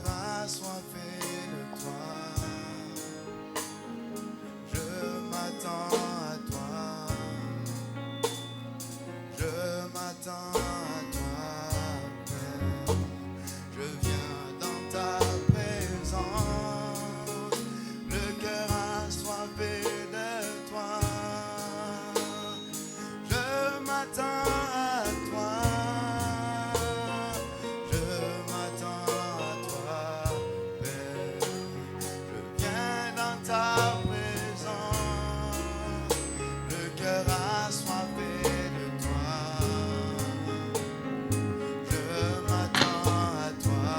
cœur assoiffé de toi. Je m'attends à toi. Je m'attends à toi, Père. Je viens dans ta présence, le cœur assoiffé de toi. Je m'attends à toi. Je m'attends à toi, Père. Je viens dans ta présence, le cœur assoiffé de toi. Je m'attends à toi.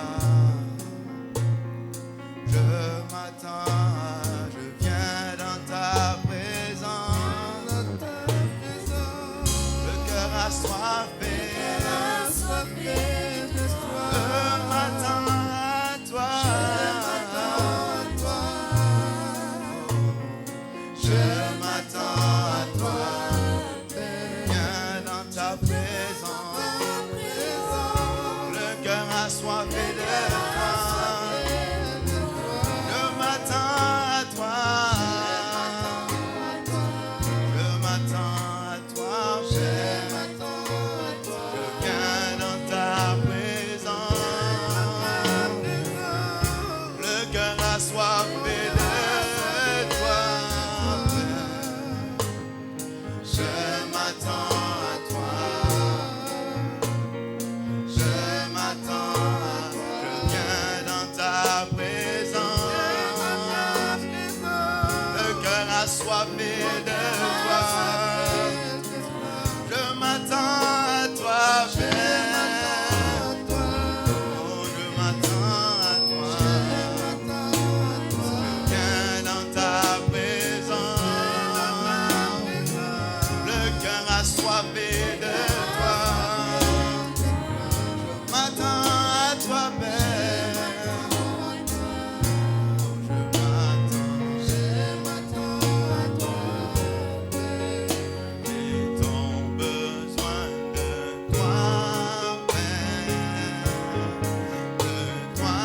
Je m'attends, je viens dans ta présence, le cœur assoiffé. Je m'attends à toi. Je m'attends à toi. Viens dans ta présence, le cœur assoiffé de toi. Je m'attends à toi. Je m'attends à toi, Père. Je viens dans ta présence, le cœur assoiffé de toi, Père. Je m'attends à toi. Je m'attends, je viens dans ta présence, le cœur assoiffé de toi. Je m'attends à toi, Père. Oh, je m'attends à toi. Je viens dans ta présence, le cœur assoiffé de toi. Je m'attends à toi, Père. Je m'attends à toi. J'ai tant besoin de toi, Père. De toi,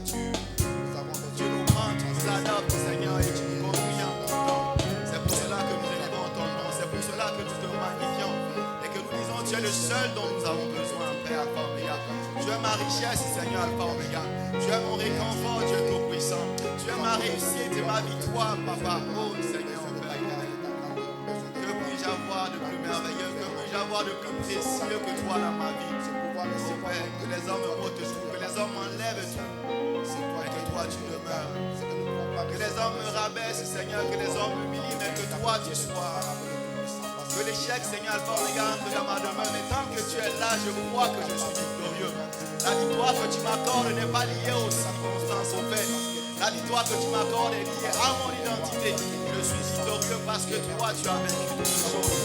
tu nous prends, tu nous adoptes, Seigneur, et tu nous conduis en tout temps. C'est pour cela que nous élevons ton nom, c'est pour cela que nous te magnifions et que nous disons tu es le seul dont nous avons besoin, Père Alpha Oméga. Tu es ma richesse, Seigneur Alpha Oméga. Tu es mon réconfort, Dieu Tout-Puissant. Tu es ma réussite et ma victoire, Papa. Oh Seigneur, que puis-je avoir de plus merveilleux, que puis-je avoir de plus précieux que toi dans ma vie. Oh Père, que les hommes m'ôtent tout, que les hommes m'enlèvent tout, et que toi tu demeures. Que les hommes me rabaissent, Seigneur, que les hommes m'humilient, mais que toi tu sois. Que l'échec, Seigneur, Alpha Oméga, entre dans ma demeure. Mais tant que tu es là, je crois que je suis victorieux. La victoire que tu m'accordes n'est pas liée aux circonstances, au fait. La victoire que tu m'accordes est liée à mon identité. Je suis victorieux parce que toi, tu as vaincu toutes choses.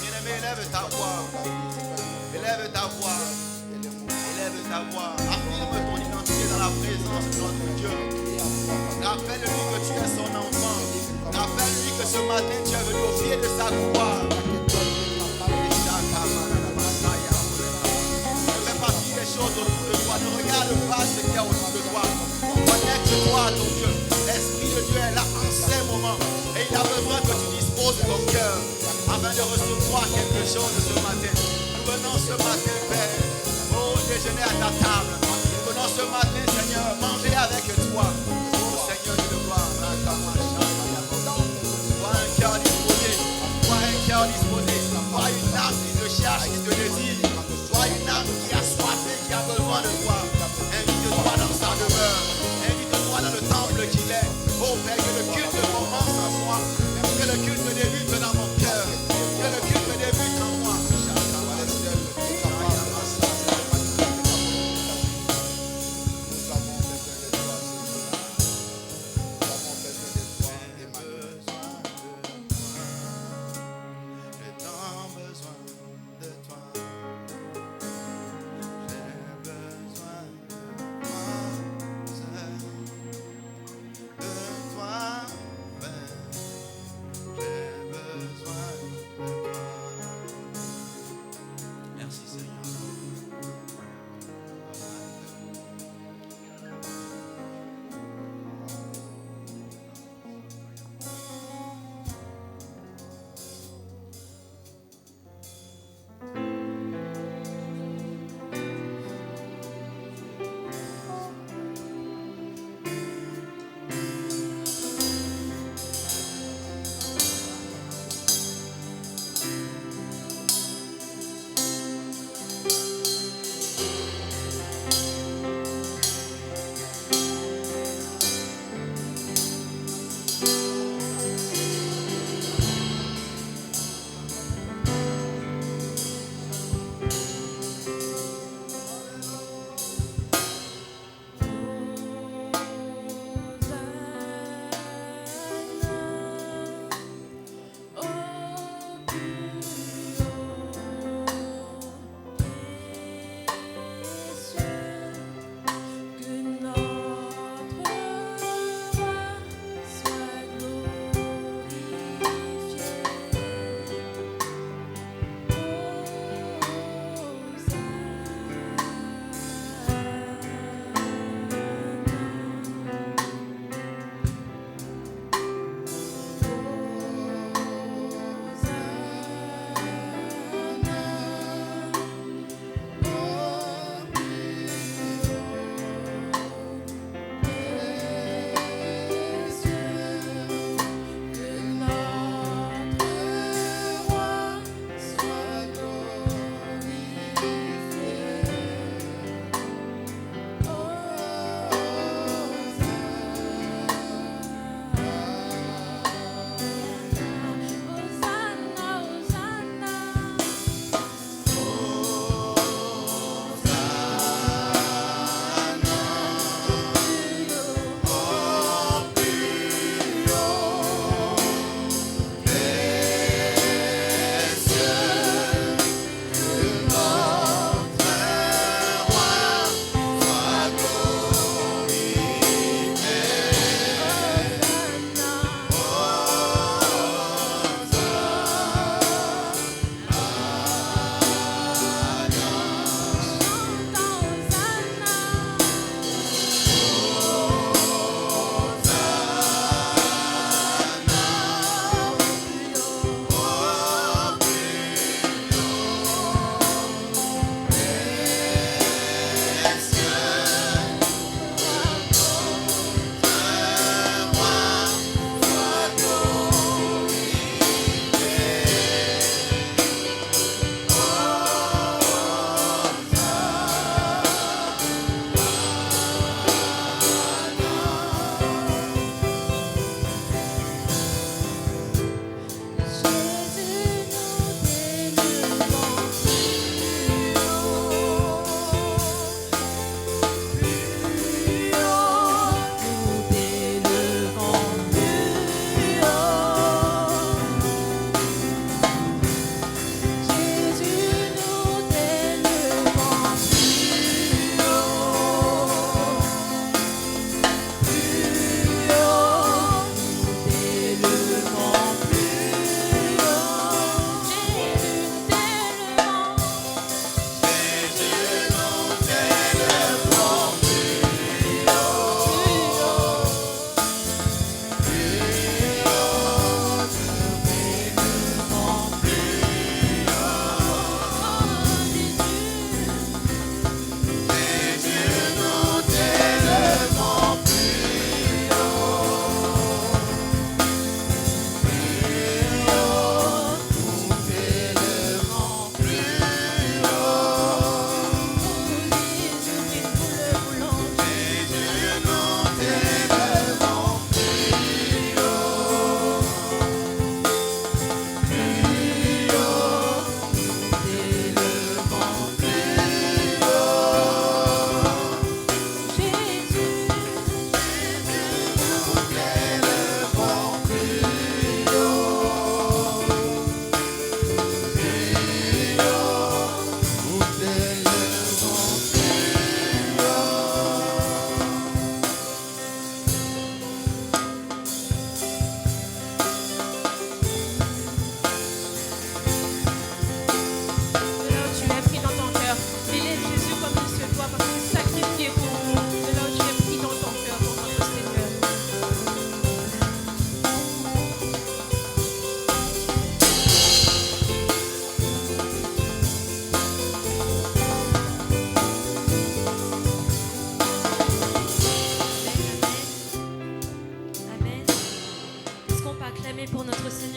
Bien-aimé, élève ta voix. Élève ta voix. Élève ta voix. Affirme ton identité dans la présence de notre Dieu. Rappelle-lui que tu es son enfant. Rappelle-lui que ce matin tu es venu au pied de sa croix. Ne fais pas des choses autour de toi. Ne regarde pas ce qu'il y a autour de toi. Connecte-toi à ton Dieu. L'Esprit de Dieu est là en ces moments. Et il a besoin que tu disposes ton cœur afin de recevoir quelque chose ce matin. Nous venons ce matin, Père, au déjeuner à ta table. Nous venons ce matin, Seigneur, manger avec toi. Oh Seigneur, je le vois. Sois un cœur disposé. Sois un cœur disposé. Sois une âme qui te cherche, qui te désire. Sois une âme qui a soif et qui a besoin de toi. Invite-toi dans sa demeure. Invite-toi dans le temple qu'il est. Oh Père, que le culte commence en moi. Que le culte débute dans mon cœur. Que le culte débute en moi. J'ai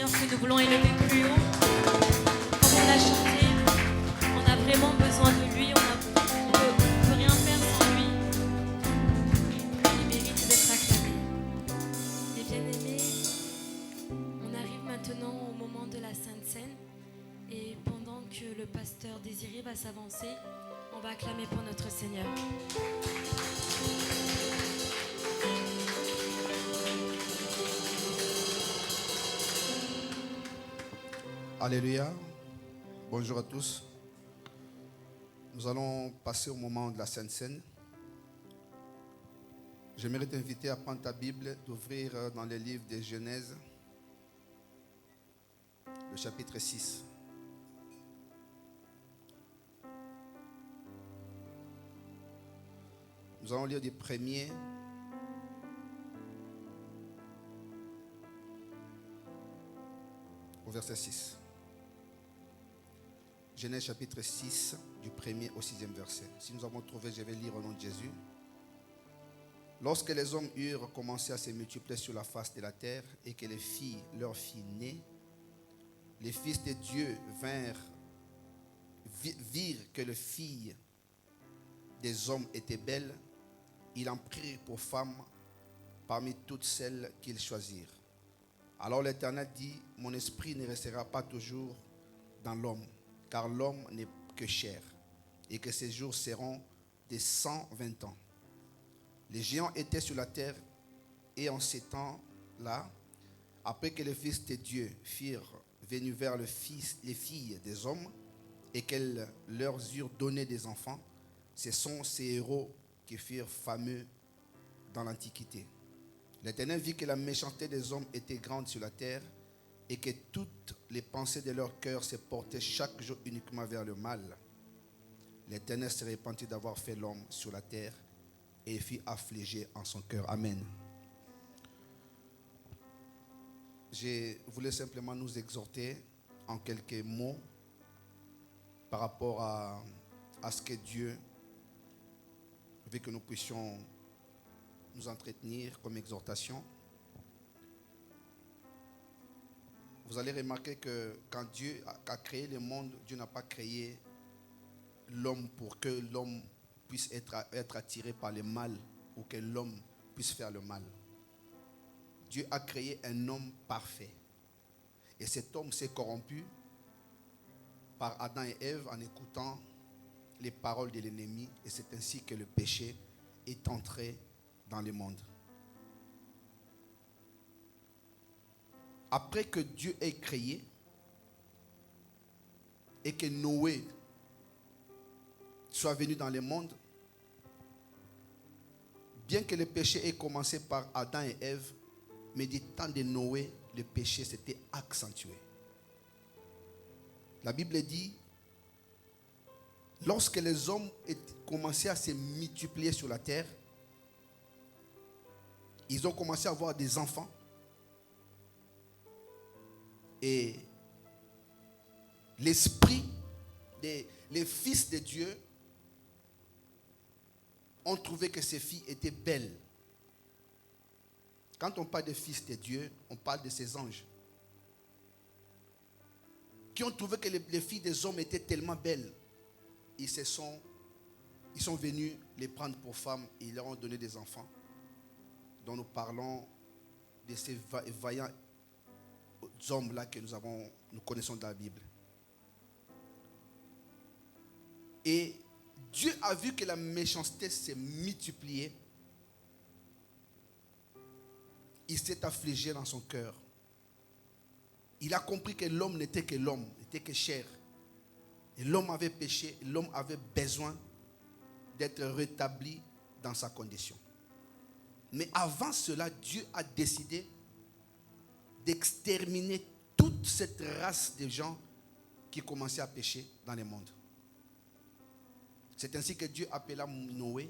Seigneur, que nous voulons élever plus haut. Comme on l'a chanté, on a vraiment besoin de lui. On ne peut rien faire sans lui. Il mérite d'être acclamé. Et bien-aimés, on arrive maintenant au moment de la Sainte Seine. Et pendant que le pasteur Désiré va s'avancer, on va acclamer pour notre Seigneur. Alléluia. Bonjour à tous. Nous allons passer au moment de la Sainte Seine. J'aimerais t'inviter à prendre ta Bible, d'ouvrir dans les livres de Genèse, le chapitre 6. Nous allons lire du premier au verset 6. Genèse chapitre 6, du 1er au 6e verset. Si nous avons trouvé, je vais lire au nom de Jésus. Lorsque les hommes eurent commencé à se multiplier sur la face de la terre et que les filles, leurs filles nées, les fils de Dieu virent que les filles des hommes étaient belles, ils en prirent pour femmes parmi toutes celles qu'ils choisirent. Alors l'Éternel dit, mon esprit ne restera pas toujours dans l'homme, car l'homme n'est que chair, et que ses jours seront de 120 ans. Les géants étaient sur la terre, et en ces temps-là, après que les fils de Dieu furent venus vers les filles des hommes, et qu'elles leur eurent donné des enfants, ce sont ces héros qui furent fameux dans l'Antiquité. L'Éternel vit que la méchanceté des hommes était grande sur la terre et que toutes les pensées de leur cœur se portaient chaque jour uniquement vers le mal. L'Éternel se repentit d'avoir fait l'homme sur la terre et fut affligé en son cœur. Amen. Je voulais simplement nous exhorter en quelques mots par rapport à ce que Dieu veut que nous puissions nous entretenir comme exhortation. Vous allez remarquer que quand Dieu a créé le monde, Dieu n'a pas créé l'homme pour que l'homme puisse être attiré par le mal ou que l'homme puisse faire le mal. Dieu a créé un homme parfait. Et cet homme s'est corrompu par Adam et Ève en écoutant les paroles de l'ennemi. Et c'est ainsi que le péché est entré dans le monde. Après que Dieu ait créé et que Noé soit venu dans le monde, bien que le péché ait commencé par Adam et Ève, mais du temps de Noé, le péché s'était accentué. La Bible dit, lorsque les hommes commençaient à se multiplier sur la terre, ils ont commencé à avoir des enfants. Et l'esprit les fils de Dieu ont trouvé que ces filles étaient belles. Quand on parle des fils de Dieu, on parle de ces anges qui ont trouvé que les filles des hommes étaient tellement belles. Ils sont venus les prendre pour femmes et ils leur ont donné des enfants. Dont nous parlons de ces vaillants hommes-là que nous connaissons dans la Bible. Et Dieu a vu que la méchanceté s'est multipliée. Il s'est affligé dans son cœur. Il a compris que l'homme n'était que l'homme, n'était que chair. Et l'homme avait péché, l'homme avait besoin d'être rétabli dans sa condition. Mais avant cela, Dieu a décidé d'exterminer toute cette race de gens qui commençaient à pécher dans le monde. C'est ainsi que Dieu appela Noé.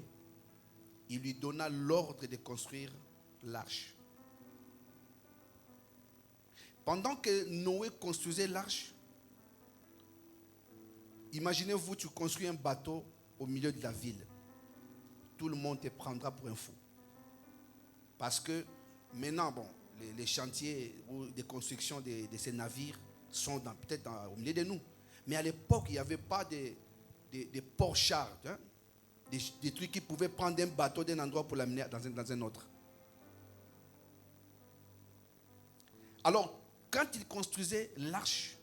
Il lui donna l'ordre de construire l'arche. Pendant que Noé construisait l'arche, imaginez-vous, tu construis un bateau au milieu de la ville. Tout le monde te prendra pour un fou. Parce que maintenant, les chantiers ou des constructions de ces navires sont peut-être au milieu de nous. Mais à l'époque, il n'y avait pas des ports-chars, hein, des trucs qui pouvaient prendre un bateau d'un endroit pour l'amener dans un autre. Alors, quand ils construisaient l'arche,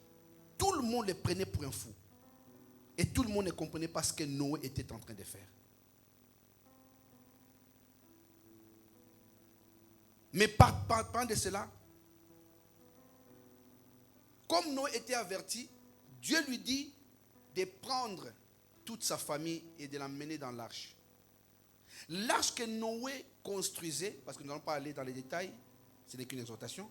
tout le monde les prenait pour un fou. Et tout le monde ne comprenait pas ce que Noé était en train de faire. Mais partant de cela, comme Noé était averti, Dieu lui dit de prendre toute sa famille et de l'emmener dans l'arche. L'arche que Noé construisait, parce que nous n'allons pas aller dans les détails, ce n'est qu'une exhortation.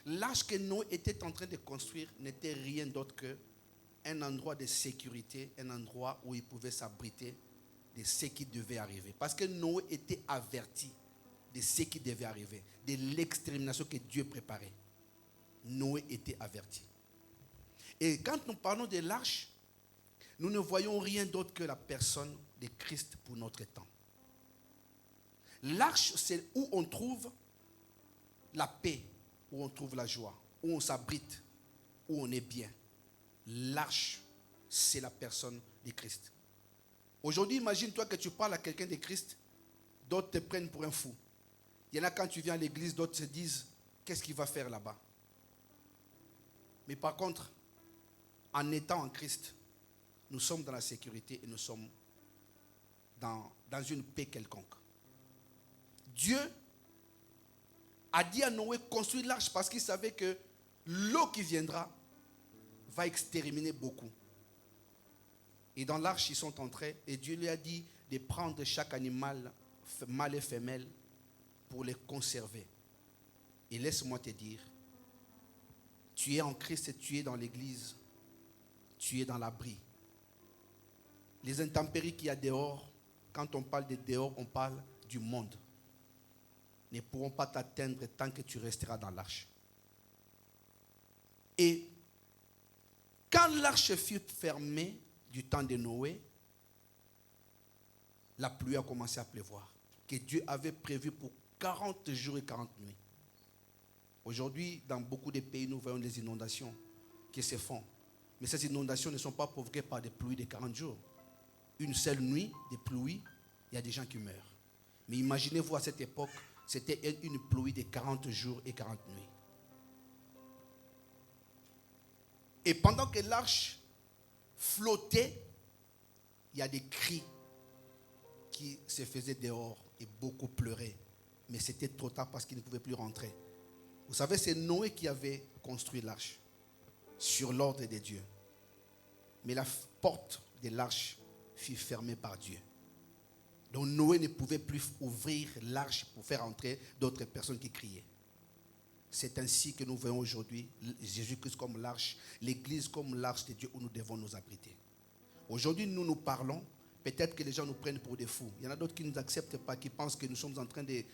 L'arche que Noé était en train de construire n'était rien d'autre qu'un endroit de sécurité, un endroit où il pouvait s'abriter de ce qui devait arriver. Parce que Noé était averti de ce qui devait arriver, de l'extermination que Dieu préparait. Noé était averti. Et quand nous parlons de l'arche, nous ne voyons rien d'autre que la personne de Christ pour notre temps. L'arche, c'est où on trouve la paix, où on trouve la joie, où on s'abrite, où on est bien. L'arche, c'est la personne de Christ. Aujourd'hui, imagine-toi que tu parles à quelqu'un de Christ, d'autres te prennent pour un fou. Il y en a quand tu viens à l'église, d'autres se disent, qu'est-ce qu'il va faire là-bas? Mais par contre, en étant en Christ, nous sommes dans la sécurité et nous sommes dans une paix quelconque. Dieu a dit à Noé, construis l'arche parce qu'il savait que l'eau qui viendra va exterminer beaucoup. Et dans l'arche, ils sont entrés et Dieu lui a dit de prendre chaque animal, mâle et femelle, pour les conserver. Et laisse-moi te dire, tu es en Christ et tu es dans l'église, tu es dans l'abri. Les intempéries qu'il y a dehors, quand on parle de dehors, on parle du monde, ne pourront pas t'atteindre tant que tu resteras dans l'arche. Et quand l'arche fut fermée du temps de Noé, la pluie a commencé à pleuvoir, que Dieu avait prévu pour 40 jours et 40 nuits. Aujourd'hui, dans beaucoup de pays, nous voyons les inondations qui se font. Mais ces inondations ne sont pas provoquées par des pluies de 40 jours. Une seule nuit de pluie, il y a des gens qui meurent. Mais imaginez-vous à cette époque, c'était une pluie de 40 jours et 40 nuits. Et pendant que l'arche flottait, il y a des cris qui se faisaient dehors et beaucoup pleuraient. Mais c'était trop tard parce qu'ils ne pouvaient plus rentrer. Vous savez, c'est Noé qui avait construit l'arche sur l'ordre de Dieu. Mais la porte de l'arche fut fermée par Dieu. Donc Noé ne pouvait plus ouvrir l'arche pour faire entrer d'autres personnes qui criaient. C'est ainsi que nous voyons aujourd'hui Jésus-Christ comme l'arche, l'Église comme l'arche de Dieu où nous devons nous abriter. Aujourd'hui, nous parlons, peut-être que les gens nous prennent pour des fous. Il y en a d'autres qui ne nous acceptent pas, qui pensent que nous sommes en train de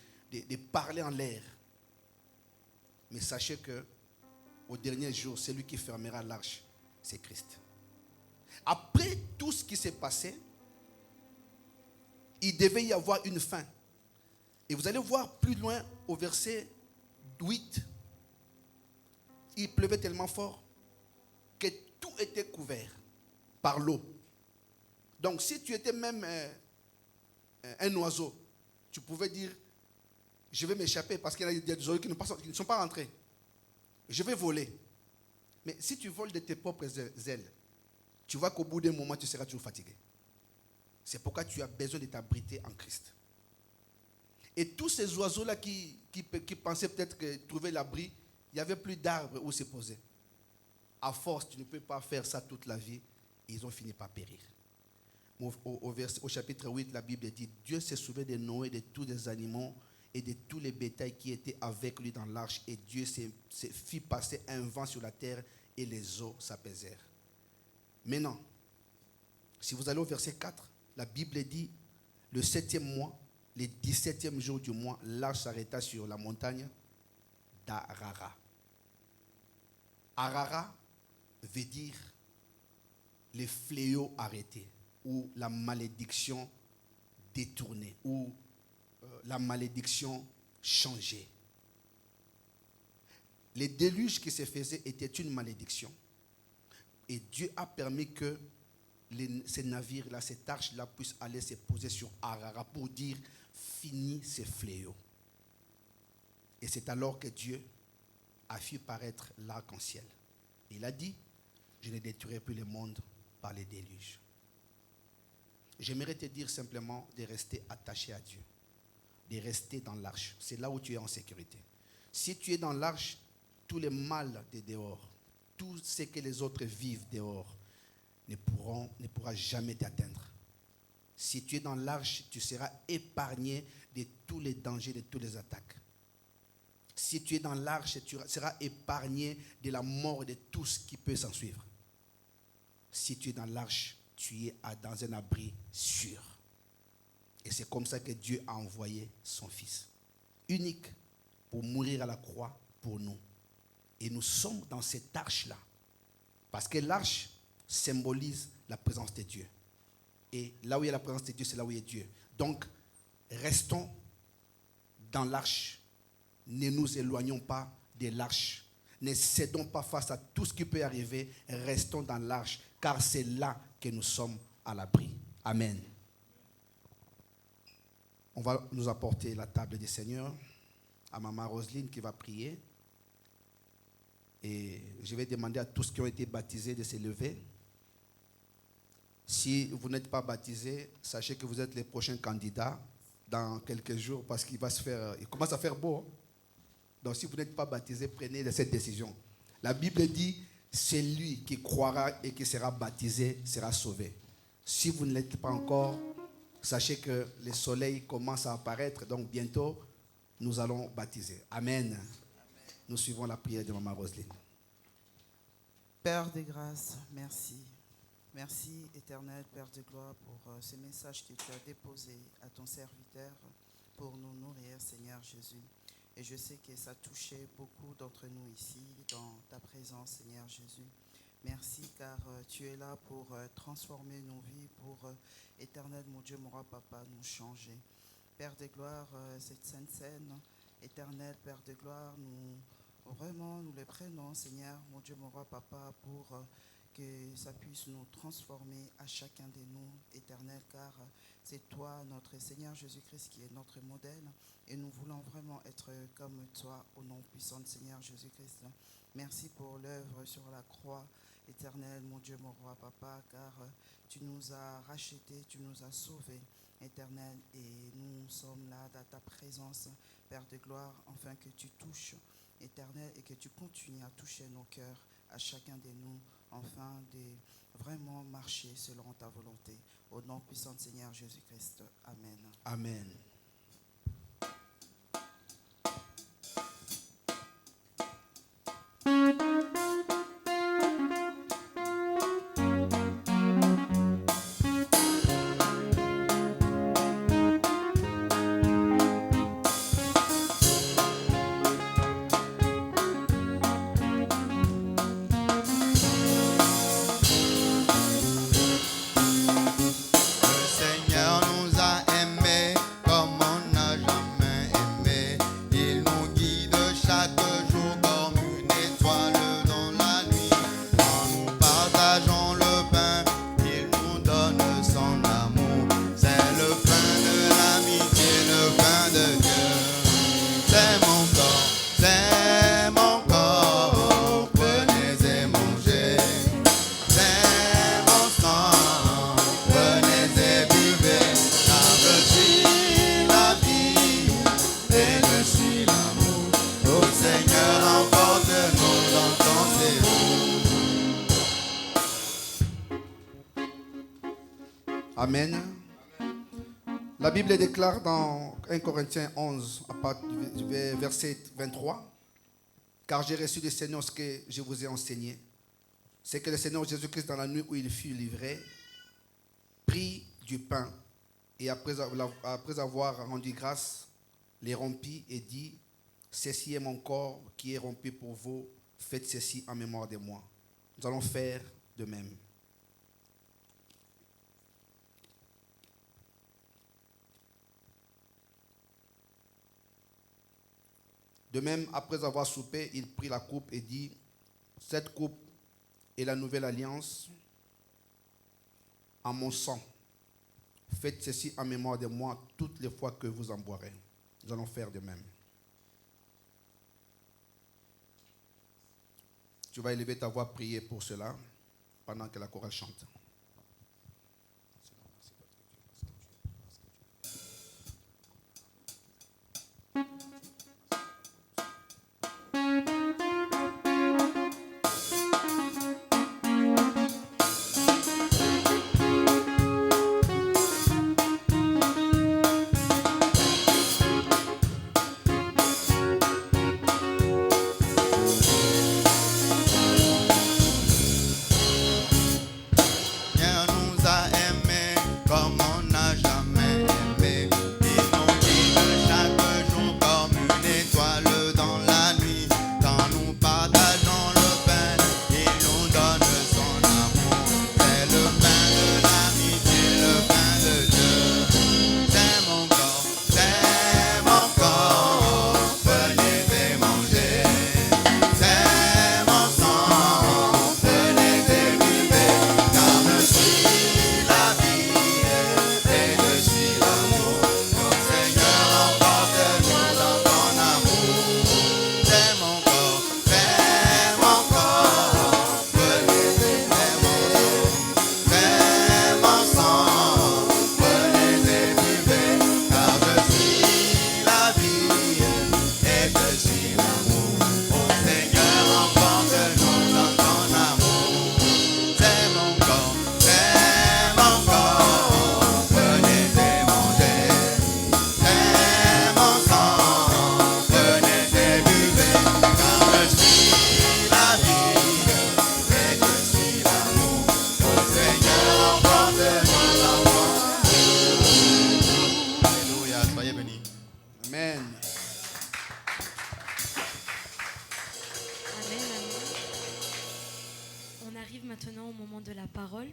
parler en l'air. Mais sachez que au dernier jour, celui qui fermera l'arche, c'est Christ. Après tout ce qui s'est passé, il devait y avoir une fin. Et vous allez voir plus loin au verset 8, il pleuvait tellement fort que tout était couvert par l'eau. Donc si tu étais même un oiseau, tu pouvais dire, je vais m'échapper parce qu'il y a des oiseaux qui ne sont pas rentrés. Je vais voler. Mais si tu voles de tes propres ailes, tu vois qu'au bout d'un moment, tu seras toujours fatigué. C'est pourquoi tu as besoin de t'abriter en Christ. Et tous ces oiseaux-là qui pensaient peut-être que trouver l'abri, il n'y avait plus d'arbres où se poser. À force, tu ne peux pas faire ça toute la vie. Et ils ont fini par périr. Au chapitre 8, la Bible dit, Dieu se souvint de Noé, de tous les animaux et de tous les bétails qui étaient avec lui dans l'arche. Et Dieu fit passer un vent sur la terre et les eaux s'apaisèrent. Maintenant, si vous allez au verset 4, la Bible dit, le 7e mois, le 17e jour du mois, l'arche s'arrêta sur la montagne d'Arara. Arara veut dire les fléaux arrêtés ou la malédiction détournée ou la malédiction changée. les déluges qui se faisaient étaient une malédiction. Et Dieu a permis que ces navires-là, cette arche-là, puissent aller se poser sur Ararat pour dire fini ces fléaux. Et c'est alors que Dieu a fait paraître l'arc-en-ciel. Il a dit, je ne détruirai plus le monde par les déluges. J'aimerais te dire simplement de rester attaché à Dieu, de rester dans l'arche. C'est là où tu es en sécurité. Si tu es dans l'arche, tout le mal de dehors, tout ce que les autres vivent dehors, ne pourra jamais t'atteindre. Si tu es dans l'arche, tu seras épargné de tous les dangers, de toutes les attaques. Si tu es dans l'arche, tu seras épargné de la mort et de tout ce qui peut s'en suivre. Si tu es dans l'arche, tu es dans un abri sûr. Et c'est comme ça que Dieu a envoyé son Fils, unique, pour mourir à la croix pour nous. Et nous sommes dans cette arche-là. Parce que l'arche symbolise la présence de Dieu. Et là où il y a la présence de Dieu, c'est là où il y a Dieu. Donc, restons dans l'arche. Ne nous éloignons pas de l'arche. Ne cédons pas face à tout ce qui peut arriver. Restons dans l'arche, car c'est là que nous sommes à l'abri. Amen. On va nous apporter la table du Seigneur à Maman Roselyne qui va prier. Et je vais demander à tous ceux qui ont été baptisés de se lever. Si vous n'êtes pas baptisés, sachez que vous êtes les prochains candidats dans quelques jours parce qu'il commence à faire beau. Donc si vous n'êtes pas baptisés, prenez cette décision. La Bible dit, c'est lui qui croira et qui sera baptisé, sera sauvé. Si vous ne l'êtes pas encore, sachez que le soleil commence à apparaître, donc bientôt, nous allons baptiser. Amen. Nous suivons la prière de Maman Roselyne. Père de grâce, merci. Merci, éternel Père de gloire, pour ce message que tu as déposé à ton serviteur pour nous nourrir, Seigneur Jésus. Et je sais que ça a touché beaucoup d'entre nous ici, dans ta présence, Seigneur Jésus. Merci, car tu es là pour transformer nos vies, pour, éternel, mon Dieu, mon roi, papa, nous changer. Père de gloire, cette sainte scène, éternel Père de gloire, nous les prenons, Seigneur, mon Dieu, mon roi, papa, pour que ça puisse nous transformer à chacun de nous, éternel, car c'est toi, notre Seigneur Jésus-Christ, qui est notre modèle, et nous voulons vraiment être comme toi, au nom puissant de Seigneur Jésus-Christ. Merci pour l'œuvre sur la croix, éternel, mon Dieu, mon roi, papa, car tu nous as rachetés, tu nous as sauvés, éternel, et nous sommes là dans ta présence, Père de gloire, afin que tu touches, éternel, et que tu continues à toucher nos cœurs, à chacun de nous, afin de vraiment marcher selon ta volonté. Au nom puissant de Seigneur Jésus-Christ. Amen. Amen. Amen. La Bible déclare dans 1 Corinthiens 11, à partir du verset 23, « Car j'ai reçu du Seigneur ce que je vous ai enseigné. C'est que le Seigneur Jésus-Christ, dans la nuit où il fut livré, prit du pain et après avoir rendu grâce, les rompit et dit, « Ceci est mon corps qui est rompu pour vous, faites ceci en mémoire de moi. » Nous allons faire de même. De même, après avoir soupé, il prit la coupe et dit, cette coupe est la nouvelle alliance en mon sang. Faites ceci en mémoire de moi toutes les fois que vous en boirez. Nous allons faire de même. Tu vas élever ta voix, prier pour cela pendant que la chorale chante. Seigneur nous a aimés comme on n'a jamais aimé. Il nous guide chaque jour comme une étoile dans la nuit. Quand nous partageons le pain, il nous donne son amour. C'est le pain de l'amitié, le pain de Dieu. C'est mon corps, venez et mangez. C'est mon sang, venez et buvez. Car je suis la vie et je suis l'amour. Mon Seigneur, emporte-nous dans ton amour. C'est mon corps, venez et mangez. C'est mon sang, venez et buvez. Car je suis la vie et je suis l'amour. Mon Seigneur, emporte-nous dans ton amour. C'est mon corps, venez et mangez. C'est mon sang, venez et buvez. Car je suis la vie et je suis l'amour. Mon Seigneur, emporte-nous dans ton amour. Alléluia, soyez bénis. Amen. Amen, amen. On arrive maintenant au moment de la parole.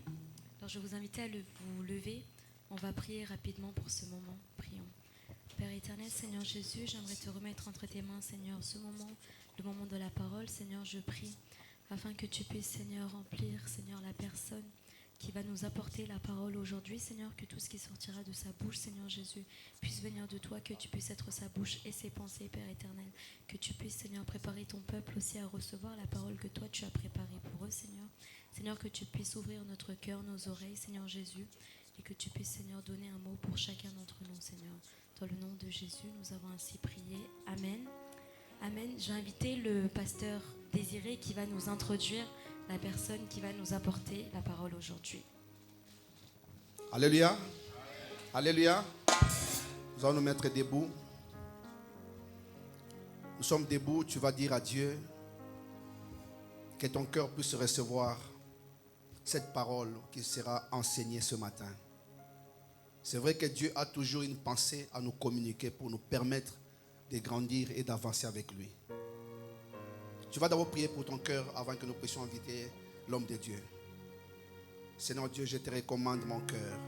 Alors je vais vous inviter à vous lever. On va prier rapidement pour ce moment. Prions. Père éternel, Seigneur Jésus, j'aimerais te remettre entre tes mains, Seigneur, ce moment, le moment de la parole. Seigneur, je prie afin que tu puisses, Seigneur, remplir, Seigneur, la personne qui va nous apporter la parole aujourd'hui. Seigneur, que tout ce qui sortira de sa bouche, Seigneur Jésus, puisse venir de toi, que tu puisses être sa bouche et ses pensées, Père éternel. Que tu puisses, Seigneur, préparer ton peuple aussi à recevoir la parole que toi tu as préparée pour eux, Seigneur. Seigneur, que tu puisses ouvrir notre cœur, nos oreilles, Seigneur Jésus, et que tu puisses, Seigneur, donner un mot pour chacun d'entre nous, Seigneur. Dans le nom de Jésus, nous avons ainsi prié. Amen. Amen. J'ai invité le pasteur Désiré qui va nous introduire la personne qui va nous apporter la parole aujourd'hui. Alléluia. Alléluia. Nous allons nous mettre debout. Nous sommes debout. Tu vas dire à Dieu que ton cœur puisse recevoir cette parole qui sera enseignée ce matin. C'est vrai que Dieu a toujours une pensée à nous communiquer pour nous permettre de grandir et d'avancer avec lui. Tu vas d'abord prier pour ton cœur avant que nous puissions inviter l'homme de Dieu. Seigneur Dieu, je te recommande mon cœur.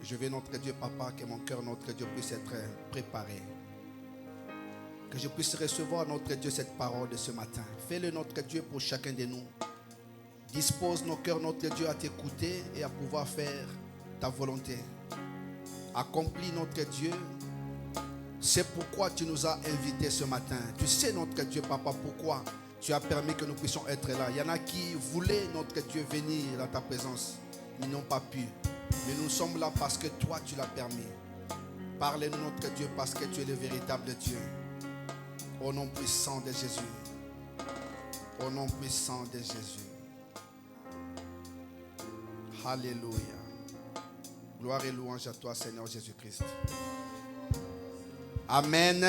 Je veux, notre Dieu, Papa, que mon cœur, notre Dieu, puisse être préparé. Que je puisse recevoir, notre Dieu, cette parole de ce matin. Fais-le, notre Dieu, pour chacun de nous. Dispose nos cœurs, notre Dieu, à t'écouter et à pouvoir faire ta volonté. Accomplis, notre Dieu. C'est pourquoi tu nous as invités ce matin. Tu sais, notre Dieu, Papa, pourquoi tu as permis que nous puissions être là. Il y en a qui voulaient, notre Dieu, venir dans ta présence. Ils n'ont pas pu. Mais nous sommes là parce que toi, tu l'as permis. Parle-nous, notre Dieu, parce que tu es le véritable Dieu. Au nom puissant de Jésus. Au nom puissant de Jésus. Alléluia. Gloire et louange à toi, Seigneur Jésus-Christ. Amen.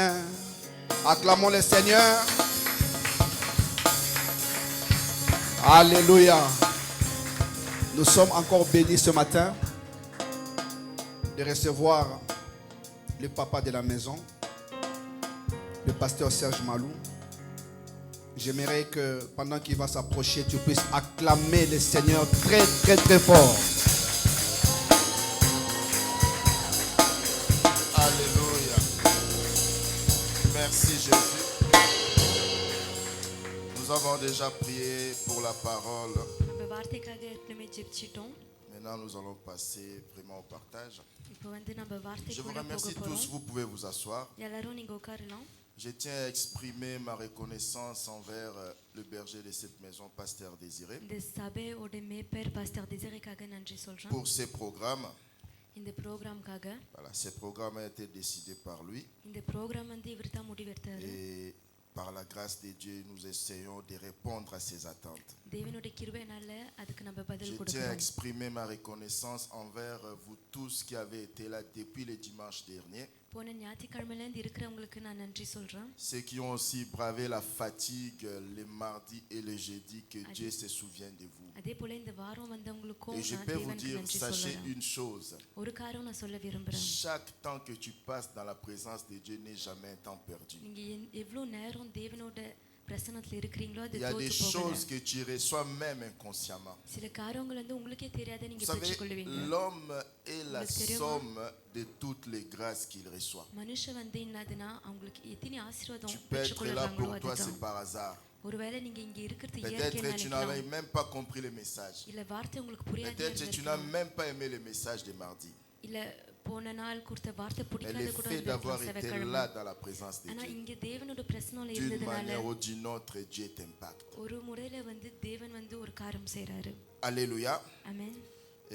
Acclamons le Seigneur. Alléluia. Nous sommes encore bénis ce matin de recevoir le papa de la maison, le pasteur Serge Malou. J'aimerais que pendant qu'il va s'approcher, tu puisses acclamer le Seigneur très très très fort. Alléluia. avons déjà prié pour la parole. நம்ம வார்த்தைக்காக ஏற்கனவே ஜெபிச்சிட்டோம். Maintenant, nous allons passer vraiment au partage. இப்போ வந்து நம்ம Je vous வார்த்தைக்குள்ள போக remercie tous. போறோம். Vous pouvez vous asseoir. எல்லாரும் நீங்க உட்காரலாம். Je tiens à exprimer ma reconnaissance envers le berger de cette maison, Pasteur Désiré, இந்த சபையோட மேய்ப்பர் பாஸ்டர் டிசைரேக்காக நன்றி சொல்றேன். pour ces programmes. இந்த ப்ரோக்ராம்காக. Voilà, ces programmes ont été décidés par lui. இந்த ப்ரோக்ராம் வந்து இவர் தான் முடிவெடுத்தாரு. Et par la grâce de Dieu, nous essayons de répondre à ces attentes. தேவனுடைய கிருபையினால அதுக்கு நம்ம பதில் Je tiens à கொடுக்கிறோம். exprimer ma reconnaissance envers vous tous qui avez été là depuis le dimanche dernier. போன ஞாயிற்றுக்கிழமையில இருந்து இருக்கிறவங்களுக்கு நான் நன்றி சொல்றேன். Ceux qui ont aussi bravé la fatigue les mardis et les jeudis, que Dieu se souvienne de vous. அதே போல இந்த வாரம் வந்தவங்களுக்கும் Et je நான் peux vous தேவனுக்கு dire, நன்றி sachez சொல்றேன். une chose, ஒரு காரியம் நான் சொல்ல விரும்புறேன். chaque temps que tu passes dans la présence de Dieu n'est jamais un temps perdu. நீங்க எவ்வளவு நேரம் தேவனோட பிரசன்னத்துல இருக்கிறீங்களோ அது Il y a des தோத்து போகல. choses que tu reçois même inconsciemment. சில காரியங்கள் வந்து உங்களுக்கே தெரியாத நீங்க Vous savez, பெற்றுக்கொள்வீங்க. l'homme est la உங்களுக்கு தெரியுமா? somme de toutes les grâces qu'il reçoit. மனுஷன் வந்து என்னதுன்னா அவங்களுக்கு எத்தனை ஆசீர்வாதம் Tu peux être là பெற்றுக்கொள்றாங்களோ pour toi, c'est அதுதான். par hasard. ஒருவேளை நீங்க இங்க இருக்கிறது Peut-être இயற்கைன்னு que tu n'avais நினைக்கலாம். même pas compris le message. இல்ல வார்த்தை உங்களுக்கு புரியாத Peut-être que tu n'as même pas aimé le message de mardi. இல்ல போன நாள் கொடுத்த வார்த்தை Mais பிடிக்காத le கூட fait d'avoir இருந்திருக்கலாம் été செவ்வாய்க்கிழமை. là dans la présence de ஆனா Dieu, இங்க தேவனோட பிரசன்னம்ல d'une இருந்ததுனால manière ou d'une autre, Dieu t'impacte. ஒரு முறையில வந்து தேவன் வந்து ஒரு காரியம் செய்றாரு. Alléluia. ஆமென்.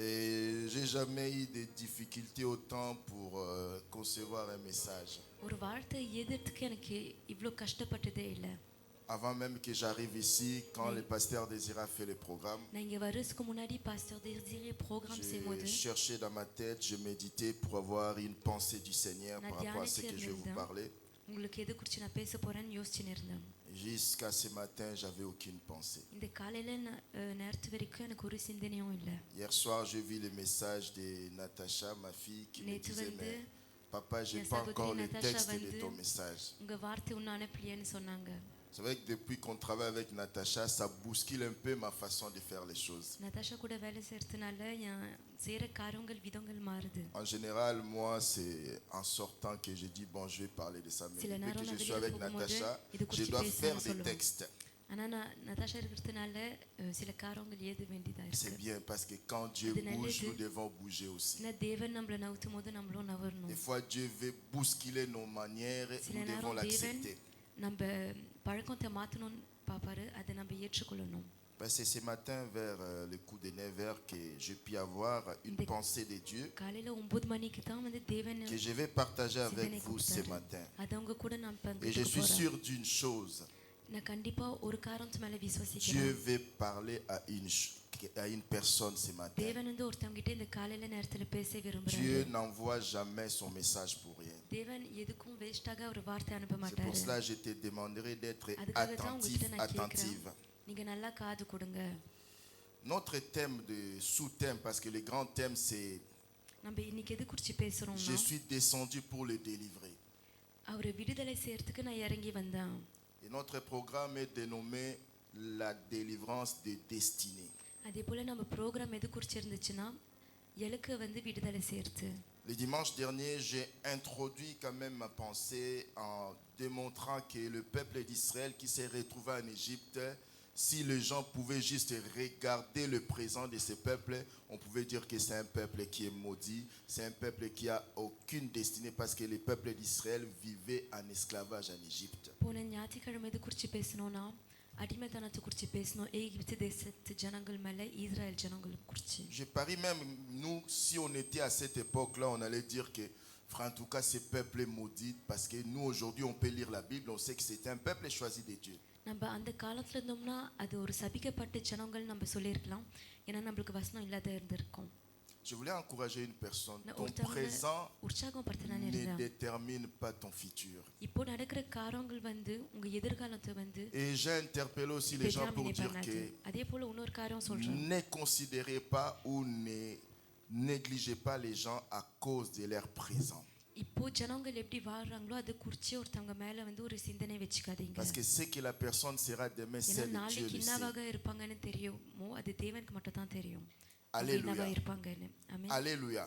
Et j'ai jamais eu de difficultés autant pour concevoir un message. ஒரு வார்த்தை எதிர்த்துக்கு எனக்கு இவ்ளோ கஷ்டப்பட்டதே இல்ல. Avant même que j'arrive ici, quand le pasteur Désiré a fait le programme, நான் இங்க வரதுக்கு முன்னாடி பாஸ்டர் டிசைரே ப்ரோகிராம் செய்யும்போது j'ai cherché dans ma tête, je méditais pour avoir une pensée du Seigneur par rapport à ce que je vais vous parler. உங்களுக்கு எது குறித்து நான் பேச போறேன்னு யோசிச்சுன்னு இருந்தேன். Jusqu'à ce matin, j'avais aucune pensée. இந்த காலையில நேரத்து வரைக்கும் எனக்கு ஒரு சிந்தனையும் இல்ல. Hier soir, j'ai vu le message de Natacha, ma fille, qui me நேத்து disait, வந்து mais papa, je n'ai என் pas சகோதரி encore le Natasha texte de வந்து ton message. உங்க வார்த்தை இன்னும் அனுப்பலையேன்னு சொன்னாங்க. C'est vrai que depuis qu'on travaille avec Natacha, ça bouscule un peu ma façon de faire les choses. Natasha கூட வேலை செய்யறதுனால என் செய்யற காரியங்கள் விதங்கள் மாறுது. En général, moi, c'est en sortant que je dis, bon, je vais parler de ça. Mais சில depuis நேரம் que je நான் suis வெளியில avec போகும்போது Natacha, இது je குறித்து dois faire பேசணும்னு des சொல்லுவேன். textes. ஆனா நான் நதாஷா இருக்கிறதுனால சில காரியங்கள் எழுத வேண்டியதா C'est இருக்கு. bien parce que quand Dieu அது நல்லது. bouge, nous devons bouger aussi. ஏன்னா தேவன் நம்மள நவுத்தும் போது நம்மளும் Des நவரணும். fois, Dieu veut bousculer nos manières, சில nous devons நேரம் தேவன் l'accepter. நம்ம பழக்கத்தை மாத்தணும்னு பாப்பாரு, அதை நம்ம ஏற்றுக்கொள்ளணும். Parce que ce matin, vers le coup de 9h, que j'ai pu avoir une pensée de Dieu காலையில 9 மணிக்கு தான் வந்து தேவன் que je vais partager avec vous ce matin. அது உங்க கூட நான் Et je பகிர்ந்து suis போறேன். sûr d'une chose, நான் கண்டிப்பா ஒரு காரணத்து மேல Dieu விசுவாசிக்கிறேன். veut parler à une personne ce matin. தேவன் வந்து ஒருத்தவங்க கிட்ட இந்த காலையில நேரத்துல பேச விரும்புறாரு. Dieu n'envoie jamais son message pour rien. தேவன் எதுக்கும் வேஸ்டாக ஒரு வார்த்தை அனுப்ப C'est pour மாட்டாரு. cela que je te demanderai d'être அதுக்காக தான் attentif, உங்ககிட்ட நான் attentive. கேக்குறேன். நீங்க நல்லா காது கொடுங்க. Notre thème de sous-thème, parce que le grand thème c'est நம்ம இன்னைக்கு எது குறித்து je பேசுறோம்னா suis descendu pour le délivrer. அவரை விடுதலை செய்யறதுக்கு நான் இறங்கி வந்தேன். Et notre programme est dénommé la délivrance de destinée. அதே போல நம்ம ப்ரோக்ராம் எது குறித்து இருந்துச்சுன்னா இலக்கு வந்து விடுதலை செய்யறது. Le dimanche dernier, j'ai introduit quand même ma pensée en démontrant que le peuple d'Israël qui s'est retrouvé en Égypte, si les gens pouvaient juste regarder le présent de ce peuple, on pouvait dire que c'est un peuple qui est maudit, c'est un peuple qui a aucune destinée parce que le peuple d'Israël vivait en esclavage en Égypte. போன ஞாயிற்றுக்கிழமை எது குறித்து பேசணும்னா அடிமைத்தனத்தை குறித்து பேசணும். எகிப்து தேசத்து ஜனங்கள் மேல இஸ்ரேல் ஜனங்கள் குறித்து. Je parie même, nous, si on était à cette époque-là, on allait dire que, frère, en tout cas, ce peuple est maudit parce que nous, aujourd'hui, on peut lire la Bible, on sait que c'était un peuple choisi de Dieu. நம்ம அந்த காலத்துல இருந்தோம்னா அது ஒரு சபிக்கப்பட்ட ஜனங்கள் நம்ம சொல்லியிருக்கலாம். ஏன்னா நம்மளுக்கு வசனம் இல்லாத இருந்திருக்கும். Je voulais encourager une personne. நான் Ton ஒருத்தவங்க présent உற்சாகப்படுத்தினான்னு ne இருந்தேன். détermine pas ton futur. இப்போ நடக்கிற காரியங்கள் வந்து உங்க எதிர்காலத்தை வந்து Et j'ai interpellé aussi les gens pour déterminé dire பண்ணாது. que அதே போல இன்னொரு காரியம் சொல்றேன். ne considérez pas ou ne négligez pas les gens à cause de leur présent. இப்போ ஜனங்கள் எப்படி வாழ்றாங்களோ அது குறித்து ஒருத்தவங்க மேல வந்து ஒரு சிந்தனை வச்சுக்காதீங்க. Parce que ce que la personne sera demain, ஏன்னா c'est Dieu நாளைக்கு le sait. என்னவாக இருப்பாங்கன்னு தெரியுமோ அது தேவனுக்கு மட்டும் தான் தெரியும். Alléluia. என்னவா இருப்பாங்கன்னு. ஆமென். Alléluia.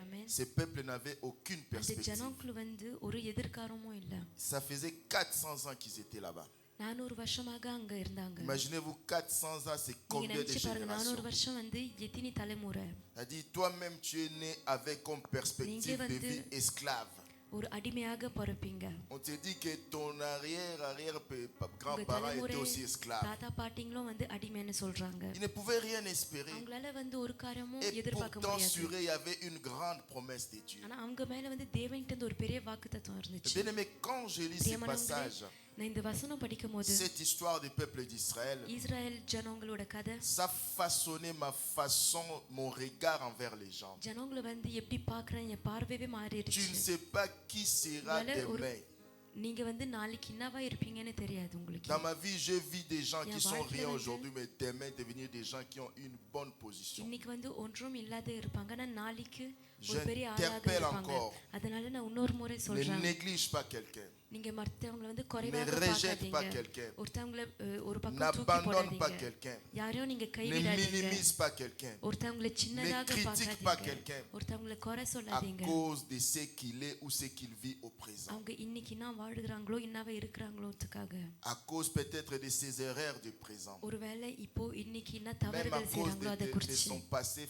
ஆமென். Ces peuples n'avaient aucune அந்த perspective. ஜனங்கள் வந்து ஒரு எதிர்காரமும் இல்ல. Ça faisait 400 ans qu'ils étaient là-bas. 400 வருஷமாக அங்க இருந்தாங்க. Imaginez-vous 400 ans, c'est நீங்க combien de நினைச்சு பாருங்க, 400 générations? வருஷம் வந்து எத்தனை தலைமுறை. Elle dit, toi-même, tu es né avec comme perspective de vie esclave. ஒரு அடிமையாக பிறப்பீங்க. On te dit que ton உங்க arrière-grand-parent தலைமுறை était aussi esclave. தாத்தா பாட்டிங்களும் வந்து அடிமைன்னு சொல்றாங்க. Il ne pouvait rien espérer. அவங்களால வந்து ஒரு காரியமும் Et எதிர்பார்க்க pourtant, முடியாது. sur eux, il y avait une grande promesse de Dieu. ஆனா அவங்க மேல வந்து தேவன்கிட்ட இருந்து ஒரு பெரிய வாக்குத்தத்தம் இருந்துச்சு. Bien-aimé, quand je lis ces passages, நான் இந்த வசனம் படிக்கும்போது cette histoire du peuple d'Israël, இஸ்ரவேல் ஜனங்களோட கதை, ça façonnait ma façon, mon regard envers les gens. ஜனங்களை வந்து எப்படி பார்க்கறேன், என் பார்வையே Tu மாறிடுச்சு. ne sais pas qui sera demain. நீங்க வந்து நாளைக்கு என்னவா இருப்பீங்கன்னு தெரியாது உங்களுக்கு. Dans ma vie, je vis des gens qui என் sont வாழ்க்கையில rien வந்து aujourd'hui, mais demain devenir des gens qui ont une bonne position. இன்னைக்கு வந்து ஒன்றும் இல்லாத இருப்பாங்க, ஆனா நாளைக்கு ஒரு Je பெரிய ஆளாக t'interpelle இருப்பாங்க. encore. அதனால நான் இன்னொரு முறை Ne சொல்றேன், néglige pas quelqu'un. நீங்க மற்றவங்களை வந்து Ne குறைவாக rejette pas பார்க்காதீங்க. quelqu'un. ஒருத்தவங்களை ஒரு பக்கம் தூக்கி N'abandonne pas போடாதீங்க. quelqu'un. யாரையும் நீங்க Ne கைவிடாதீங்க. minimise pas quelqu'un. ஒருத்தவங்களை சின்னதாக critique pas பார்க்காதீங்க. quelqu'un. ஒருத்தவங்களை குறை À சொல்லாதீங்க. cause de ce qu'il est ou ce qu'il vit au présent. அவங்க இன்னைக்கு என்ன வாழுகிறாங்களோ என்னவா இருக்கிறாங்களோத்துக்காக, À cause peut-être de ses erreurs du présent. ஒருவேளை இப்போ இன்னைக்கு என்ன Même à தவறுகள் cause செய்றாங்களோ அதை de குறிச்சு, son passé,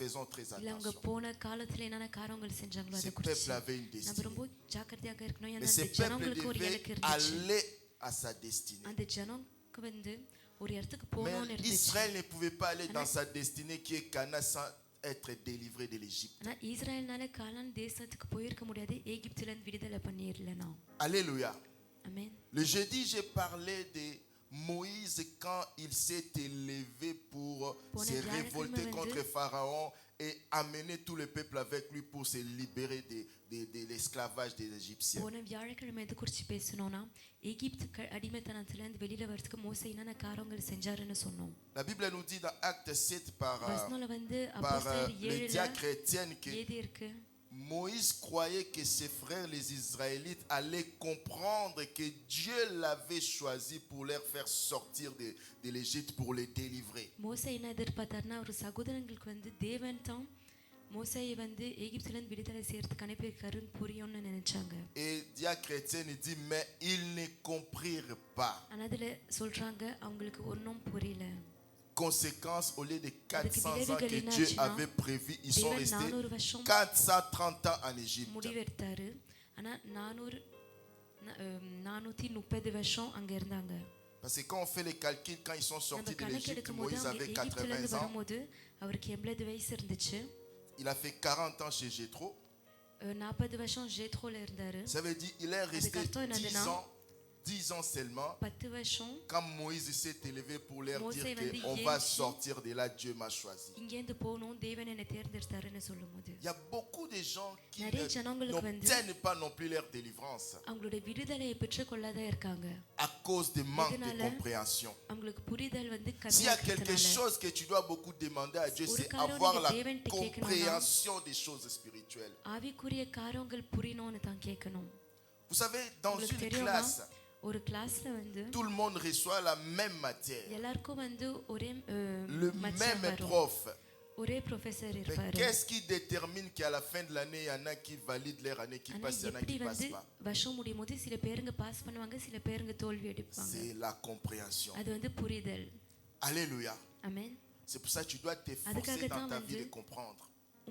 faisons très இல்ல அவங்க attention. போன காலத்துல என்னென்ன காரியங்கள் செஞ்சாங்களோ Ce அதை peuple குறிச்சு avait une நம்ம destinée. ரொம்ப ஜாக்கிரதையாக இருக்கணும். ஏன்னா Mais ce அந்த peuple ஜனங்களுக்கு ஒரு devait இலக்கு இருந்துச்சு. aller à sa destinée. அந்த ஜனங்களுக்கு வந்து ஒரு இடத்துக்கு Mais போகணும்னு இருந்துச்சு. Israël ne pouvait pas aller dans sa destinée qui est Canaan sans être délivré de l'Égypte. ஆனா இஸ்ரவேல்னால கானான் தேசத்துக்கு போயிருக்க முடியாது, எகிப்துல இருந்து விடுதலை பண்ணிரலனா. Alléluia. ஆமென். Le jeudi, j'ai parlé de Moïse quand il s'est élevé pour se révolter contre Pharaon et amener tout le peuple avec lui pour se libérer de l'esclavage des Égyptiens. போன வியாழக்கிழமை எது குறிச்சு பேசணும்னா, எகிப்து அடிமைத்தனத்துல இருந்து வெளியில வரதுக்கு மோசே என்னென்ன காரியங்கள் செஞ்சாருன்னு சொன்னோம். La Bible nous dit dans Acte 7 par வசனம்ல வந்து அப்போஸ்தலர் les 7ல diacres Étienne que ஏதி இருக்கு. Moïse croyait que ses frères les Israélites allaient comprendre que Dieu l'avait choisi pour leur faire sortir de l'Égypte pour les délivrer. மோசே என்ன எதிர்பார்த்தாருன்னா, ஒரு சகோதரங்களுக்கு வந்து தேவன் தான் மோசேயை வந்து எகிப்துல இருந்து விடுதலை செய்யறதுக்கு அனுப்பியிருக்காருன்னு புரியும்னு நினைச்சாங்க. Et diacre Étienne dit mais ils ne comprirent pas. ஆனா அதுல சொல்றாங்க அவங்களுக்கு ஒன்றும் புரியல. Conséquence, au lieu de 400 ans que விளைவுகள் Dieu என்னாச்சுன்னா, avait prévu, ils sont தேவன் restés 400 வருஷம் 430 ans en Égypte. முடிவெடுத்தாரு. ஆனா 430 வருஷம் அங்க இருந்தாங்க. Parce que quand on fait les calculs, quand ils sont நம்ம sortis de கணக்கு l'Égypte, எடுக்கும் போது Moïse அவங்க avait எகிப்துல இருந்து 80 ans. வரும்போது அவருக்கு 80 வயசு இருந்துச்சு. Il a fait 40 ans chez Jéthro. 40 வருஷம் ஜேத்ரோல இருந்தாரு. Ça veut dire qu'il est resté Adhikaartham 10 என்னதுன்னா, ans 10 ans seulement. 10 வருஷம் Quand Moïse s'est élevé pour leur Moshe dire வந்து qu'on va ஏஞ்சி, sortir de là, Dieu m'a choisi. இங்கேருந்து போகணும், தேவன் என்னை தேர்ந்தெடுத்தாருன்னு சொல்லும்போது Il y a beaucoup de gens qui நிறைய ஜனங்களுக்கு வந்து n'obtiennent pas non plus leur délivrance அவங்களுடைய விடுதலையை பெற்றுக்கொள்ளாத இருக்காங்க. à cause de manque de இதனால compréhension. அவங்களுக்கு புரிதல் வந்து S'il y a quelque கம்மியா chose que tu dois beaucoup demander à Dieu, ஒரு c'est காரியம் avoir நீங்க la தேவன்கிட்ட கேட்கணும்னா, compréhension des choses spirituelles. ஆவிக்குரிய காரியங்கள் புரியணும்னு தான் கேட்கணும். Vous savez, dans உங்களுக்கு une தெரியுமா, classe, ஒரு கிளாஸ்ல வந்து tout le monde reçoit la même matière, எல்லாருக்கும் வந்து ஒரே le மச்சம் même வரும். prof. ஒரே ப்ரொஃபசர் Mais இருப்பாரு. qu'est-ce qui détermine qu'à la fin de l'année, il y en a qui valident leur année, qui ஆனா passent, il y en a எப்படி qui ne வந்து passent pas? வருஷம் முடியும் போது சில பேருங்க பாஸ் பண்ணுவாங்க, சில பேருங்க தோல்வி அடைப்பாங்க. C'est la compréhension. அது வந்து புரிதல். Alléluia. ஆமென். C'est pour ça que tu dois t'efforcer அதுக்காக dans தான் ta vie வந்து de comprendre.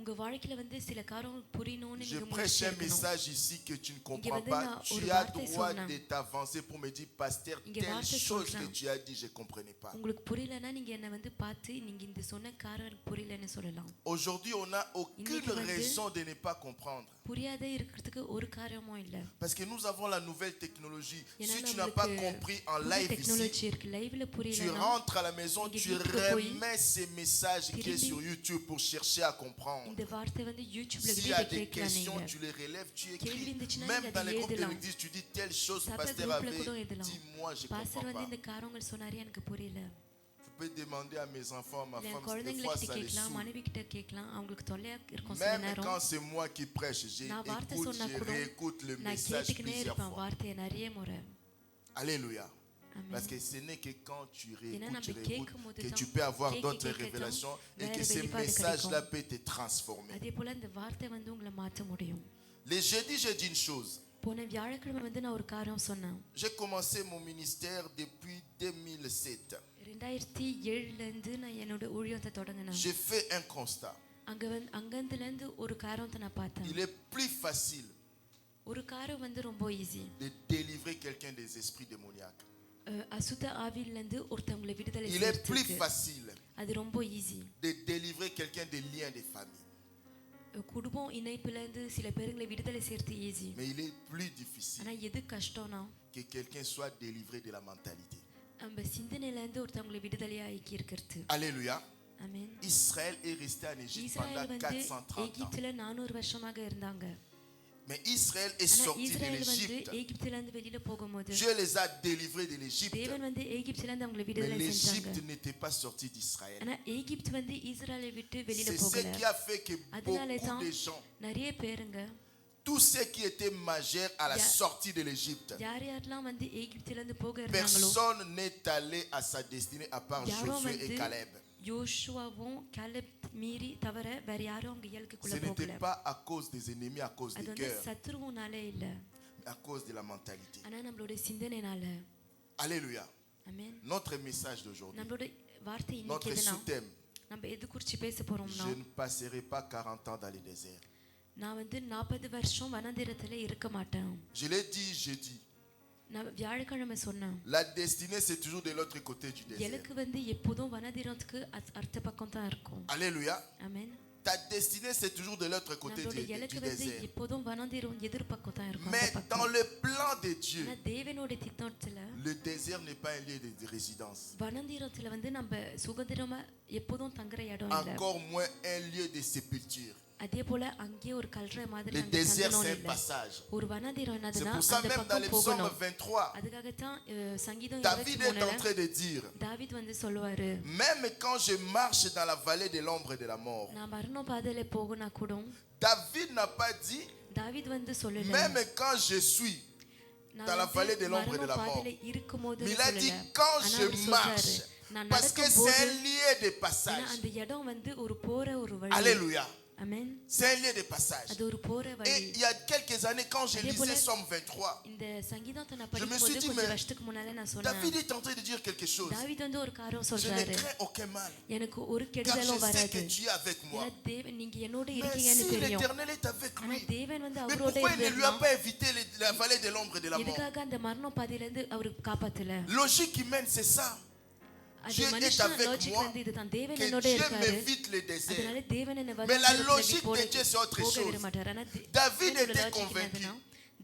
உங்க வாழ்க்கையில வந்து சில காரியங்கள் புரியணும்னு Je நீங்க prêche முயற்சி un எடுக்கணும். message ici que tu ne comprends வந்து pas. நான் Tu ஒரு as வார்த்தை droit சொன்னேன். de t'avancer pour me dire, pasteur, இங்க telle வார்த்தை chose que சொல்றேன். tu as dit, je ne comprenais pas. உங்களுக்கு புரியலன்னா நீங்க என்ன வந்து பார்த்து நீங்க இந்த சொன்ன காரணம் புரியலன்னு சொல்லலாம். Aujourd'hui, on n'a aucune இன்னைக்கு வந்து raison de ne pas comprendre. புரியாத இருக்கிறதுக்கு ஒரு காரணமும் இல்ல. Parce que nous avons la nouvelle technologie. ஏன்னா Si tu n'as pas நம்மளுக்கு compris en புது live டெக்னாலஜி ici, இருக்கு. லைவ்ல tu புரியலன்னா rentres à la maison, இங்க tu வீட்டுக்கு போய் remets ces messages qui est திரும்பி sur YouTube pour chercher à comprendre. இந்த வார்த்தை வந்து யூடியூப்ல S'il y video a des கேட்கலாம் questions, நீங்க. tu les relèves, tu கேள்வி écris. இருந்துச்சுன்னா Même நீங்க dans les அதை groupes de எழுதலாம். l'église, tu dis telle chose, சபை pasteur குரூப்ல avait கூட எழுதலாம். dit, moi je ne pastor comprends வந்து pas. இந்த காரியங்கள் சொன்னாரு, எனக்கு புரியல. Vous pouvez demander à mes enfants, à ma இல்ல femme, des fois குழந்தைங்களுக்கு ça les கேட்கலாம், saoule. மனைவி கிட்ட கேட்கலாம், அவங்களுக்கு தொல்லையா இருக்கும் சில Même நேரம். quand c'est moi qui prêche, நான் வார்த்தை j'écoute, சொன்னா je கூட réécoute le நான் message கேட்டுக்கினே plusieurs இருப்பேன் fois. வார்த்தையை நிறைய முறை. Alléluia. Amen. Parce que ce n'est que quand tu ஏன்னா réécoutes, tu நம்ம réécoutes, கேட்கும் போது que தான் tu peux avoir கேட்க d'autres கேட்க தான் révélations et வேற que ces வெளிப்பாடு messages-là கிடைக்கும். peuvent te transformer. அதே போல இந்த வார்த்தை வந்து உங்களை மாற்ற முடியும். Les jeudis, je dis une chose. போன வியாழக்கிழமை வந்து நான் ஒரு காரியம் சொன்னேன். J'ai commencé mon ministère depuis 2007. 2007ல இருந்து நான் என்னோட ஊழியத்தை தொடங்கினேன். J'ai fait un constat. அங்கத்துல இருந்து ஒரு காரியத்தை நான் பார்த்தேன். Il est plus facile ஒரு காரியம் வந்து ரொம்ப easy. de délivrer quelqu'un des esprits démoniaques. அசுத்த ஆவியில இருந்து ஒருத்தவங்களை விடுதலை Il est plus செய்யறதுக்கு facile அது ரொம்ப easy. de délivrer quelqu'un des liens des familles. குடும்பம் இணைப்புல இருந்து சில பேருங்களை விடுதலை செய்யறது easy. Mais il est plus difficile ஆனா எது கஷ்டம்னா que quelqu'un soit délivré de la mentalité. நம்ம சிந்தனையில இருந்து ஒருத்தவங்களை விடுதலையா ஆக்கி இருக்கிறது. Alléluia. ஆமென். Israël est resté en Égypte இஸ்ரவேல் pendant வந்து 430 ans. எகிப்துல 400 வருஷமாக இருந்தாங்க. Mais Israël est ஆனா sorti de இஸ்ரவேல் வந்து l'Égypte. எகிப்துல இருந்து வெளியில போகும்போது Dieu les a délivrés de l'Égypte. தேவன் வந்து எகிப்துல இருந்து அவங்களை Mais விடுதலை செஞ்சாங்க. l'Égypte n'était pas sortie d'Israël. ஆனா எகிப்து வந்து இஸ்ரவேலை விட்டு வெளியில C'est ce போகல. qui a fait que அதனால beaucoup தான் de gens, நிறைய பேருங்க tous ceux qui étaient majeurs à la sortie de l'Égypte, யார் யாரெல்லாம் வந்து எகிப்துல இருந்து போக இருந்தாங்களோ personne n'est allé à sa destinée à part யாரும் Josué et வந்து Caleb. யோசுவாவும் காலேப் மீறி தவிர வேற யாரும் அவங்க Ce இயலுக்குள்ள n'était போகல. pas à cause des ennemis, à cause அது des வந்து cœurs, சத்துருவுனால இல்ல, mais à cause de la mentalité. ஆனா நம்மளோட சிந்தனைனால. Alléluia. ஆமென். Notre message d'aujourd'hui, நம்மளோட வார்த்தை இன்னைக்கு notre எதுனா sous-thème, நம்ம எது குறிச்சு பேச போறோம்னா je ne passerai pas 40 ans dans les déserts. நான் வந்து 40 வருஷம் வனாந்திரத்துல இருக்க மாட்டேன். Je l'ai dit jeudi. நான் வியாழக்கிழமை சொன்னேன். La destinée, c'est toujours de l'autre côté du désert. எனக்கு வந்து எப்போதும் வனாந்திரத்துக்கு அடுத்த பக்கம் தான் இருக்கும். Alléluia. ஆமென். Ta destinée, c'est toujours de l'autre côté நம்மளோட du எனக்கு வந்து désert. எப்போதும் வனாந்திரம் எதிர்பக்கம் தான் இருக்கும். Mais அந்த பக்கம். dans le plan de Dieu, ஆனா தேவனோட திட்டத்துல le désert n'est pas un lieu de résidence. வனாந்திரத்துல வந்து நம்ம சுதந்திரமா எப்போதும் தங்குற இடம் இல்ல. Encore moins un lieu de sépulture. அதே போல அங்கே ஒரு கல்ற மாதிரி Le அங்க désert, தங்கணும் c'est un இல்ல. passage. ஒரு வனாந்திரம் C'est என்னதுன்னா pour ça அந்த même dans பக்கம் les psaumes போகணும். 23, அதுக்காக தான் சங்கீதம் David est en 23ல train de dire, தாவீது வந்து சொல்லுவாரு, même quand je marche dans la vallée de l'ombre de la mort. நான் மரண பாதையில போகுனா கூட David n'a pas dit, தாவீது வந்து சொல்லல, même quand je suis நான் dans la வந்து vallée de l'ombre de மரண la mort. பாதையில இருக்கும்போது Mais il a dit, சொல்லல. quand ஆனா je அவர் marche, சொல்றாரு, நான் parce que c'est நடக்கும்போது un lieu de ஏன்னா passage. அந்த இடம் வந்து ஒரு போற ஒரு வழி. Alléluia. ஆமென். C'est un lieu de passage. அது ஒரு போற Et வழி. il y a quelques années, quand je அதே போல lisais Somme 23, இந்த சங்கீதத்தை நான் Je me suis படிக்கும்போது dit, கொஞ்சம் mais வருஷத்துக்கு முன்னால நான் சொன்னேன், David est en train de dire quelque chose. தாவீது வந்து ஒரு காரியம் Je ne சொல்றாரு, crains aucun mal, எனக்கு ஒரு car கெடுதலும் je sais வராது. que tu es avec moi. ஏன்னா தேவன் நீங்க என்னோட Mais இருக்கீங்கன்னு si தெரியும். l'Éternel est avec ஆனா lui, தேவன் வந்து mais அவரோட pourquoi il ne lui a இருந்தா pas évité la vallée de l'ombre et de la mort? எதுக்காக அந்த மரண பாதையில இருந்து அவருக்கு காப்பாத்தல? Logique humaine, c'est ça. அது Dieu est மனுஷன் avec லாஜிக் moi, வந்து இதுதான், தேவன் que என்னோட Dieu இருக்காரு, m'évite le désert. அதனால தேவன் என்ன Mais la logique de Dieu, c'est autre போக விட chose. மாட்டார். ஆனா David தேவனோட était logic convaincu என்னதுன்னா,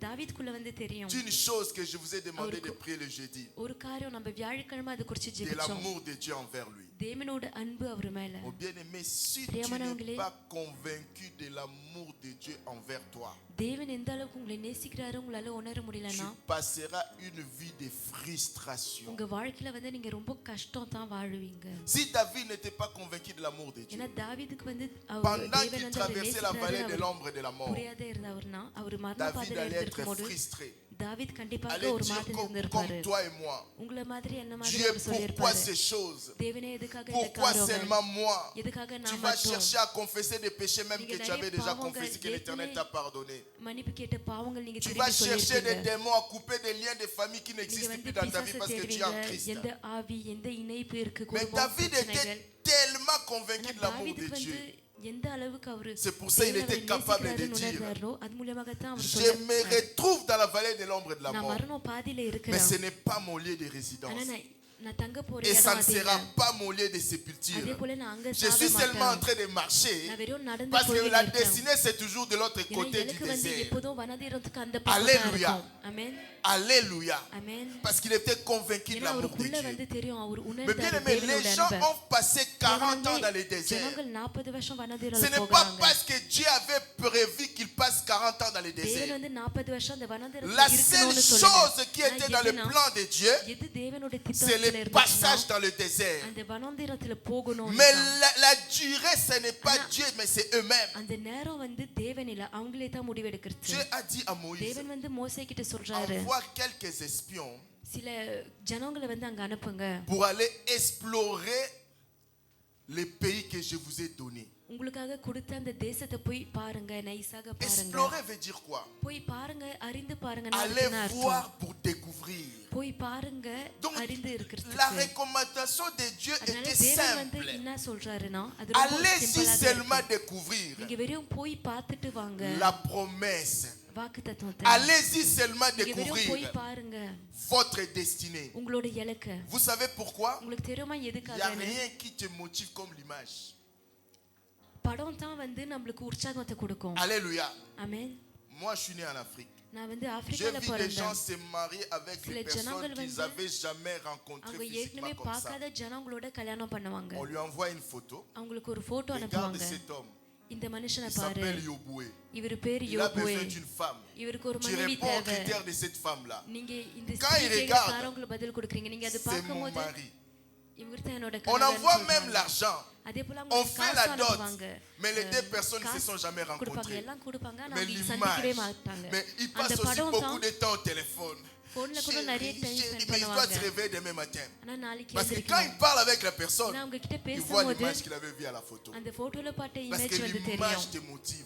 தாவீதுக்குள்ள வந்து தெரியும் d'une chose que je vous ai demandé de prier le jeudi, ஒரு காரியம், நம்ம வியாழக்கிழமை அது குறிச்சு de ஜெபிச்சோம். l'amour de Dieu envers lui. தேவனோட அன்பு அவர் மேல. Mon bien-aimé, si tu பிரியமானவங்களே, n'es pas convaincu de l'amour de Dieu envers toi, தேவன் எந்த அளவுக்கு உங்களை நேசிக்கிறாரு உங்களால உணர tu முடியலன்னா passeras une vie de frustration. உங்க வாழ்க்கையில வந்து நீங்க ரொம்ப கஷ்டம் தான் வாழுவீங்க. Si David n'était pas convaincu de l'amour de Dieu, ஏன்னா தாவீதுக்கு வந்து அவர் pendant தேவன் qu'il வந்து அவரை traversait la vallée de நேசிக்கிறாரு l'ombre et de la mort, புரியாத இருந்தவர்னா அவர் மரண David பாதையில allait être இருக்கும்போது frustré. தாவீது கண்டிப்பாக Allait ஒரு dire மாதிரி comme இருந்திருப்பாரு. toi et moi, உங்களை மாதிரி என்ன மாதிரி Dieu, அவர் pourquoi சொல்லியிருப்பாரு, ces choses? தேவனே எதுக்காக இந்த Pourquoi காரியங்கள், seulement moi? எதுக்காக Tu நான் vas மட்டும் chercher à confesser des péchés même que tu avais déjà confessé, que l'Éternel t'a pardonné. மன்னிப்பு கேட்ட பாவங்கள் நீங்க Tu vas திரும்பி chercher des சொல்லிருக்கீங்க. démons à couper des liens de famille qui நீங்க n'existent வந்து plus dans ta vie பிசாசை parce que tu es en தேடுவீங்க, Christ. எந்த ஆவி எந்த இணைப்பு இருக்கு Mais குடும்பம் David பிரச்சனைகள். était tellement convaincu ஆனா de l'amour de தாவீதுக்கு வந்து Dieu. எந்த அளவுக்கு அவரு C'est pour ça il தேவனை était capable de நேசிக்கிறாருன்னு dire, உணர்ந்தாரோ, அது மூலமாக தான் அவர் je me சொன்னார், retrouve dans la vallée de l'ombre et de la நான் mort. மரண பாதையில Mais இருக்கிறேன், ce n'est pas mon lieu de résidence. ஆனா நான் தங்க போற Et ça இடம் ne அது sera இல்ல. pas mon lieu de அதே sépulture. போல நான் அங்க Je suis சாக seulement en மாட்டேன். train de marcher நான் வெறும் நடந்து parce que போயிட்டு la இருக்கேன். destinée c'est toujours de l'autre ஏன்னா côté du எனக்கு வந்து désert. எப்போதும் வனாந்திரத்துக்கு அந்த பக்கம் தான் Alléluia. இருக்கும். ஆமென். Alléluia. ஆமென். Parce qu'il était convaincu de ஏன்னா l'amour de அவருக்குள்ள Dieu. வந்து தெரியும், அவர் Mais bien உணர்ந்தார் aimé, les தேவனோட gens அன்பை. ont passé 40 ans dans les déserts. ஜனங்கள் 40 வருஷம் Ce வனாந்திரத்துல n'est pas போறாங்க. parce que Dieu avait prévu qu'ils passent 40 ans dans les தேவன் déserts. வந்து 40 வருஷம் அந்த வனாந்திரத்துல La seule இருக்கணும்னு சொல்லல. chose qui était dans le ஆனா plan de Dieu, எது தேவனோட c'est திட்டத்துல le இருந்துச்சுன்னா, passage dans le désert. அந்த வனாந்திரத்துல போகணும். Mais la durée, ce n'est pas Dieu, mais c'est eux-mêmes. அந்த நேரம் வந்து தேவன் இல்ல, அவங்களே தான் முடிவெடுக்கிறது. Dieu a dit à Moïse, தேவன் வந்து மோசே கிட்ட சொல்றாரு, envoie quelques espions சில ஜனங்களை வந்து அங்க அனுப்புங்க, pour aller explorer les pays que je vous ai donnés. உங்களுக்காக கொடுத்த அந்த தேசத்தை போய் பாருங்க, நைஸாக பாருங்க. Explorer veut dire quoi? போய் பாருங்க, அறிந்து பாருங்க. Aller voir pour découvrir. போய் பாருங்க, Donc, அறிந்து la இருக்கிறதுக்கு. recommandation de Dieu அதனால était தேவன் வந்து simple. என்ன சொல்றாருன்னா, அது ரொம்ப Allez-y சிம்பிளா seulement découvrir நீங்க வெறும் போய் பார்த்துட்டு வாங்க. la promesse. வாக்குத்தத்தத்தை Allez-y seulement நீங்க வெறும் போய் découvrir பாருங்க votre destinée. உங்களோட இலக்கு. Vous savez pourquoi? உங்களுக்கு தெரியுமா Il n'y a எதுக்காக? rien qui te motive comme l'image. படம் தான் வந்து நம்மளுக்கு உற்சாகத்தை கொடுக்கும். Alléluia. ஆமென். Moi, je suis né en Afrique. நான் வந்து J'ai ஆப்பிரிக்கால vu des gens பிறந்தேன். se marier avec சில des personnes ஜனங்கள் qu'ils வந்து n'avaient jamais rencontrées அவங்க physiquement ஏற்கனவே comme ça. பார்க்காத ஜனங்களோட கல்யாணம் பண்ணுவாங்க. On lui envoie une photo. அவங்களுக்கு ஒரு போட்டோ Regarde அனுப்புவாங்க. cet homme. இந்த மனுஷனை Il பாரு, s'appelle Yoboué. இவர் பேர் Il a யோபுவே, besoin d'une femme. இவருக்கு ஒரு Tu மனைவி réponds aux தேவை. critères de cette femme-là. நீங்க இந்த Quand il ஸ்திரீ regarde, கேட்கறவங்களுக்கு பதில் கொடுக்குறீங்க. நீங்க அது C'est mon பார்க்கும்போது mari. இவர் தான் என்னோட On கணவன் envoie même சொல்றாங்க. l'argent. அதே போல On அவங்க fait காசு la dot. அனுப்புவாங்க. Mais les deux personnes ne se காசு sont jamais கொடுப்பாங்க, rencontrées. எல்லாம் கொடுப்பாங்க, ஆனா Mais அவங்க சந்திக்கவே l'image. மாட்டாங்க. Mais ils அந்த passent aussi படம் beaucoup தான் de temps au téléphone. போன்ல கூட நிறைய Chérie, time chérie, spend mais il doit se பண்ணுவாங்க. réveiller demain matin. ஆனா நாளைக்கு Parce que quand il எழுந்திருக்கணும். parle avec la personne, ஆனா அவங்க கிட்ட il voit பேசும்போது l'image qu'il avait vue à la photo. அந்த போட்டோல பார்த்த Parce இமேஜ் que வந்து l'image தெரியும். te motive.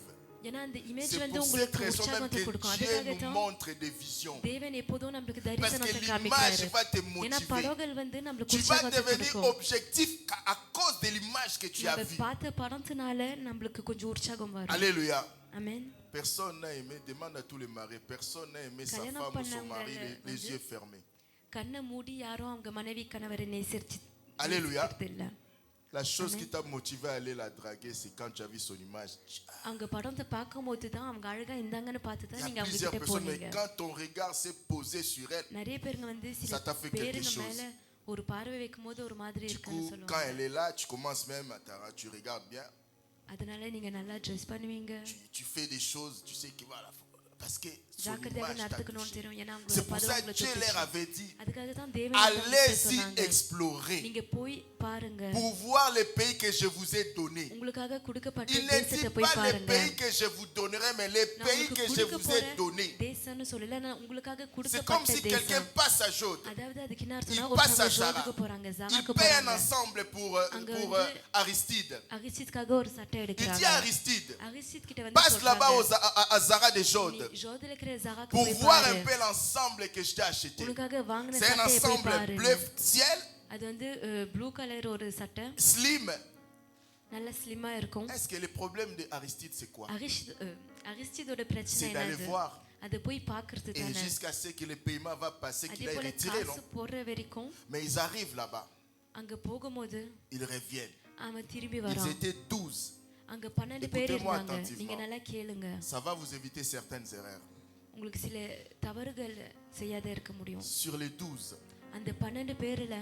ஏன்னா அந்த இமேஜ் C'est வந்து pour cette உங்களுக்கு raison même உற்சாகத்தை que கொடுக்கும். Dieu அதுக்காக nous தான் montre des visions. தேவன் எப்போதும் நம்மளுக்கு Parce que தரிசனத்தை l'image காமிக்கிறாரு. va te ஏன்னா motiver. படங்கள் வந்து நம்மளுக்கு Tu vas உற்சாகத்தை devenir கொடுக்கும். objectif à cause de l'image que tu as நம்ம vue. பார்த்த படத்தினால நம்மளுக்கு கொஞ்சம் உற்சாகம் வரும். Alléluia. ஆமென். Personne n'a aimé, demande à tous les maris, personne n'a aimé sa கல்யாணம் femme ou son பண்ணவங்க mari les வந்து yeux fermés. கண்ணை மூடி யாரும் அவங்க மனைவி கணவரை நேசிச்சு Alléluia. இல்ல. La chose qui t'a motivé à aller la draguer, c'est quand tu as vu son image. அவங்க படத்தை பார்க்கும்போது தான் அவங்க அழகா இருந்தாங்கன்னு பார்த்து Il தான் y a நீங்க அவங்க plusieurs கிட்ட personnes, mais போனீங்க. quand ton regard s'est posé sur elle, நிறைய பேருங்க வந்து சில Ça t'a fait quelque பேருங்க chose. மேல ஒரு பார்வை வைக்கும்போது ஒரு மாதிரி du இருக்குன்னு coup, quand சொல்லுவாங்க. elle est là, tu commences même, tu regardes bien, அதனால நீங்க நல்லா ட்ரெஸ் பண்ணுவீங்க. tu fais des choses, tu sais qu'il va à la parce que son ஜாக்கிரதையாக image t'a நடந்துக்கணும்னு touché. தெரியும். ஏன்னா C'est உங்களோட pour பதம் ça உங்களை que Dieu leur தொட்டுச்சு. avait dit, அதுக்காக தான் தேவன் அவங்களுக்கு allez-y சொன்னாங்க. explorer நீங்க போய் பாருங்க. pour voir les pays que je vous ai donnés. உங்களுக்காக கொடுக்கப்பட்ட Il ne தேசத்தை dit போய் pas les பாருங்க. pays que je vous donnerai, mais les நான் pays que உங்களுக்கு je கொடுக்க vous ai போற donnés. தேசம்னு சொல்லல, நான் உங்களுக்காக C'est comme கொடுக்கப்பட்ட si quelqu'un தேசம். passe à Jode. அதாவது அதுக்கு என்ன Il அர்த்தம்னா passe à ஒருத்தவங்க Zara. ஜோதுக்கு போறாங்க, Il ஜாராக்கு paye un போறாங்க. ensemble pour அங்க pour வந்து Aristide. அகிஸ்தித்காக ஒரு சட்டை Il dit எடுக்கறாங்க. à Aristide, அகிஸ்தித் கிட்ட வந்து passe là-bas சொல்றாங்க, à Zara de Jode நீ ஜோதுல இருக்கிற ஜாராக்கு pour போய் voir பாரு. un peu l'ensemble que je t'ai acheté. உனக்காக வாங்குன C'est un சட்டையை போய் ensemble பாரு. bleu ciel, அது வந்து ப்ளூ கலர் ஒரு சட்டை, slim. நல்ல ஸ்லிம்மா இருக்கும். Est-ce que le problème de Aristide c'est quoi? அகிஸ்திதோட பிரச்சனை C'est d'aller என்னது? voir. அது போய் பார்க்கிறது Et தானே. jusqu'à ce que le paiement va passer, qu'il அதே aille போல retirer, non? காசு போடுற வரைக்கும் Mais ils arrivent là-bas, அங்க போகும்போது ils reviennent. அவன் திரும்பி Ils வரான். étaient 12. அங்க 12 பேர் Écoutez-moi இருந்தாங்க. attentivement. நீங்க நல்லா கேளுங்க. Ça va vous éviter certaines erreurs. உங்களுக்கு சில தவறுகள் செய்யாத இருக்க முடியும். Sur les 12, அந்த 12 பேர்ல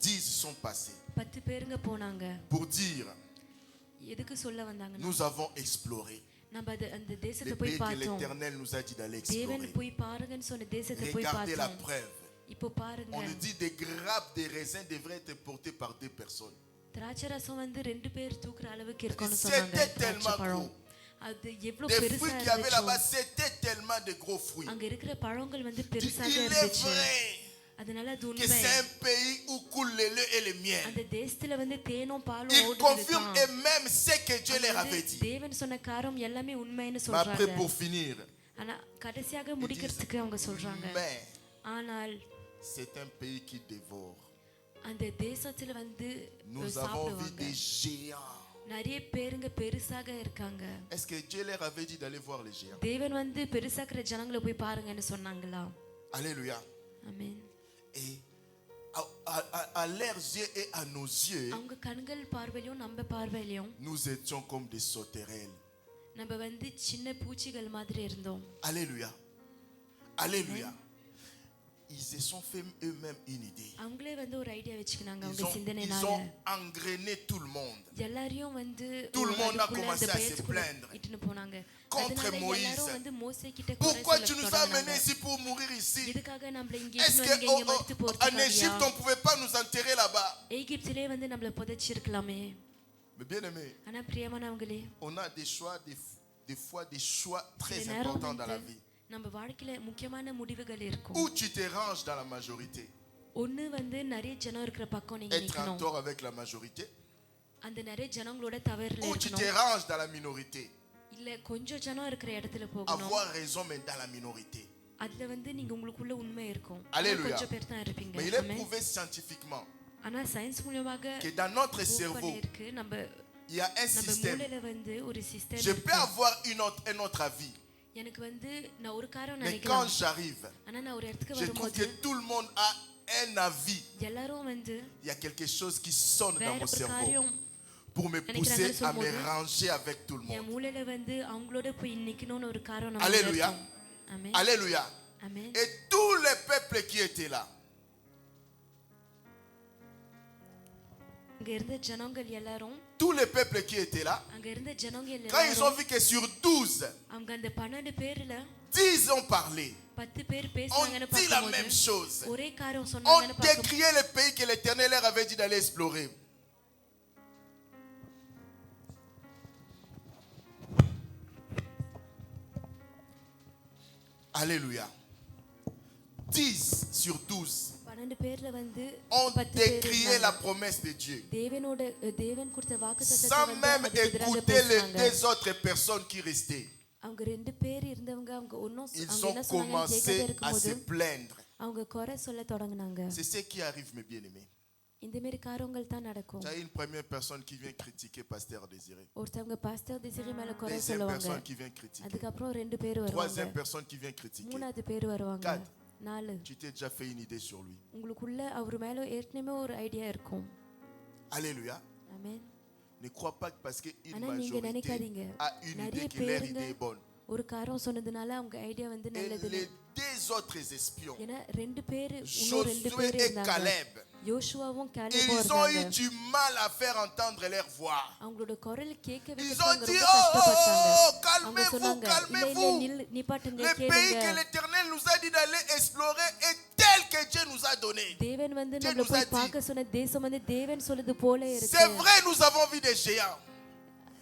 10 sont passés 10 பேருங்க போனாங்க. pour dire, எதுக்கு சொல்ல வந்தாங்கன்னா, nous avons exploré நம்ம அந்த les தேசத்தை போய் pays que பார்த்தோம். l'Éternel nous a dit d'aller தேவன் explorer. போய் பாருங்கன்னு சொன்ன தேசத்தை போய் Regardez la பார்த்தோம். preuve. இப்போ பாருங்க, On nous dit des grappes de raisins devraient être portées par 2 personnes. திராட்சை ரசம் வந்து 2 பேர் தூக்குற அளவுக்கு இருக்கும்னு C'était சொன்னாங்க. tellement திராட்சை பழம் gros. அது எவ்வளவு Des பெருசா fruits qu'il y avait là-bas, இருந்துச்சு. c'était tellement de gros fruits. அங்க இருக்கிற பழங்கள் வந்து Il பெருசாக est இருந்துச்சு. vrai அதனால அது que உண்மை. c'est un pays où coule le lait et le miel. அந்த தேசத்துல வந்து தேனும் பாலும் Ils ஓடுது. confirment eux-mêmes ce que Dieu leur avait dit. தேவன் சொன்ன காரியம் எல்லாமே உண்மைன்னு Mais après, சொல்றாங்க. pour finir, ஆனா கடைசியாக முடிக்கிறதுக்கு அவங்க சொல்றாங்க, mais ஆனால் c'est un pays qui dévore. அந்த தேசத்துல வந்து Nous avons vu சாப்பிடுவாங்க. des géants. நிறைய பேருங்க பெருசாக இருக்காங்க. Est-ce que Dieu leur avait dit d'aller voir les géants? தேவன் வந்து பெருசாக்குற ஜனங்களை போய் பாருங்கன்னு சொன்னாங்களா? Alléluia. ஆமென். Et à leurs yeux et à nos yeux, அவங்க கண்கள் பார்வையிலும் நம்ம பார்வையிலும் nous étions comme des sauterelles. நம்ம வந்து சின்ன பூச்சிகள் மாதிரி இருந்தோம். Alléluia. Alléluia. Ils se sont fait eux-mêmes une idée. அவங்களே வந்து ஒரு ஐடியா வச்சுக்கினாங்க Ils அவங்க ont சிந்தனைனால. engrainé tout le monde. எல்லாரையும் வந்து Tout le monde a அதுக்குள்ள commencé அந்த à se பயத்துக்குள்ள plaindre இட்டுன்னு போனாங்க. contre அதனால Moïse. எல்லாரும் வந்து மோசே கிட்ட குறை Pourquoi சொல்ல tu nous as தொடங்கினாங்க. amenés ici pour mourir ici? எதுக்காக நம்மள இங்க Est-ce இட்டுன்னு வந்து இங்க மரித்து qu'en Égypte, on போறதுக்காக? ne pouvait pas nous enterrer là-bas? எகிப்திலே வந்து நம்மள புதைச்சிருக்கலாமே. Mais bien aimé, ஆனா பிரியமானவங்களே, on a des choix, des fois des choix très சில நேரம் importants dans la வந்து vie. நம்ம வாழ்க்கையில முக்கியமான முடிவுகள் இருக்கும். Où tu te ranges dans la majorité? ஒண்ணு வந்து நிறைய ஜனம் இருக்கிற பக்கம் நீங்க Être en நிக்கணும். tort avec la majorité? அந்த நிறைய ஜனங்களோட தவறுல Ou tu te இருக்கணும் ranges dans la minorité. இல்ல கொஞ்சம் ஜனம் இருக்கிற இடத்துல போகணும் Avoir raison, mais dans la minorité. அதுல வந்து நீங்க உங்களுக்குள்ள உண்மை இருக்கும் Alléluia. கொஞ்சம் பேர் தான் இருப்பீங்க Mais il est Amen. prouvé scientifiquement ஆனா சயின்ஸ் மூலமாக que dans notre prove cerveau, பண்ணிருக்கு நம்ம il y a un நம்ம système. மூளையில வந்து ஒரு system Je peux avoir un autre avis. எனக்கு வந்து நான் ஒரு காரம் Mais quand நினைக்கலாம் j'arrive, ஆனா நான் ஒரு இடத்துக்கு je trouve வரும்போது que tout le monde a un avis. எல்லாரும் வந்து Il y a quelque chose qui sonne dans வேற mon ஒரு cerveau காரியம் pour me pousser à me ranger avec tout le என் monde. மூளையில வந்து அவங்களோட போய் நிக்கணும்னு ஒரு காரணம் Alléluia. ஆமென் Alléluia. ஆமென் Et tous les peuples qui étaient là, அங்க இருந்த ஜனங்கள் எல்லாரும் tous les peuples qui étaient là, அங்க இருந்த ஜனங்கள் quand ils ont எல்லாரும் vu que sur 12, அவங்க அந்த 12 பேர்ல 10 ont parlé, 10 பேர் ont பேசுனாங்கன்னு dit la même பார்க்கும்போது chose, ஒரே காரியம் ont சொன்னாங்கன்னு பார்க்கும்போது décrié le pays que l'Éternel leur avait dit d'aller explorer. Alléluia. 10 sur 12 12 பேர்ல வந்து ont 10 பேர் décrié இருந்தாங்க. la promesse de Dieu தேவன் கொடுத்த வாக்குத்தத்தத்தை sans வந்து même அதுக்கு எதிராக écouter les பேசுனாங்க. deux autres personnes qui restaient. அவங்க 2 பேர் இருந்தவங்க அவங்க ஒன்னும் Ils அவங்க ont என்ன சொன்னாங்கன்னு commencé கேட்காத à இருக்கும்போது se plaindre. அவங்க குறை சொல்ல தொடங்குனாங்க. C'est ce qui arrive, mes bien-aimés. இந்த மாதிரி காரியங்கள் தான் நடக்கும். Tu as une première personne qui vient critiquer Pasteur Désiré. ஒருத்தவங்க பாஸ்டர் திசிரி மேல குறை Deuxième சொல்லுவாங்க. personne qui vient critiquer. அதுக்கு அப்புறம் 2 பேர் வருவாங்க. Troisième personne qui vient critiquer. மூணாவது பேர் வருவாங்க. 4. 4 Tu t'es déjà fait une idée sur lui. உங்களுக்குள்ள அவர் மேல ஏற்கனவே ஒரு ஐடியா இருக்கும். Alléluia. ஆமென். Ne crois pas que parce qu'une ஆனா நீங்க majorité நினைக்காதீங்க a une நிறைய idée que leur பேருங்க idée est bonne. ஒரு காரணம் சொன்னதுனால அவங்க ஐடியா வந்து Et நல்லது. les deux autres espions, ஏன்னா 2 பேர் இன்னும் 2 Josué பேர் et இருந்தாங்க. Caleb, யோசுவாவும் காலேபும் ils ont eu இருந்தாங்க. du mal à faire entendre leur voix. அவங்களோட குரல் கேட்கவே Ils ont அவங்க dit, ரொம்ப கஷ்டப்பட்டாங்க. oh, அவங்க calmez-vous, சொன்னாங்க இல்ல இல்ல calmez-vous. நிப்பாட்டுங்க Le pays que கேளுங்க. l'Éternel nous a dit d'aller explorer est tel que Dieu nous a donné. தேவன் வந்து Dieu நம்மள nous a போய் dit. பார்க்க சொன்ன தேசம் வந்து தேவன் சொல்லுது போல இருக்கு. C'est vrai, nous avons vu des géants.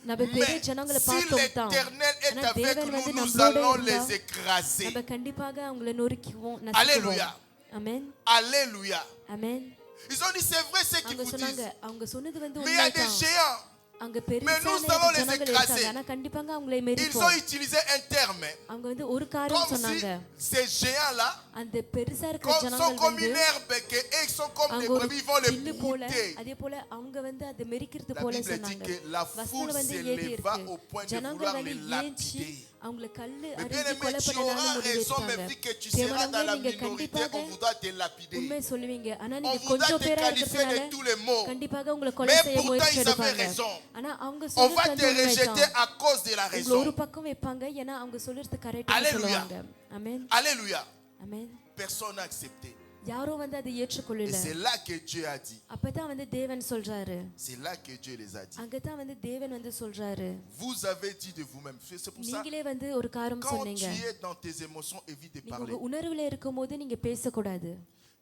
நம்ம பெரிய Mais ஜனங்களை si பார்த்தோம் தான். l'Éternel est ஆனா avec தேவன் nous, வந்து nous நம்மளோட allons இருந்தா les écraser. நம்ம கண்டிப்பாக அவங்களை நொறுக்குவோம் Alléluia. நசுக்குவோம். ஆமென் Alléluia. ஆமென். Ils ont dit, c'est vrai ce qu'ils அவங்க vous சொன்னாங்க disent. அவங்க சொன்னது வந்து Mais il y a des உண்மைதான். géants. அங்க Mais nous பெரிய allons les ஜனங்கள் écraser. இருக்காங்க ஆனா கண்டிப்பாக அவங்களை Ils ont மெரிப்போம். utilisé un terme அவங்க வந்து ஒரு காரியம் comme si சொன்னாங்க. ces géants-là அந்த பெருசா இருக்கிற sont ஜனங்கள் comme வந்து une herbe et ils sont comme des அவங்க ஒரு brebis, ils vont les bill போல brouter. அதே போல அவங்க வந்து அதை மெரிக்கிறது La போல Bible dit சொன்னாங்க. que la foule வசனம் வந்து ஏறி s'éleva இருக்கு. au point de ஜனங்கள் vouloir வந்து les ஏஞ்சி lapider. அவங்களை கல்லு Mais bien அடிச்சு aimé, கொலை tu பண்ணலாம்னு auras raison, mais முடிவெடுத்தாங்க. vu que tu seras dans la நீங்க minorité, கண்டிப்பாக on voudra te lapider. உண்மை சொல்லுவீங்க ஆனா On நீங்க voudra கொஞ்சம் te பேரா qualifier de இருக்கிறதுனால tous les mots. கண்டிப்பாக உங்களை கொலை Mais செய்ய pourtant, முயற்சி ils avaient எடுப்பாங்க. raison. ஆனா அவங்க On சொல்றது va வந்து te உண்மைதான். rejeter à cause de la உங்களை raison. ஒரு பக்கம் வைப்பாங்க ஏன்னா அவங்க சொல்றது கரெக்ட்னு Alléluia. சொல்லுவாங்க. ஆமென் Alléluia. ஆமென். Personne n'a accepté. யாரோ வந்து அதை Et ஏற்றுக்கொள்ளல. c'est là que Dieu a dit. அப்பதான் வந்து தேவன் சொல்றாரு. C'est là que Dieu les a dit. அங்கதான் வந்து தேவன் வந்து சொல்றாரு. Vous avez dit de vous-même. C'est pour ça, நீங்களே வந்து ஒரு காரியம் quand சொன்னீங்க. tu es dans tes émotions, évite de நீங்க parler. உங்க உணர்வுல இருக்கும்போது நீங்க பேசக்கூடாது.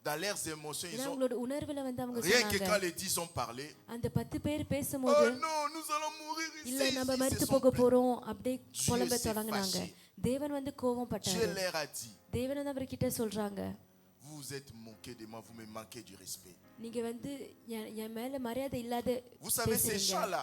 Dans leurs émotions, ils ஏன்னா ont உங்களோட உணர்வுல வந்து அவங்க rien que சொன்னாங்க quand les 10 ont parlé. அந்த 10 பேர் Oh பேசும்போது non, nous allons mourir ici. இல்ல நம்ம Ils மரித்து se போக sont plaints. போறோம் அப்படியே Dieu புலம்ப s'est தொடங்குனாங்க. fâché. தேவன் வந்து கோபம் Dieu பட்டாரு. leur a dit, தேவன் வந்து அவர்கிட்ட சொல்றாங்க vous vous êtes moqué de moi, vous me manquez du respect. நீங்க வந்து என் மேல மரியாதை இல்லாத Vous savez, ces பேசுறீங்க. gens-là,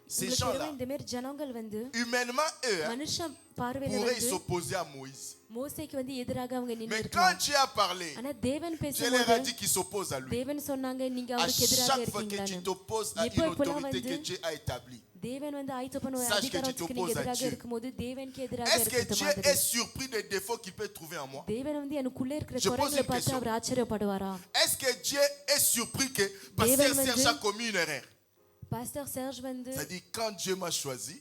ces உங்களுக்கு gens-là, தெரியுமா, இந்த மாதிரி ஜனங்கள் வந்து humainement, eux, hein, மனுஷன் பார்வையில pourraient வந்து s'opposer à Moïse. மோசேக்கு வந்து எதிராக அவங்க Mais நின்று quand Dieu a parlé, ஆனா தேவன் Dieu leur பேசும்போது a dit qu'ils s'opposent à lui. தேவன் சொன்னாங்க நீங்க À அவருக்கு எதிராக chaque fois que tu இருக்கீங்களான்னு. t'opposes à une எப்போ எப்போலாம் autorité que வந்து Dieu a établie, தேவன் வந்து ஆயத்த பண்ண Sache que tu அதிகாரத்துக்கு நீங்க t'opposes à எதிராக Dieu. இருக்கும்போது தேவனுக்கு எதிராக est-ce que இருக்கிறது Dieu மாதிரி est surpris des défauts qu'il peut trouver en moi? தேவன் வந்து எனக்குள்ள இருக்கிற Je pose குறைகளை une பார்த்து question. அவர் ஆச்சரியப்படுவாரா? Est-ce que Dieu est surpris que Pasteur Déven Serge வந்து- a commis une erreur? Pastor surge வந்து C'est-à-dire, quand Dieu m'a choisi,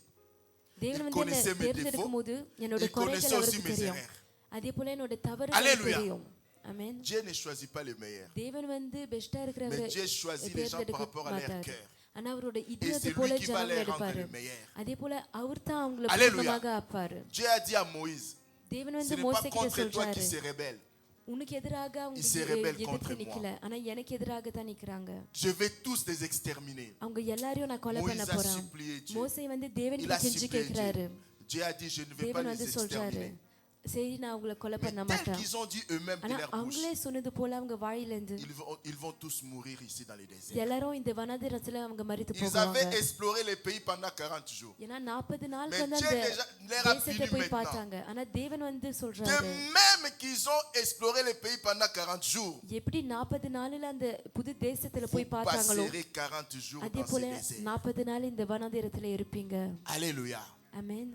தேவன் il வந்து என்ன connaissait mes தேர்ந்தெடுக்கும் போது என்னோட il connaissait குறைகள் aussi அவருக்கு mes தெரியும். erreurs. அதே போல என்னோட தவறுகள் Alléluia. தெரியும். ஆமென். Dieu ne choisit pas les meilleurs. தேவன் வந்து பெஸ்டா இருக்கிறவரை Mais Dieu choisit les gens par rapport à leur மாட்டார். cœur. ஆனா அவரோட Et இதயத்தை c'est போல lui qui va ஜனங்களை les rendre எடுப்பாரு. les meilleurs. அதே போல அவர் தான் அவங்களை Alléluia. பூர்ணமாக ஆப்பாரு. Dieu a dit à Moïse, தேவன் ce வந்து n'est pas மோசே கிட்ட contre toi qui சொல்றாரு se rebelle. உனக்கு எதிராக அவங்க Il se rebelle contre எதிர்த்து moi. நிக்கல ஆனா எனக்கு எதிராக தான் நிக்கறாங்க. Je vais tous les exterminer. அவங்க எல்லாரையும் நான் கொலை பண்ண Moïse a போறேன். supplié Dieu. மோசே வந்து Il தேவன்கிட்ட a கெஞ்சி supplié கேக்குறாரு. Dieu. Dieu a dit, je ne vais pas தேவன் les வந்து சொல்றாரு exterminer. சரி நான் அவங்கள கொலை பண்ண Mais tel மாட்டேன். qu'ils ont dit eux-mêmes de ஆனா leur bouche, அவங்களே சொன்னது போல அவங்க வாயிலிருந்து ils vont tous mourir ici dans les déserts. எல்லாரும் இந்த வனாந்திரத்துல அவங்க மரித்து Ils போவாங்க. avaient exploré les pays pendant 40 jours. ஏன்னா 40 நாள் Mais வந்து Dieu அந்த déjà leur a தேசத்தை puni போய் maintenant. பார்த்தாங்க. ஆனா தேவன் வந்து De சொல்றாரு, même qu'ils ont exploré les pays pendant 40 jours, எப்படி 40 நாள்ல அந்த புது தேசத்துல vous போய் பார்த்தாங்களோ passerez 40 jours அதே dans போல ces déserts. 40 நாள் இந்த வனாந்திரத்துல இருப்பீங்க. Alléluia. ஆமென்.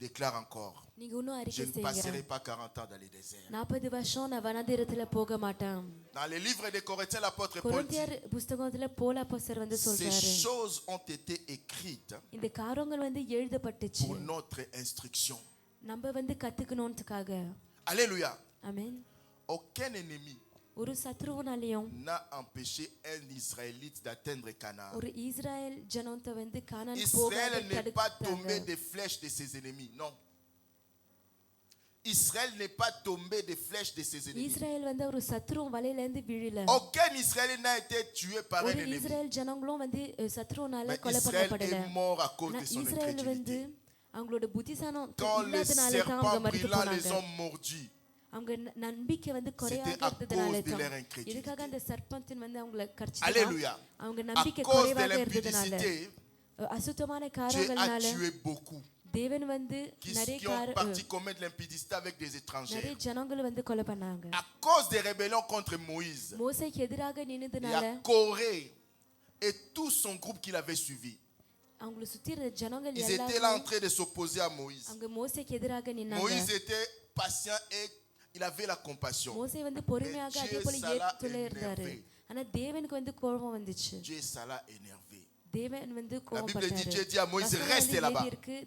Déclare encore. நீங்க இன்னும் Je அறிக்கை ne செய்யுங்க. passerai pas 40 ans dans les déserts. 40 வருஷம் நான் வனாந்திரத்துல போக மாட்டேன். Dans les livres des Corinthiens, l'apôtre Paul dit, கொரிந்தியர் புத்தகத்துல பவுல் அப்போஸ்தலர் வந்து ces சொல்றாரு, choses ont été écrites இந்த காரியங்கள் வந்து எழுதப்பட்டுச்சு pour notre instruction. நம்ம வந்து கத்துக்கணும்ன்றதுக்காக. Alléluia. ஆமென். Aucun ennemi ஒரு சத்ருவனாலையும் n'a empêché un Israélite d'atteindre Canaan. ஒரு இஸ்ரேல் ஜனத்தை வந்து கானான் Israël போகாத n'est pas tombé தடுத்தாங்க. des flèches de ses ennemis. Non. Israël n'est pas tombé des flèches de ses ennemis. Israel வந்து ஒரு சத்ருவ வலையில இருந்து விழல. Aucun Israélien n'a été tué par un ஒரு ennemi. இஸ்ரேல் ஜனங்களும் வந்து சத்ருவனால Mais கொலை Israël பண்ணப்படல. est mort à cause ஆனா de son இஸ்ரேல் வந்து incrédulité. அவங்களோட புத்திசானம் Quand les இல்லாதனால தான் அவங்க serpents மரித்து brillants les போனாங்க. ont mordus, அவங்க நம்பிக்கை வந்து குறையாக C'était à இருந்ததுனால cause de தான். leur incrédulité. இதுக்காக அந்த சர்ப்பத்தின் வந்து அவங்களை Alléluia. கடிச்சது. அவங்க à நம்பிக்கை cause de குறைவாக இருந்ததுனால l'impudicité, அசுத்தமான Dieu a காரியங்களால tué beaucoup தேவன் வந்து நிறைய qui ont parti commettre l'impudicité avec des நிறைய étrangers. ஜனங்களை வந்து கொலை பண்ணாங்க. À cause des rébellions contre Moïse, மோசேக்கு எதிராக il y நின்னதுனால a Corée et tout son groupe qui l'avait suivi. அவங்களை சுத்தி இருந்த ஜனங்கள் Ils étaient là en எல்லாரும் train de s'opposer à Moïse. அவங்க மோசேக்கு எதிராக நின்னாங்க. Moïse était patient et il avait la compassion. மோசே வந்து பொறுமையாக அதே போல ஏற்றுல இருந்தாரு. ஆனா தேவனுக்கு வந்து கோபம் வந்துச்சு. Dieu ça l'a énervé. தேவன் வந்து La Bible dit, Dieu கோபப்பட்டாரு. dit à Moïse, reste là-bas.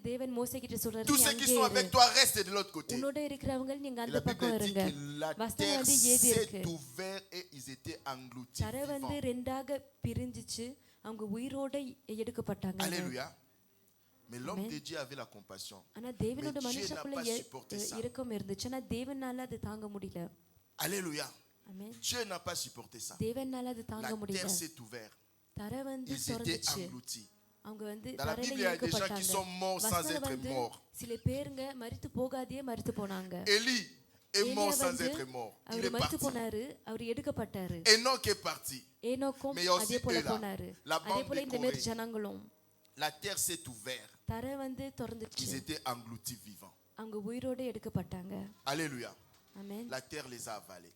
தேவன் மோசே கிட்ட சொல்றாரு, Tous ceux qui sont avec toi restent de l'autre côté. உன்னோட இருக்கிறவங்க நீங்க Et அந்த la பக்கம் Bible dit இருங்க. que la வசனம் terre வந்து ஏதி இருக்கு. s'est ouverte et ils étaient engloutis. தரை வந்து vivants. ரெண்டாக பிரிஞ்சிச்சு. அவங்க உயிரோட எடுக்கப்பட்டாங்க. Alléluia. Mais l'homme Amen. de Dieu avait la compassion. ஆனா தேவனோட Mais Dieu n'a மனுஷக்குள்ள pas supporté ça. இரக்கம் இருந்துச்சு. ஆனா தேவனால அது தாங்க முடியல. Alléluia. ஆமென். Dieu n'a pas supporté ça. தேவனால அது La தாங்க terre முடியல. s'est ouverte. தரை வந்து Ils étaient திறந்துச்சு. engloutis. அவங்க வந்து Dans la தரையில Bible, il y a des gens qui sont morts sans வசனம் être வந்து morts. சில பேருங்க மரித்து போகாதே மரித்து போனாங்க. Élie est ஏலியா mort sans வந்து être mort. Il அவர் est மரித்து parti. போனாரு. அவர் எடுக்கப்பட்டாரு. Enoch est parti. ஏனோக்கும் Mais il y a aussi அதே போல eux là. போனாரு. La அதே bande போல de இந்த மாதிரி Corée. ஜனங்களும் La terre s'est ouverte. தரை வந்து திறந்துச்சு. Ils étaient engloutis vivants. அவங்க உயிரோட எடுக்கப்பட்டாங்க. Alléluia. ஆமென். La terre les a avalés.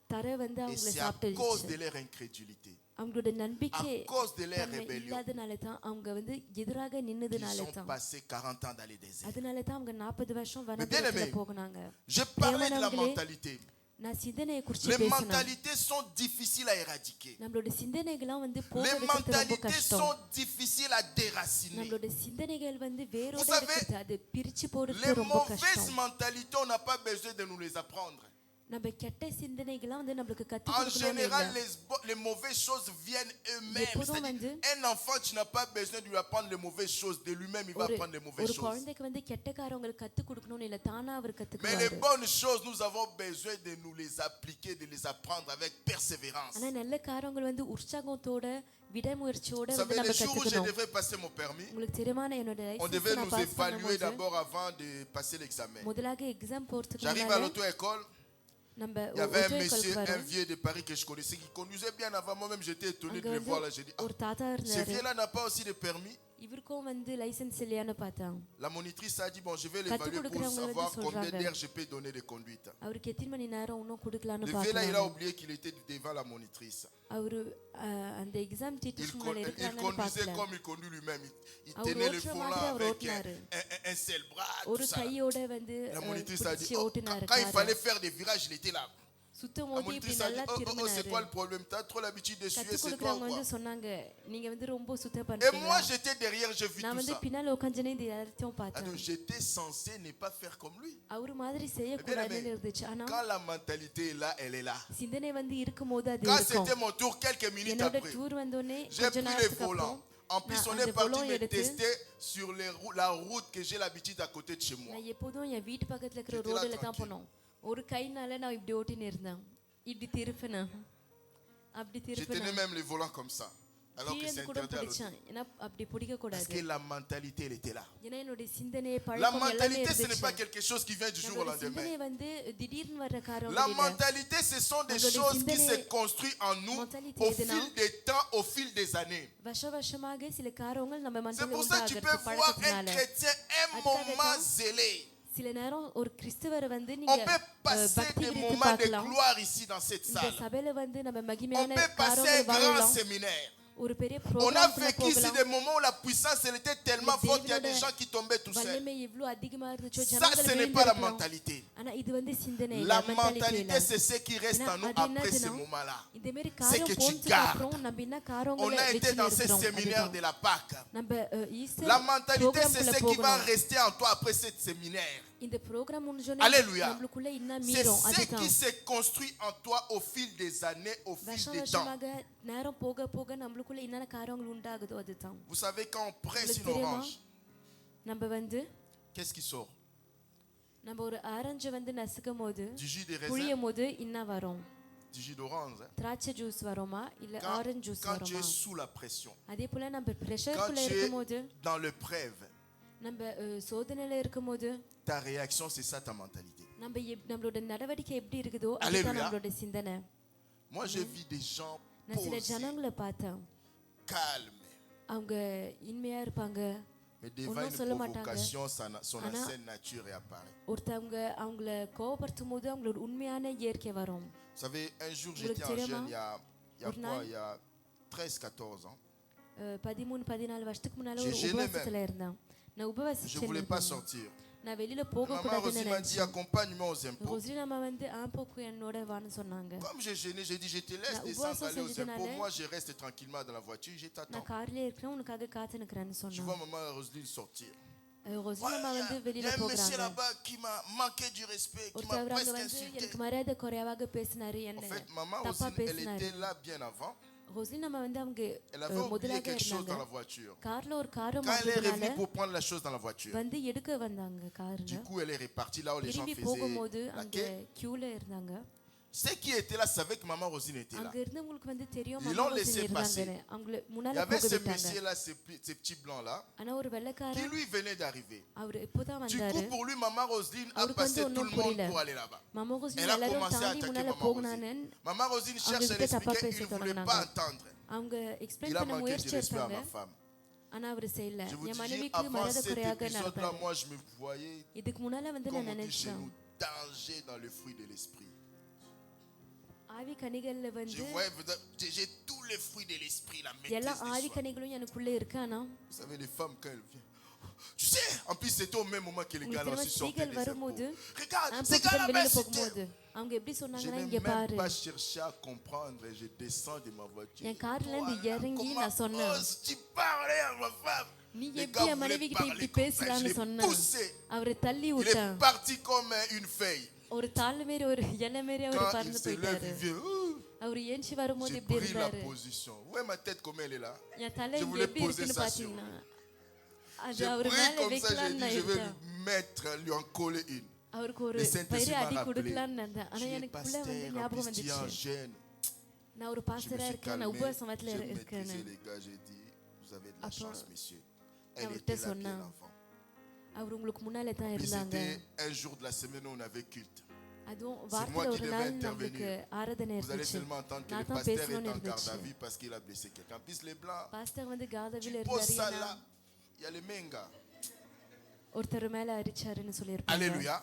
தரை வந்து Et அவங்களை c'est à cause de சாப்பிட்டுச்சு. leur incrédulité. அவங்களோட நம்பிக்கை À cause de leur தன்மை rébellion. இல்லாதனால தான் அவங்க வந்து எதிராக Ils நின்னதுனால ont தான் passé 40 ans dans les déserts. அதனால தான் அவங்க 40 வருஷம் bien வனாந்திரத்துல aimé, போனாங்க. Je parlais de la தேவனவர்களே, mentalité. நான் சிந்தனையை குறித்து Les பேசினேன். mentalités sont difficiles à éradiquer. நம்மளோட சிந்தனைகள்லாம் வந்து போக Les வைக்கிறது ரொம்ப mentalités கஷ்டம். sont difficiles à déraciner. நம்மளோட சிந்தனைகள் வந்து வேரோட Vous savez, இருக்கிறது. அது பிரிச்சு போடுறது Les ரொம்ப mauvaises கஷ்டம். mentalités, on n'a pas besoin de nous les apprendre. நம்ம கெட்ட சிந்தனைகள்லாம் வந்து நம்மளுக்கு கத்து En கொடுக்கணும்னு général, இல்லை. les mauvaises choses viennent eux-mêmes. எப்போதும் C'est-à-dire, வந்து un enfant, tu n'as pas besoin de lui apprendre les mauvaises choses. De lui-même, il va ஒரு apprendre les mauvaises ஒரு choses. குழந்தைக்கு வந்து கெட்ட காரியங்களுக்கு கத்து கொடுக்கணும்னு இல்லை, தானா அவர் Mais les கத்துக்குவாரு. bonnes choses, nous avons besoin de nous les appliquer, de les apprendre avec persévérance. ஆனா நல்ல காரியங்கள் வந்து உற்சாகத்தோட விடாமுயற்சியோட Vous வந்து savez, நம்ம les jours où je கத்துக்கணும். devrais passer mon permis, உங்களுக்கு தெரியுமா என்னோட on license devait நான் nous pass évaluer பண்ணும்போது d'abord avant de passer l'examen. முதலாக எக்ஸாம் போறதுக்கு J'arrive à முன்னால l'auto-école. நம்ம Il y avait un ஒத்துழைப்பு monsieur, un வரோம். vieux de Paris que je connaissais, qui conduisait bien avant. Moi-même, j'étais étonné அங்க de le வந்து voir là. J'ai dit, ah, ஒரு தாத்தா ce இருந்தாரு. vieux-là n'a pas aussi de permis. இவருக்கும் வந்து லைசென்ஸ் இல்லையான்னு பார்த்தேன். La monitrice a dit, bon, je vais கத்து l'évaluer pour கொடுக்கறவங்க வந்து savoir combien சொல்றாங்க. d'heures je peux donner de conduite. அவருக்கு எத்தனை மணி நேரம் இன்னும் கொடுக்கலாம்னு Le vieux-là, il a பார்க்கலாம். oublié qu'il était devant la monitrice. அவரு அந்த எக்ஸாம் Il, டீச்சர்ஸ் con- முன்னாடி il இருக்கிறாங்கன்னு conduisait பார்க்கல. comme il conduit lui-même. Il அவர் tenait le ஓட்டுற volant மாதிரி அவர் avec ஓட்டினாரு. un seul bras. ஒரு Tout ça. கையோட வந்து La monitrice a dit, பிடிச்சி oh, ஓட்டினாரு quand il காரை. fallait faire des virages, il était là. சுத்தம் La போது இப்படி monitrice a dit, நல்லா oh, c'est quoi திரும்பினாரு. le problème? T'as trop l'habitude de கத்து suer, c'est toi கொடுக்கறவங்க ou quoi? வந்து சொன்னாங்க, நீங்க வந்து ரொம்ப சுத்தம் Et பண்றீங்க. moi, j'étais derrière, j'ai vu நான் tout வந்து ça. பின்னால உட்கார்ந்தனே இது எல்லாத்தையும் பார்த்தேன். Alors, j'étais censé ne pas faire comme lui. அவரு மாதிரி bien செய்யக்கூடாதுன்னு aimé. இருந்துச்சு. ஆனா Quand la mentalité est là, elle est là. சிந்தனை வந்து இருக்கும்போது அது Quand இருக்கும். c'était mon tour, quelques minutes என்னோட après, டூர் வந்தோடனே j'ai கொஞ்ச pris les நேரத்துக்கு volants. அப்புறம் En plus, நான் on est அந்த parti volant me எடுத்து tester sur la route que j'ai l'habitude à côté de chez moi. நான் எப்போதும் என் வீட்டு பக்கத்துல இருக்கிற J'étais là ரோடுல தான் tranquille. போனோம். ஒரு கைனால நான் இப்படி ஓட்டின்னு இருந்தேன். இப்படி திருப்பினேன், அப்படி Je tenais திருப்பினேன். même les volants comme ça. Alors que c'est கூட interdit à l'autre. பிடிச்சேன் ஏன்னா அப்படி பிடிக்க Parce கூடாது que la mentalité, elle était là. ஏன்னா என்னுடைய சிந்தனை La பழக்கம் எல்லாமே mentalité, ce n'est இருந்துச்சு pas quelque chose qui vient du jour au நம்மளுடைய சிந்தனை lendemain. வந்து திடீர்னு வர்ற காரணம் La இல்ல mentalité, ce sont des நம்மளுடைய choses qui சிந்தனை- se construisent en nous mentalité au எதுனா? fil des temps, au fil des années. வருஷமாக சில காரியங்கள் நம்ம C'est மனதில் pour ça que tu peux உண்டாகிறது voir un பழக்கத்தினால chrétien un அதுக்காக moment தான் zélé. சில நேரம் ஒரு கிறிஸ்தவரை வந்து On நீங்க peut passer பக்தி des விரித்து moments de பார்க்கலாம் gloire ici dans cette இந்த salle. சபையில வந்து நம்ம On மகிமையான peut passer un காரியங்களை grand வாழலாம் séminaire. ஒரு பெரிய On a program vécu ici போகலாம் des moments où la puissance elle était tellement Mais forte, il y a David des gens qui tombaient tout seuls. வல்லமை இவ்வளவு அதிகமா இருந்துச்சோ Ça, ஜனங்கள் ce n'est pas la விழுந்திருக்கலாம். mentalité. ஆனா இது வந்து சிந்தனை La இல்ல, mentality mentalité, இல்ல. c'est ce qui reste en nous அது après ces என்னதுன்னா, moments-là. இந்த மாதிரி C'est காரியம் que tu போனதுக்கு gardes. அப்புறம் நம்ம என்ன On காரியங்களை a été வச்சுன்னு dans ces இருக்கிறோம் séminaires அதுதான். de la Pâque. நம்ம ஈஸ்டர் La mentalité, c'est ப்ரோக்ராம்குள்ள ce qui va போகணும் rester en toi après ce séminaire. இந்த ப்ரோக்ராம் முடிஞ்சோனே Alléluia. நம்மளுக்குள்ள இன்னும் C'est மீறும் ce அதுதான் qui se construit en toi au fil des années, au fil வருஷம் des temps. வருஷமாக நேரம் போக போக நம்மளுக்குள்ள என்னென்ன காரியங்கள் உண்டாகுதோ அதுதான் Vous savez, quand on presse உங்களுக்கு une தெரியுமா orange, நம்ம வந்து qu'est-ce qui sort? நம்ம ஒரு ஆரஞ்சு வந்து நசுக்கும் போது Du jus de raisin, புளியும் போது என்ன வரும் du jus d'orange. Hein. திராட்சை ஜூஸ் வருமா இல்ல Quand, orange juice quand tu வருமா es sous la pression, அதே போல நம்ம quand பிரஷருக்குள்ள tu es இருக்கும்போது dans l'épreuve, நம்ம சோதனையில இருக்கும்போது ta réaction, c'est ça ta mentalité. நம்ம நம்மளோட நடவடிக்கை எப்படி இருக்குதோ Alléluia. அதுதான் நம்மளோட சிந்தனை Moi, j'ai vu des gens நான் சில posés, ஜனங்களை பார்த்தேன் calmes. அவங்க இன்மையா இருப்பாங்க Mais devant ஒன்றும் une சொல்ல மாட்டாங்க provocation, son ஆனா, ancienne nature réapparaît. ஒருத்தவங்க அவங்கள கோவப்படுத்தும் போது அவங்களோட உண்மையான இயற்கை வரும் Vous savez, un jour, Vous j'étais le en tirez, jeûne, maman? il y a quoi? Il y a 13-14 ans. 13-14 வருஷத்துக்கு முன்னால J'ai ஒரு gêné உபவாசத்துல இருந்தேன் நான் Je ne voulais pas உபவாசிச்சேன் sortir. நான் வெளியில போக Maman கூடாதுன்னு Rosie m'a dit, நினைச்சேன் accompagne-moi aux impôts. ரோஸ்லி நம்ம வந்து ஆம்போக்கு என்னோட வான்னு சொன்னாங்க Comme j'ai gêné, j'ai dit, je te laisse Na descendre ubasa aller aux senjidanaale. impôts. Moi, je reste tranquillement dans la voiture, je நான் t'attends. கார்ல இருக்கிறேன் உனக்காக காத்து நிக்கிறேன்னு Je சொன்னாங்க vois maman Roselyne sortir. Rosly Ouais, நம்ம வந்து Il y வெளியில a un monsieur போகிறாங்க là-bas qui m'a manqué du respect, qui m'a ஒருத்தவர் அங்க presque வந்து insulté. எனக்கு மரியாதை குறைவாக பேசினாரு En என்ன fait, maman தப்பா Roselyne, elle பேசினாரு était là bien avant. Rosly நம்ம வந்து அவங்க Elle avait oublié முதலாக quelque chose இருந்தாங்க dans la voiture. கார்ல ஒரு காரம் Quand elle est வந்ததுனால revenue pour prendre la chose dans la voiture, வந்து எடுக்க வந்தாங்க கார்ல du coup, elle est repartie là où les gens திரும்பி faisaient போகும்போது la அங்க queue. கியூல இருந்தாங்க Ceux qui étaient là savaient que maman Rosine était là. அங்க இருந்தவங்களுக்கு வந்து தெரியும் Ils மாமா l'ont ரோசினி laissé இருந்தாங்கன்னு passer. அவங்கள Il y முன்னால avait போக ce விட்டாங்க monsieur-là, ces petits blancs-là, ஆனா ஒரு qui வெள்ளைக்காரன் lui venait d'arriver. அவர் இப்போதான் Du வந்தாரு coup, pour lui, maman Roselyne a அவருக்கு passé வந்து tout le ஒன்றும் monde புரியல pour aller là-bas. மாமா ரோசினி Elle a எல்லாரும் commencé à தாண்டி attaquer முன்னால maman போகணும்னு Rosine. Maman Rosine cherche à கிட்ட தப்பா l'expliquer, பேச il ne voulait தொடங்கினாங்க. pas entendre. அவங்க Il எக்ஸ்பிளைன் a பண்ண manqué முயற்சி du respect à எடுத்தாங்க ma femme. ஆனா அவர் செய்யல Je vous என் dis, மனைவிக்கு avant மரியாதை cet குறையாக épisode-là, நடப்பாரு moi, je me voyais, இதுக்கு முன்னால வந்து comme நான் on dit chez நினைச்சேன் nous, danger dans le fruit de l'esprit. ஆவி கனிகள்ல Je வந்து voyais, j'ai tous les fruits de l'esprit, la எல்லா maîtrise ஆவி de soi. கனிகளும் எனக்குள்ள இருக்கு ஆனா Vous savez, les femmes, quand elles viennent. Tu sais, en plus, c'était au même moment que les gars là உங்களுக்கு aussi தெரியுமா sortaient ஸ்திரீகள் des வரும்போது impôts. Regarde, ces ஆம்பளைகள் gars வெளியில là-bas, போகும்போது c'était. அவங்க எப்படி Je சொன்னாங்கன்னா n'ai இங்க même பாரு pas cherché à comprendre. Je descends de ma voiture. என் கார்ல இருந்து Voilà, இறங்கி comment நான் சொன்னேன் oses-tu parler à ma femme? நீ Les எப்படி gars என் மனைவி voulaient கிட்ட parler இப்படி comme ça. Je பேசலாம்னு l'ai சொன்னேன் poussé. அவரை தள்ளி Il est விட்டேன் parti comme une feuille. ஒரு தாள் மாரி ஒரு இலை மாரி அவர் Quand il பறந்து se lève, போயிட்டாரு il vient. அவர் ஏஞ்சி வரும்போது J'ai இப்படி pris la இருந்தாரு position. Ouais, ma tête, comme elle est là. என் தலை Je இங்க voulais எப்படி poser இருக்குன்னு ça sur பாத்தீங்கன்னா அது J'ai அவர் pris மேல comme ça, j'ai வைக்கலாம்னு dit, நான் je vais இருந்தேன் lui mettre, lui en coller une. அவருக்கு ஒரு Le Saint-Esprit பெரிய m'a அடி rappelé. கொடுக்கலாம்னு நினைச்சேன் ஆனா Tu es எனக்குள்ள வந்து pasteur, en ஞாபகம் plus tu es en வந்துச்சு jeûne. நான் ஒரு Je me பாஸ்டரா suis இருக்கேன் நான் calmé, உபவாசத்துல j'ai இருக்கேன்னு maîtrisé les gars, j'ai dit, vous avez de la Après, chance, messieurs. Elle அவர்கிட்ட était là, bien சொன்னேன். avant. அவர் உங்களுக்கு முன்னால தான் Puis இருந்தாங்க c'était un jour de la semaine où on avait culte. அதுவும் moi வாரத்துல qui ஒரு devais நாள் intervenir. நம்மளுக்கு ஆராதனை Vous allez இருந்துச்சு seulement entendre que le நான் தான் pasteur est பேசணும்னு en garde à இருந்துச்சு vue parce qu'il a blessé quelqu'un. En plus, les blancs, pastor வந்து காதவில tu poses ça இருந்தாரு là, il y a les mengas. ஒருத்தர் மேல அரிச்சாருன்னு சொல்லியிருப்பாங்க Alléluia.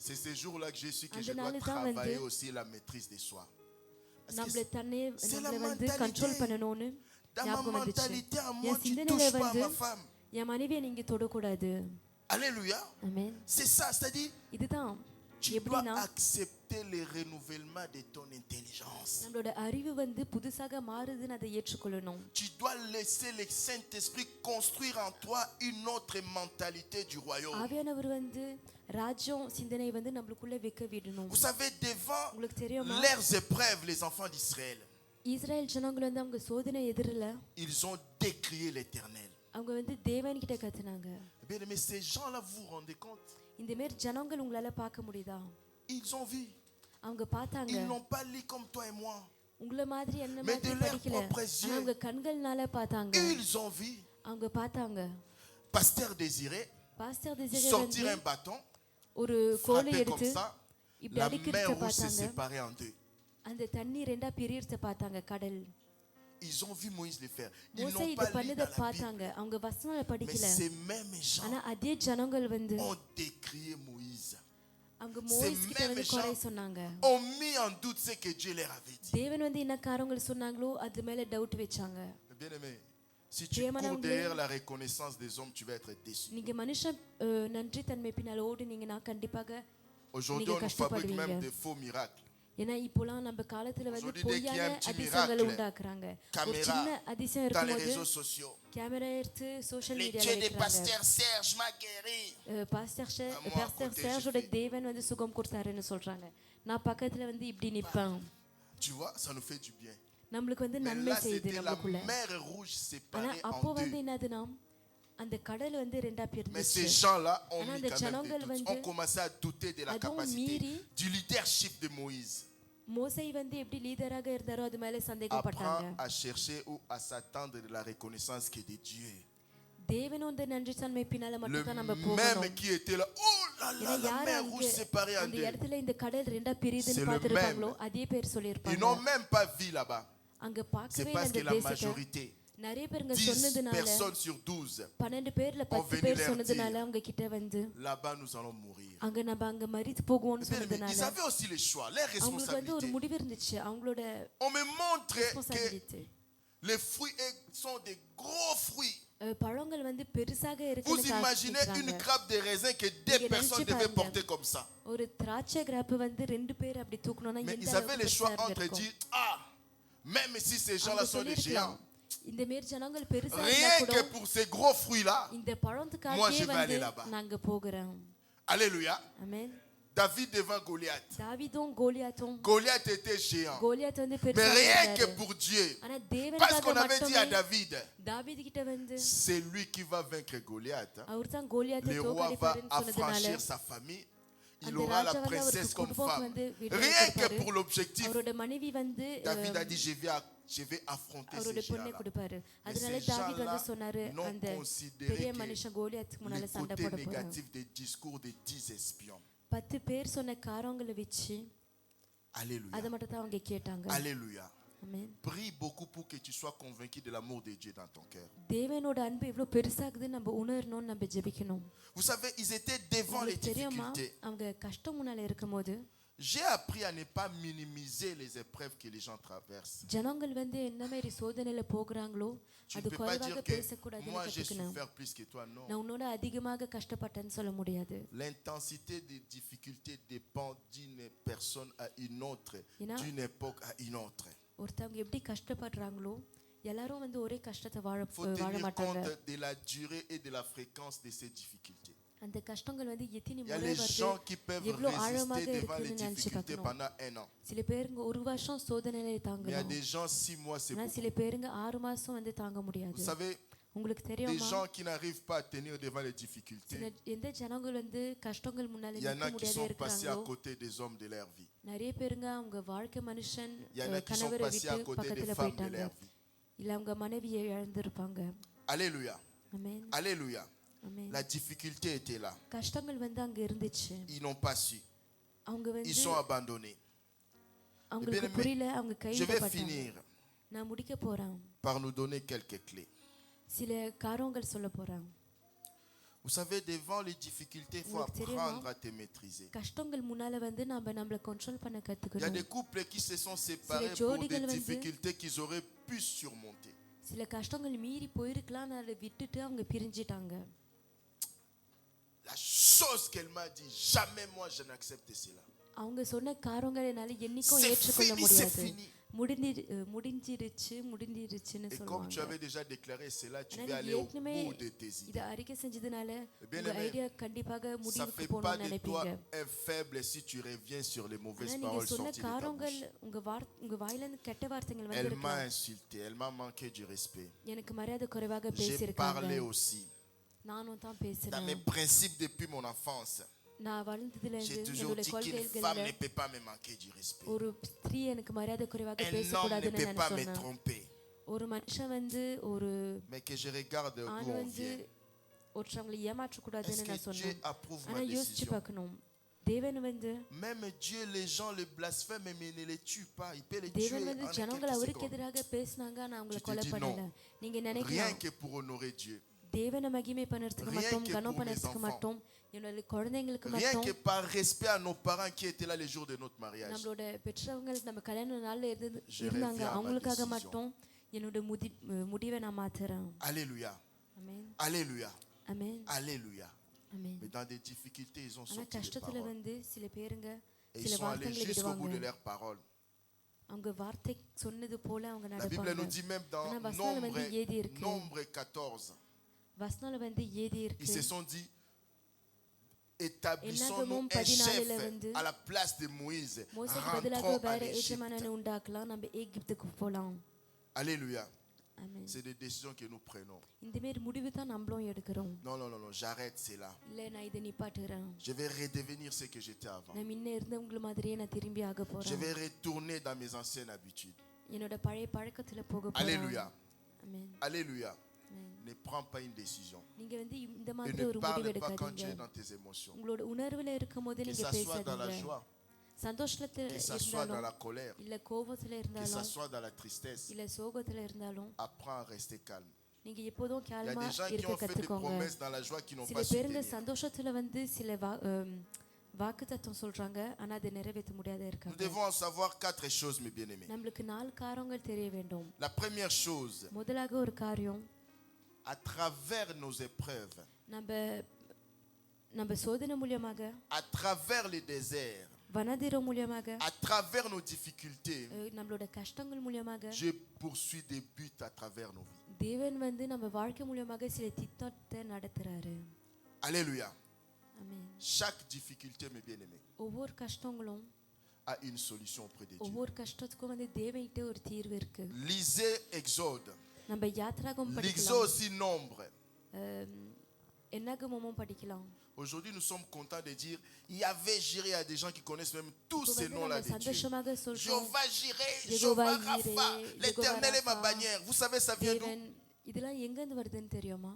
C'est ces jours-là que j'ai su que je dois அந்த நாள் தான் வந்து travailler aussi la maîtrise de soi. Parce que நம்மள தன்னை c'est la நம்மள வந்து mentalité. கண்ட்ரோல் பண்ணணும்னு dans ma ஞாபகம் வந்துச்சு mentalité, à moi, என் tu சிந்தனையில touches pas à வந்து ma femme. என் மனைவியை நீங்க தொடக்கூடாது Alléluia. ஆமென் C'est ça, c'est-à-dire, இதுதான் tu dois எப்படின்னா accepter le renouvellement de ton intelligence. நம்மளோட அறிவு வந்து புதுசாக மாறுதுன்னு அதை ஏற்றுக்கொள்ளணும் Tu dois laisser le Saint-Esprit construire en toi une autre mentalité du royaume. ஆவியானவர் வந்து ராஜ்யம் சிந்தனை வந்து நம்மளுக்குள்ள வைக்க விடணும் Vous savez, devant உங்களுக்கு தெரியுமா leurs épreuves, les enfants d'Israël, Israel ஜனங்கள் வந்து அவங்க சோதனை எதிரில ils ont décrié l'Éternel. அவங்க வந்து தேவன் கிட்ட கத்துனாங்க Bien, mais ces gens-là, vous vous rendez compte? இந்த மாதிரி ஜனங்கள் உங்களால பார்க்க முடியுதா Ils ont vu. அவங்க பார்த்தாங்க Ils n'ont pas lu comme toi et moi. உங்கள மாதிரி என்ன Mais de மாதிரி leurs படிக்கல propres ஆனா அவங்க கண்கள்னால பார்த்தாங்க Ils ont vu அவங்க பார்த்தாங்க Pasteur Désiré pastor Désiré sortir வந்து un bâton, ஒரு கோலை frapper எடுத்து comme ça. இப்படி La அடிக்கிறத mer rouge s'est பார்த்தாங்க séparée en deux. அந்த தண்ணி ரெண்டா பிரியறத பார்த்தாங்க கடல் Ils ont vu Moïse le faire. Ils மோசே n'ont இத pas lu பண்ணத dans la Bible. பார்த்தாங்க அவங்க வசனங்களை Mais படிக்கல ces mêmes gens ஆனா அதே ஜனங்கள் வந்து ont décrié Moïse. அவங்க மோசேஸ் கிட்ட வந்து mêmes குறை gens சொன்னாங்க Ont mis en doute ce que Dieu leur avait dit. தேவன் வந்து என்ன காரியங்கள் சொன்னாங்களோ அது மேல டவுட் வெச்சாங்க Bien aimé, si tu cours derrière la reconnaissance des hommes, tu vas être déçu. நீங்க மனுஷ நன்றி தன்மை பின்னால ஓடுனீங்கன்னா கண்டிப்பாக Aujourd'hui, on nous fabrique même des faux miracles. ஏன்னா இப்போலாம் நம்ம காலத்துல வந்து Aujourd'hui, dès qu'il y a பொய்யான un petit அதிசயங்களை miracle, உண்டாக்குறாங்க ஒரு caméra சின்ன அதிசயம் dans les இருக்கும்போது réseaux sociaux. கேமரா எடுத்து சோஷியல் Les மீடியால dieux des வைக்கிறாங்க pasteurs Serge m'a guéri. Pastor moi, pastor côté சேர்ஜோட Jésus. தேவன் வந்து சுகம் கொடுத்தாருன்னு சொல்றாங்க நான் பக்கத்துல வந்து இப்படி நிப்பேன் Tu vois, ça nous fait du bien. நம்மளுக்கு வந்து Mais நன்மை là, செய்யுது c'était la நமக்குள்ள mer rouge ஆனா séparée அப்போ en வந்து deux. என்னதுன்னா அந்த கடல் வந்து ரெண்டா Mais பிரிஞ்சிச்சு ces gens-là ont ஆனா mis அந்த quand même ஜனங்கள் des doutes. வந்து Ont commencé à douter de la அதுவும் capacité மீறி du leadership de Moïse. மோசே வந்து எப்படி லீடராக இருந்தாரோ அது மேல சந்தேகப்பட்டாங்க Apprends à chercher ou à s'attendre de la reconnaissance qui est de Dieu. தேவன் வந்து நன்றி தன்மை பின்னால Le மட்டும் தான் நம்ம même போகணும் qui était là, oh là ஏன்னா là, la யார் mer rouge séparée en அந்த deux. இடத்துல இந்த கடல் ரெண்டா C'est பிரியுதுன்னு le பார்த்திருப்பாங்களோ même. அதே பேர் Ils சொல்லியிருப்பாங்க n'ont même pas vu là-bas. அங்க C'est பார்க்கவே parce அந்த que la தேசத்தை majorité, நிறைய பேருங்க 10 சொன்னதுனால personnes sur 12, 12 பேர்ல On 10 venait பேர் leur சொன்னதுனால dire. அவங்க கிட்ட வந்து là-bas nous allons mourir. அங்க நம்ம அங்க மரித்து போகுவோம்னு Bien aimé, ils சொன்னதுனால avaient aussi le choix, leur அவங்களுக்கு வந்து ஒரு responsabilité. முடிவு இருந்துச்சு அவங்களோட On me montre que responsibility les fruits sont des gros fruits. பழங்கள் வந்து பெருசாக Vous இருக்குன்னு imaginez une காமிக்கிறாங்க. grappe de raisin que deux Vous personnes imaginez devaient pas, porter comme ça. ஒரு திராட்சை கிராப் வந்து ரெண்டு பேர் அப்படி தூக்கணும்னா Mais எந்த ils avaient அளவுக்கு le choix பெருசா entre இருக்கும் dire, ah, même si ces gens-là அவங்க sont des சொல்லிருக்கலாம் géants, இந்த மாதிரி ஜனங்கள் பெருசா இருந்தா rien கூட que pour ces gros fruits-là, இந்த Moi, பழத்துக்காகவே je vais வந்து aller là-bas. நாங்க போகிறோம் alléluia, ஆமென் David devant Goliath. தாவீதும் கோலியாத்தும் Goliath était géant. கோலியாத் வந்து Mais பெருசா rien que இருந்தாரு. pour Dieu. ஆனா Parce தேவனுக்காக qu'on avait dit à மட்டுமே David, தாவீது கிட்ட வந்து c'est lui qui va vaincre Goliath. அவர் தான் கோலியாத்தை Le roi va தோற்கடிப்பாருன்னு சொன்னதுனால affranchir sa famille. Il அந்த aura la ராஜா வந்து princesse அவருக்கு comme குடும்பம் femme. வந்து விடுதலை Rien que கொடுப்பாரு. pour l'objectif. அவரோட மனைவி வந்து David a dit, je vais affronter ces அவரோட பொண்ணை géants-là. கொடுப்பாரு Mais அதனால ces தாவீது வந்து gens-là சொன்னாரு n'ont அந்த considéré பெரிய que மனுஷன் கோலியாத்துக்கு முன்னால le சண்டை côté போட போறாங்க négatif des discours des 10 espions. 10 பேர் சொன்ன காரங்களை வச்சு Alléluia. அதை மட்டும் தான் அவங்க கேட்டாங்க Alléluia. ஆமென் Prie beaucoup pour que tu sois convaincu de l'amour de Dieu dans ton cœur. தேவனோட அன்பு எவ்வளவு பெருசாகுது நம்ம உணரணும்னு நம்ம ஜெபிக்கணும் Vous savez, ils étaient devant les உங்களுக்கு தெரியுமா difficultés. அவங்க கஷ்டம் முன்னால இருக்கும்போது J'ai appris à ne pas minimiser les épreuves que les gens traversent. ஜனங்கள் வந்து என்ன மாதிரி சோதனையில போகிறாங்களோ Tu ne அது peux pas குறைவாக dire que பேசக்கூடாதுன்னு moi j'ai கத்துக்கணும் souffert plus que toi. Non. நான் உன்னோட அதிகமாக கஷ்டப்பட்டேன்னு சொல்ல முடியாது L'intensité des difficultés dépend d'une personne à une autre, You know? d'une époque à une autre. ஒருத்தவங்க எப்படி கஷ்டப்படுறாங்களோ எல்லாரும் வந்து ஒரே கஷ்டத்தை வாழ Il faut வாழ tenir மாட்டாங்க compte de la durée et de la fréquence de ces difficultés. அந்த கஷ்டங்கள் வந்து எத்தனை Il y a முறை les வருது gens qui peuvent எவ்வளவு ஆழமாக résister devant les இருக்குன்னு நினைச்சு difficultés பார்க்கணும் pendant un an. சில பேருங்க ஒரு வருஷம் சோதனையில Mais il y a தாங்கலாம் des gens, 6 mois, c'est ஆனா beaucoup. சில பேருங்க 6 மாசம் வந்து தாங்க Vous முடியாது savez, உங்களுக்கு des தெரியுமா gens qui n'arrivent pas à tenir devant les difficultés, சில எந்த ஜனங்கள் வந்து கஷ்டங்கள் முன்னால il y en a நிற்க qui முடியாத sont passés à இருக்காங்களோ côté des hommes de leur vie. நிறைய பேருங்க அவங்க வாழ்க்கை மனுஷன் Il y en a qui sont கணவரை passés à விட்டு côté des பக்கத்துல femmes de போயிட்டாங்க leur vie. இல்ல அவங்க மனைவியை இழந்திருப்பாங்க Alléluia. ஆமென் Alléluia. ஆமென் La difficulté était là. கஷ்டங்கள் வந்து அங்க இருந்துச்சு Ils n'ont pas su. அவங்க Ils வந்து sont abandonnés. அவங்களுக்கு bien-aimé, புரியல அவங்க Je vais கைவிடப்பட்டாங்க finir நான் முடிக்க போறேன் par nous donner quelques clés. சில காரணங்கள் சொல்ல போறேன் Vous savez, devant les difficultés, il faut உங்களுக்கு தெரியுமா? apprendre à te maîtriser. கஷ்டங்கள் முன்னால வந்து நம்ம நம்மள கண்ட்ரோல் பண்ண Il y a கத்துக்கணும் des couples qui se sont séparés pour des ஜோடிகள் வந்து- difficultés qu'ils auraient pu surmonter. சில கஷ்டங்கள் மீறி போயிருக்கலாம் அதை விட்டுட்டு அவங்க பிரிஞ்சிட்டாங்க La chose qu'elle m'a dit, jamais moi je n'accepte cela. அவங்க சொன்ன காரணங்களை என்னால என்னைக்கும் C'est ஏற்றுக்கொள்ள fini, c'est முடியாது fini. முடிஞ்சிருச்சுன்னு Et comme tu சொல்லுவாங்க avais déjà déclaré cela, tu ஆனா vas நீங்க aller au ஏற்கனவே bout de tes இத idées. அறிக்கை செஞ்சதுனால bien உங்க aimé, ஐடியா கண்டிப்பாக Ça ne முடிவுக்கு fait pas போகணும்னு de toi நினைப்பீங்க un faible si tu reviens sur les mauvaises ஆனா நீங்க paroles சொன்ன sorties de ta காரணங்கள் bouche. உங்க வாயில இருந்து கெட்ட வார்த்தைகள் Elle m'a வந்திருக்கலாம் insulté, elle m'a manqué du respect. எனக்கு மரியாதை குறைவாக J'ai பேசியிருக்காங்க parlé aussi நானும் தான் dans mes பேசினேன் principes depuis mon enfance. நான் வளர்ந்ததுலேருந்து J'ai toujours என்னுடைய dit qu'une femme ne கொள்கைகளில் peut pas me manquer du respect. ஒரு ஸ்திரீ எனக்கு மரியாதை குறைவாக Un homme ne பேசக்கூடாதுன்னு peut நான் pas me சொன்னேன். tromper. ஒரு மனுஷன் வந்து ஒரு Mais que je regarde ஆண் d'où on வந்து vient. ஒருத்தவங்களை Est-ce ஏமாற்றக்கூடாதுன்னு நான் que Dieu சொன்னேன். approuve ma ஆனா யோசிச்சு décision? பார்க்கணும், தேவன் வந்து Même Dieu, les gens le blasphèment, mais ne les tue pas. Il peut les tuer தேவன் en வந்து quelques ஜனங்கள் அவருக்கு secondes. எதிராக பேசினாங்க, ஆனா அவங்களை Tu te கொலை dis பண்ணல. non. நீங்க Rien நினைக்கலாம் que pour honorer Dieu. தேவனை மகிமை பண்ணறதுக்கு Rien மட்டும், que கனம் pour mes பண்ணறதுக்கு enfants. மட்டும், என்னோட குழந்தைங்களுக்கு Rien மட்டும், que par respect à nos parents qui étaient là les jours de notre mariage. நம்மளோட பெற்றவங்க நம்ம கல்யாண நாள்ல Je இருந்தாங்க, reviens à ma அவங்களுக்காக décision. மட்டும் என்னோட முடிவை நான் மாத்துறேன். Alléluia. ஆமென், Alléluia. ஆமென், Alléluia. ஆமென். Mais dans des difficultés, ils ont ஆனா sorti les கஷ்டத்துல paroles. வந்து சில பேருங்க Et ils சில sont allés வார்த்தைகளை jusqu'au bout de விடுவாங்க. leurs paroles. அவங்க வார்த்தை சொன்னது போல அவங்க La Bible நடப்பாங்க. nous dit même dans ஆனா வசனம் வந்து ஏதி இருக்கு. Nombre 14, வசனம் வந்து ஏதி ils இருக்கு. se sont dit, établissons-nous என்னாகமம் un 14 chef வந்து à la place de Moïse. மோசேக்கு பதிலாக Rentrons வேற en Égypte. எஜமானனை உண்டாக்கலாம், நம்ம எகிப்துக்கு போலாம். Alléluia. ஆமென். C'est des décisions que nous prenons. இந்த மாதிரி முடிவு தான் நம்மளும் எடுக்கிறோம். Non, non, non, non, j'arrête, c'est là. இல்ல நான் இதை நிப்பாட்டுறேன், Je vais redevenir ce que j'étais avant. நான் முன்ன இருந்தவங்கள மாதிரியே நான் திரும்பி ஆக Je போறேன். vais retourner dans mes anciennes habitudes. என்னோட பழைய பழக்கத்துல போக போறேன். Alléluia. ஆமென், Alléluia. ஆமென். Ne prends pas une décision. நீங்க வந்து இந்த Et மாதிரி ne ஒரு முடிவு parle pas quand tu எடுக்காதீங்க. es dans tes émotions. உங்களோட உணர்வுல இருக்கும்போது Que நீங்க ça soit dans la பேசாதீங்க. joie, சந்தோஷத்துல que ça soit dans இருந்தாலும், la colère, இல்ல கோபத்துல que ça இருந்தாலும், soit dans la tristesse. இல்ல சோகத்துல இருந்தாலும், Apprends à rester calme. நீங்க எப்போதும் Il y a கேள்மா des gens qui இருக்க ont fait des கத்துக்கோங்க. promesses dans la joie qui n'ont சில pas su பேருங்க tenir. சந்தோஷத்துல வந்து சில வாக்கு தத்துவம் சொல்றாங்க, ஆனா அதை நிறைவேற்ற முடியாத Nous இருக்காங்க. devons en savoir 4 choses, mes bien-aimés. நம்மளுக்கு 4 காரியங்கள் தெரிய வேண்டும். La première chose, முதலாக ஒரு காரியம், à travers nos épreuves, நம்ம சோதனை மூலியமாக, à travers les déserts, வனதிரம் மூலியமாக, à travers nos difficultés, நம்மளோட கஷ்டங்கள் மூலியமாக, Dieu poursuit des buts à travers nos vies. தேவன் வந்து நம்ம வாழ்க்கை மூலியமாக சில திட்டத்தை நடத்துறாரு. Alléluia. ஆமென். Chaque difficulté, mes bien-aimés, ஒவ்வொரு கஷ்டங்களும், a une solution auprès de Dieu. ஒவ்வொரு கஷ்டத்துக்கும் வந்து தேவன்கிட்ட ஒரு தீர்வு இருக்கு. Lisez Exode. நம்ம யாத்ராகம் Lisez படிக்கலாம், aussi Nombre. என்னாகமமும் படிக்கலாம். Aujourd'hui, nous sommes contents de dire Yahvé Jireh. Il y a des gens qui connaissent même tous இப்போ ces வந்து noms-là நம்ம de Dieu. சந்தோஷமாக சொல்றோம், Jéhovah Jireh, Jéhovah Jéhovah Rapha, Jireh, l'Éternel est ma Jéhovah bannière. Vous savez, ça vient d'où? தேவன், இதெல்லாம் எங்க இருந்து வருதுன்னு தெரியுமா?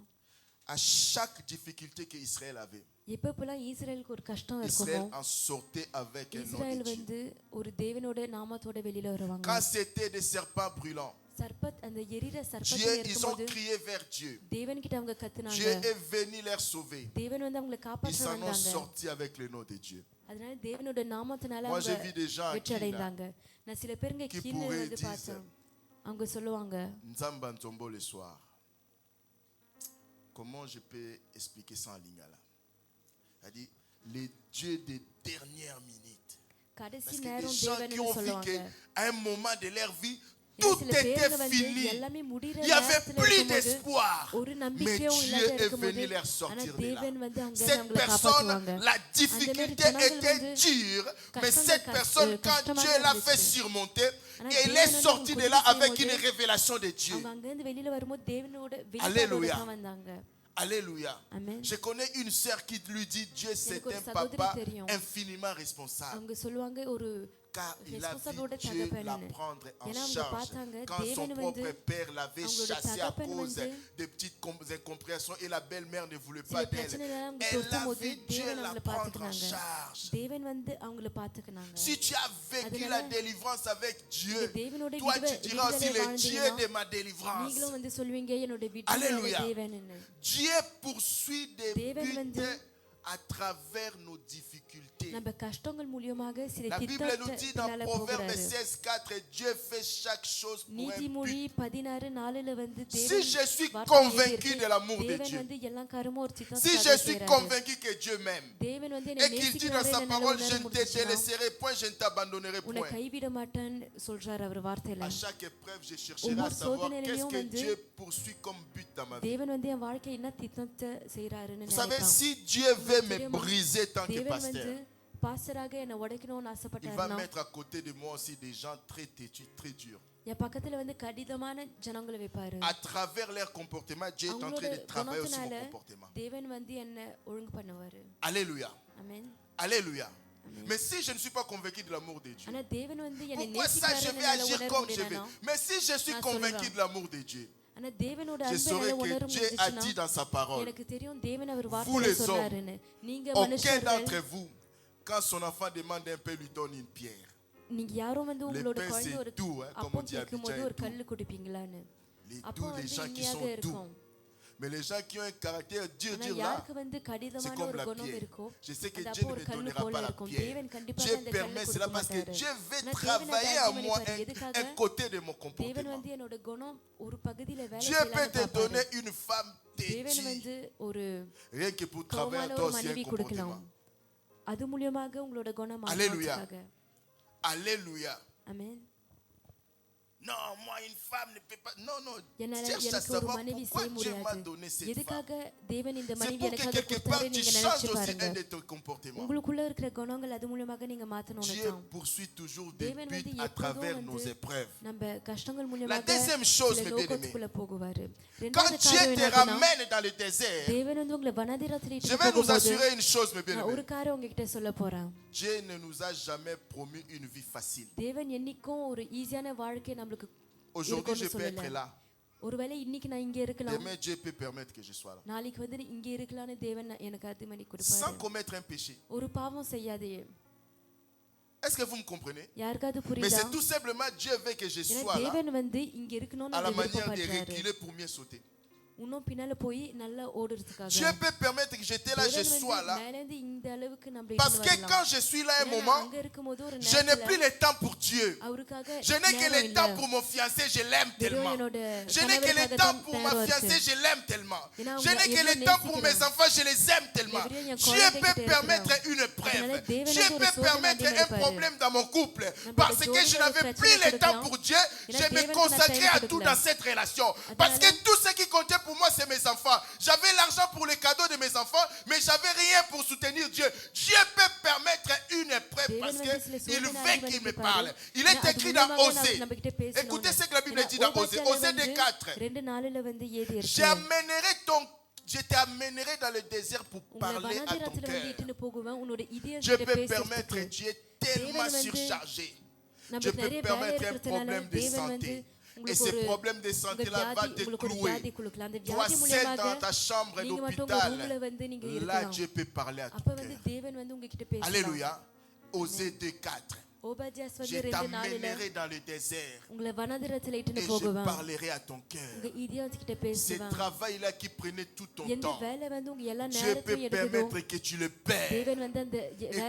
À chaque difficulté que Israël avait, எப்பப்பெல்லாம் ஈஸ்ரேலுக்கு ஒரு கஷ்டம் Israël இருக்குமோ, en sortait avec un nom Israel de Dieu. வந்து ஒரு தேவனோட நாமத்தோட வெளியில வருவாங்க. Quand c'était des serpents brûlants, சர்பத், அந்த எரிர Dieu, சர்பத்தில் ils ont இருக்கும்போது crié vers Dieu. தேவன் கிட்ட அவங்க கத்துனாங்க. Dieu est venu les sauver. தேவன் வந்து அவங்களை Ils காப்பாற்ற s'en ont வந்தாங்க. sortis avec le nom de Dieu. அதனால தேவனோட நாமத்தினால Moi, j'ai அவங்க vu des gens வெற்றி qui, là, அடைந்தாங்க. நான் சில பேருங்க qui கீழே pourraient வந்து dire, பார்த்தேன், அவங்க சொல்லுவாங்க, Nzamba Nzombo le soir. Comment je peux expliquer ça en lingala? C'est-à-dire, les dieux des dernières minutes. கடைசி Parce que des நேரம் gens qui தேவன் ont vu சொல்லுவாங்க. qu'à un moment de leur vie, ஏன்னா tout சில était பேருங்க வந்து fini. எல்லாமே முடிகிற Il n'y avait நேரத்துல plus இருக்கும்போது d'espoir. ஒரு Mais நம்பிக்கையும் Dieu இல்லாத est இருக்கும்போது, venu les ஆனா sortir de là. தேவன் வந்து அங்க Cette அவங்களை personne, காப்பாற்றுவாங்க. la difficulté était dure, mais cette personne, quand Dieu l'a fait surmonter, elle est sortie de là avec une révélation de Dieu. அவங்க அங்க இருந்து வெளியில வரும்போது தேவனோட Alléluia. வெளிப்பாடோட தான் வந்தாங்க. Alléluia. Amen. Je connais une sœur qui lui dit Dieu c'est எனக்கு ஒரு un சகோதரி papa தெரியும். infiniment responsable. அவங்க சொல்லுவாங்க ஒரு Car il a ரெஸ்பான்சிபிளோட vu Dieu la தகப்பன்னு. prendre en ஏன்னா அவங்க charge பார்த்தாங்க quand son தேவன் propre வந்து père l'avait அவங்களோட chassé à தகப்பன் cause வந்து de petites incompréhensions et la belle-mère ne voulait சில pas d'elle. பிரச்சனைகளை அவங்க Elle a தொடும்போது vu Dieu தேவன் la அவங்கள prendre en பார்த்துக்கினாங்க. charge. தேவன் வந்து அவங்கள பார்த்துக்கினாங்க. Si tu as vécu அதனால la délivrance avec Dieu, இந்த தேவனோட toi tu diras aussi விடுதலை le Dieu வாழ்ந்தீங்கன்னா, de ma délivrance. நீங்களும் வந்து சொல்லுவீங்க என்னோட விடுதலை Alléluia. தேவன்னு. Dieu poursuit des தேவன் buts வந்து à travers nos difficultés. நம்ம கஷ்டங்கள் மூலியமாக சில La Bible nous dit dans திட்டத்தினால Proverbe போகிறாரு. 16:4, Dieu fait chaque chose pour un நீதிமொழி but. 16:4 வந்து Si தேவன் je suis வார்த்தை convaincu எழுதியிருக்கு. de l'amour de தேவன் Dieu, வந்து எல்லா காரியமும் ஒரு si சித்தத்துக்காக je suis செய்றாரு. convaincu que Dieu m'aime தேவன் வந்து என்னை et qu'il dit dans நேசிக்கிறாரு, sa என்னை parole, உணர je ne te முடிஞ்சுச்சுன்னா, délaisserai point, je ne t'abandonnerai உன்னை point. கைவிட மாட்டேன்னு சொல்றாரு அவர் வார்த்தையில. À chaque épreuve, je chercherai à ஒவ்வொரு savoir qu'est-ce சோதனையிலும் que வந்து Dieu poursuit comme but dans ma vie. தேவன் வந்து என் வாழ்க்கை என்ன திட்டத்தை செய்யறாருன்னு Vous savez, நினைக்கலாம். si Dieu veut me தெரியுமா? briser tant que தேவன் வந்து pasteur, பாஸ்டராக என்ன உடைக்கணும்னு il va ஆசைப்பட்டாருன்னா mettre à côté de moi aussi des gens très têtus, très durs. என் பக்கத்துல வந்து கடிதமான ஜனங்களை வைப்பாரு. À travers leur comportement, Dieu est en train de travailler aussi mon comportement. தேவன் வந்து என்ன ஒழுங்கு பண்ணுவாரு. Alléluia. ஆமென். Alléluia. Mais si je ne suis pas convaincu de l'amour de Dieu, ஆனா தேவன் வந்து என்னை pourquoi ça je vais agir comme je vais? Mais si je suis convaincu de l'amour de Dieu, ஆனா தேவனோட je அன்பை saurai என்னால que உணர Dieu a dit முடிஞ்சுச்சுன்னா dans sa parole, எனக்கு தெரியும் தேவன் அவர் vous வார்த்தையில les சொன்னாருன்னு. hommes, நீங்க aucun மனுஷர்கள் d'entre vous, quand son enfant demande un peu, lui donne une pierre. நீங்க யாரும் வந்து உங்களோட pain, குழந்தை c'est ஒரு doux, hein, comme on அப்பம் dit à கேட்கும்போது Abidjan, ஒரு கல்லு குடிப்பீங்களான்னு. Les அப்போ doux, les வந்து gens qui இனியாக sont doux. இருக்கும். Mais les gens qui ont un caractère dur, ஆனா dur là, யாருக்கு வந்து c'est கடிதமான comme ஒரு la குணம் pierre. இருக்கோ Je sais que அது Dieu அப்போ ne ஒரு me கல்லு donnera போல pas la இருக்கும். pierre. தேவன் கண்டிப்பாக Dieu அந்த கல்லு permet கொடுக்க cela parce que மாட்டாரு. Dieu veut ஆனா தேவன் travailler அதை à moi அனுமதிப்பாரு. எதுக்காக? un côté de mon தேவன் comportement. வந்து என்னோட குணம் ஒரு பகுதியில வேலை Dieu peut te செய்யலாம்னு donner பார்ப்பாரு. une femme தேவன் têtue, வந்து ஒரு rien que pour travailler கோவமான à toi ஒரு aussi un மனைவி கொடுக்கலாம். comportement. அது மூலமாக உங்களோட குணம் Alléluia. மாறுவதற்காக. Alléluia. ஆமென். Non, moi une femme ne peut pas. Non, non. என்னால Cherche à எனக்கு ஒரு savoir மனைவி pourquoi செய்ய Dieu m'a முடியாது. donné cette femme. எதுக்காக தேவன் இந்த C'est மனைவி pour que எனக்காக quelque part கொடுத்தாரு tu நீங்க changes நினைச்சு aussi பாருங்க. un de tes comportements. உங்களுக்குள்ள இருக்கிற குணங்கள் அது மூலமாக நீங்க மாத்தணும்னு Dieu தான். poursuit toujours des தேவன் வந்து buts à எப்போதும் travers nos வந்து épreuves. நம்ம கஷ்டங்கள் La மூலமாக deuxième chose, சில mes bien-aimés, லோகத்துக்குள்ள போகுவாரு. quand இரண்டாவது Dieu காரியம் te என்னன்னா ramène dans le désert, தேவன் வந்து உங்களை வனாந்திரத்துல je இட்டு vais nous போகும்போது assurer une chose, mes நான் bien-aimés. ஒரு காரியம் உங்ககிட்ட சொல்ல போறேன். Dieu ne nous a jamais promis une vie facile. தேவன் என்னைக்கும் ஒரு ஈஸியான வாழ்க்கை நம்மளுக்கு Aujourd'hui, je இருக்கும்னு peux être சொல்லல. là. ஒருவேளை இன்னைக்கு நான் இங்க இருக்கலாம், Demain, Dieu peut permettre que je sois là. நாளைக்கு வந்து இங்க இருக்கலாம்னு தேவன் எனக்கு அதுமணி Sans கொடுப்பாரு. commettre un péché. ஒரு பாவம் செய்யாதே. Est-ce que vous me comprenez? யாருக்காவது Mais புரியுதா? c'est tout simplement Dieu veut que je ஏன்னா sois là தேவன் வந்து இங்க இருக்கணும்னு à la அவர் manière de விருப்பப்படுறாரு. reculer pour mieux sauter. இன்னும் பின்னால போய் நல்லா ஓடுறதுக்காக. Dieu peut permettre que j'étais là, je தேவன் sois வந்து là. மேல இருந்து இந்த அளவுக்கு நம்மள Parce இட்டுன்னு que வரலாம். quand je suis là un ஏன்னா moment, அங்க இருக்கும்போது ஒரு je n'ai plus நேரத்துல le temps pour Dieu. அவருக்காக Je n'ai que le நேரம் temps இல்ல. pour mon fiancé, je l'aime வெறும் tellement. என்னோட Je n'ai que le கணவருக்காக temps தான் pour ma நேரம் fiancée, இருக்கு. je l'aime tellement. ஏன்னா Je n'ai que le எவ்வளவு temps pour mes நேசிக்கிறோம். enfants, je les aime tellement. எவ்வளவு என் Dieu குழந்தைகிட்ட peut permettre இருக்கிறோம். une épreuve. அதனால தேவன் Dieu வந்து ஒரு peut சோதனை permettre அதிகமா un இருப்பாரு. problème dans mon couple. நம்மளோட Parce que je ஜோடியில n'avais ஒரு plus பிரச்சனை le temps கொடுக்கலாம். pour Dieu, ஏன்னா je me தேவனுக்கு நான் consacrais time à tout கொடுக்கல. dans cette relation. Parce que அதனால tout ce qui comptait pour moi, c'est mes enfants. J'avais l'argent pour les cadeaux de mes enfants, mais j'avais rien pour soutenir Dieu. Dieu peut permettre une épreuve parce qu'il veut qu'il me parle. Il est écrit dans Osée. Écoutez ce que la Bible dit dans Osée. Osée 2:4. Je t'amènerai dans le désert pour parler à ton cœur. Je peux permettre Dieu tellement surchargé. Je peux permettre un problème de santé. Et ce problème de santé-là va te clouer. Toi seul dans ta chambre d'hôpital. Là, Dieu peut parler à ton cœur. Alléluia. Osée 2:4. Je t'amènerai dans le désert et je parlerai à ton cœur. Ce travail-là qui prenait tout ton temps, Dieu peut permettre que tu le perds. Et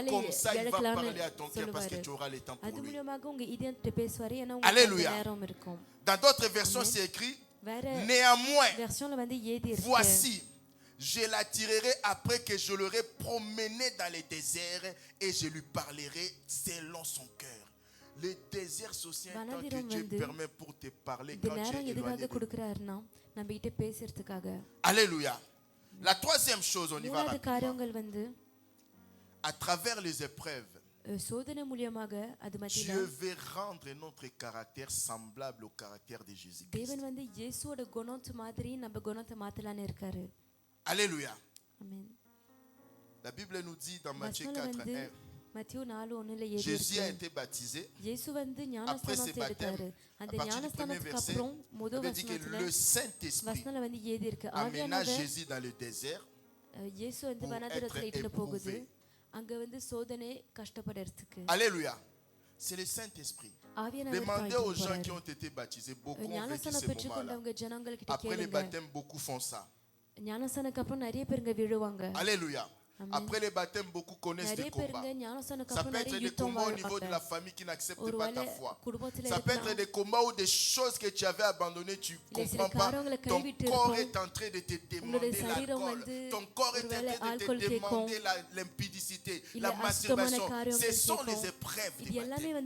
comme ça, il va parler à ton cœur parce que tu auras le temps pour lui. Alléluia. Dans d'autres versions, c'est écrit, néanmoins, voici, je l'attirerai après que je l'aurai promené dans les déserts et je lui parlerai selon son cœur. Le désert, c'est aussi un temps que Dieu permet pour te parler quand tu es éloigné de lui. Alléluia. La troisième chose, on y va rapidement. À travers les épreuves, Dieu veut rendre notre caractère semblable au caractère de Jésus-Christ. Alléluia. Amen. La Bible nous dit dans Matthieu 4:1, Jésus a été baptisé. Après ce baptême, à partir du premier verset, il veut dire que le Saint-Esprit amena Jésus dans le désert pour être éprouvé. Alléluia. C'est le Saint-Esprit. Demandez aux gens qui ont été baptisés, beaucoup ont vécu ce moment-là. Après le baptême, beaucoup font ça. Alléluia. Après les baptêmes, beaucoup connaissent des combats. Ça peut être des combats au niveau de la famille qui n'accepte pas ta foi. Ça peut être des combats ou des choses que tu avais abandonnées, tu ne comprends pas. Ton corps est en train de te demander l'alcool. Ton corps est en train de te demander l'impudicité, la masturbation. Ce sont les épreuves du baptême.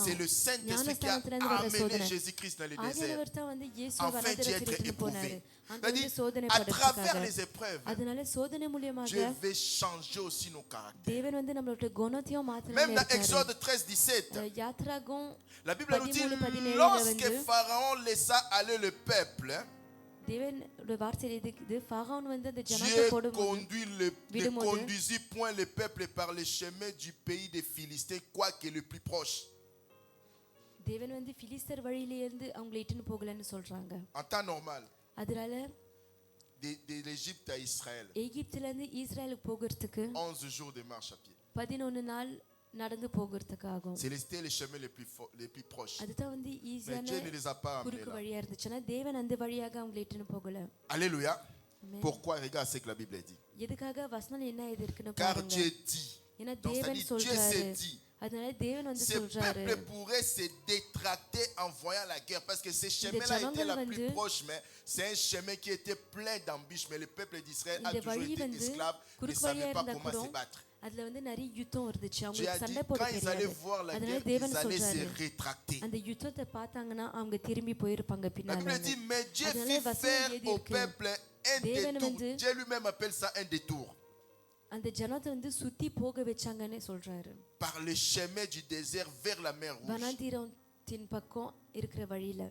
C'est le Saint-Esprit qui a amené Jésus-Christ dans le désert afin d'y être éprouvé. வந்து சோதனை à travers படுறதுக்காக les épreuves, அதனால சோதனை மூலமாக Dieu veut changer aussi nos caractères. தேவன் வந்து நம்மளோட குணத்தையும் Même மாத்தலாம் dans Exode 13, 17, யாத்ராகம் la Bible nous dit 13, lorsque 17, Pharaon laissa aller le peuple, தேவனோட வார்த்தை இது ஃபாரோன் வந்து அந்த ஜனத்தை Dieu போடும்போது ne conduisit point le peuple par les chemins du pays des Philistins, quoique le plus proche. தேவன் வந்து பிலிஸ்தர் வழியில இருந்து அவங்களை இட்டுன்னு போகலன்னு சொல்றாங்க. En temps normal, அதனால de l'Égypte à Israël, எகிப்துல இருந்து இஸ்ரேலுக்கு போகிறதுக்கு 11 jours de marche à pied. 11 நாள் நடந்து போகிறதுக்கு ஆகும். C'était les chemins les plus proches. அதுதான் வந்து Mais ஈஸியான Dieu ne les a pas amenés குறுக்கு là. வழியா இருந்துச்சுன்னா தேவன் அந்த வழியாக அவங்களை இட்டுன்னு போகல. Alléluia. Amen. Pourquoi? Regarde ce que la Bible dit. எதுக்காக வசனம் என்ன இது இருக்குன்னு Car பாருங்க. Dieu dit. ஏன்னா Donc ça தேவன் dit, Dieu சொல்றாரு. s'est dit. அதனால தேவன் வந்து Ce சொல்றாரு. peuple pourrait se détracter en voyant la guerre parce que ce chemin-là était la plus proche, mais c'est un chemin qui était plein d'embûches. Mais le peuple d'Israël a இந்த toujours வழி été வந்து esclave, ne குறுக்கு savait வழியா pas இருந்தா comment கூட se battre. அதுல வந்து நிறைய யுத்தம் இருந்துச்சு. Dieu அவங்களுக்கு a dit, சண்டை போட quand ils allaient தெரியாது. voir la அதனால guerre, தேவன் ils allaient se சொல்றாரு. rétracter. அந்த யுத்தத்தை பார்த்தாங்கன்னா அவங்க திரும்பி போயிருப்பாங்க La பின்னால. Bible dit, mais Dieu அதனால fit வசனம் faire எழுதி au இருக்கு. peuple un தேவன் détour. வந்து Dieu lui-même appelle ça un détour. அந்த ஜனத்தை வந்து சுத்தி போக வச்சாங்கன்னு சொல்றாரு. Par le chemin du désert vers la mer Rouge. வனாந்திரத்தின் பக்கம் இருக்கிற வழியில.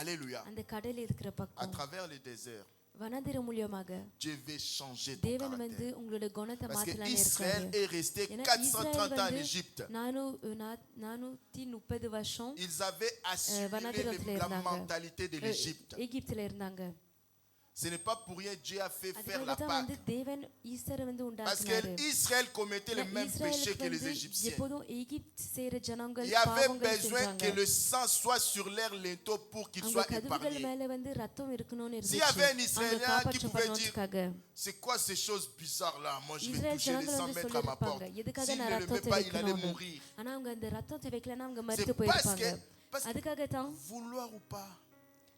Alléluia. அந்த கடல் இருக்கிற À பக்கம். travers le désert, வனாந்திரம் மூலமாக Dieu veut changer ton தேவன் வந்து caractère. உங்களோட குணத்தை Parce que மாத்தலாம்னு Israël இருக்காரு. est resté ஏன்னா 430 ans en இஸ்ரேல் Égypte. வந்து 430 வருஷம் Ils avaient assimilé வனாந்திரத்துல la இருந்தாங்க. mentalité de l'Égypte. எகிப்துல இருந்தாங்க. Ce n'est pas pour rien Dieu a fait faire la அதுக்காக தான் வந்து Pâque. தேவன் ஈஸ்டரை வந்து Parce que உண்டாக்குனாரு. Israël commettait les mêmes péchés இஸ்ரேலுக்கு que les வந்து Égyptiens. எப்போதும் எகிப்து செய்யற ஜனங்கள் Il y avait பாவங்கள் besoin செஞ்சாங்க. que le sang soit sur leur linteau pour qu'ils அவங்க soient கதவுகள் épargnés. மேல வந்து ரத்தம் இருக்கணும்னு S'il y avait un இருந்துச்சு. Israélien அவங்க qui pouvait dire, காப்பாற்றப்படுவதற்காக. c'est quoi ces choses bizarres là? Moi je vais Israel toucher les ஜனங்கள் 100 வந்து mètres à ma porte. சொல்லிருப்பாங்க எதுக்காக S'il நான் ne le met ரத்தத்தை pas, il allait வைக்கணும்னு. mourir. ஆனா அவங்க அந்த ரத்தத்தை வைக்கலன்னா அவங்க C'est மரித்து parce போயிருப்பாங்க. que அதுக்காக தான் vouloir ou pas,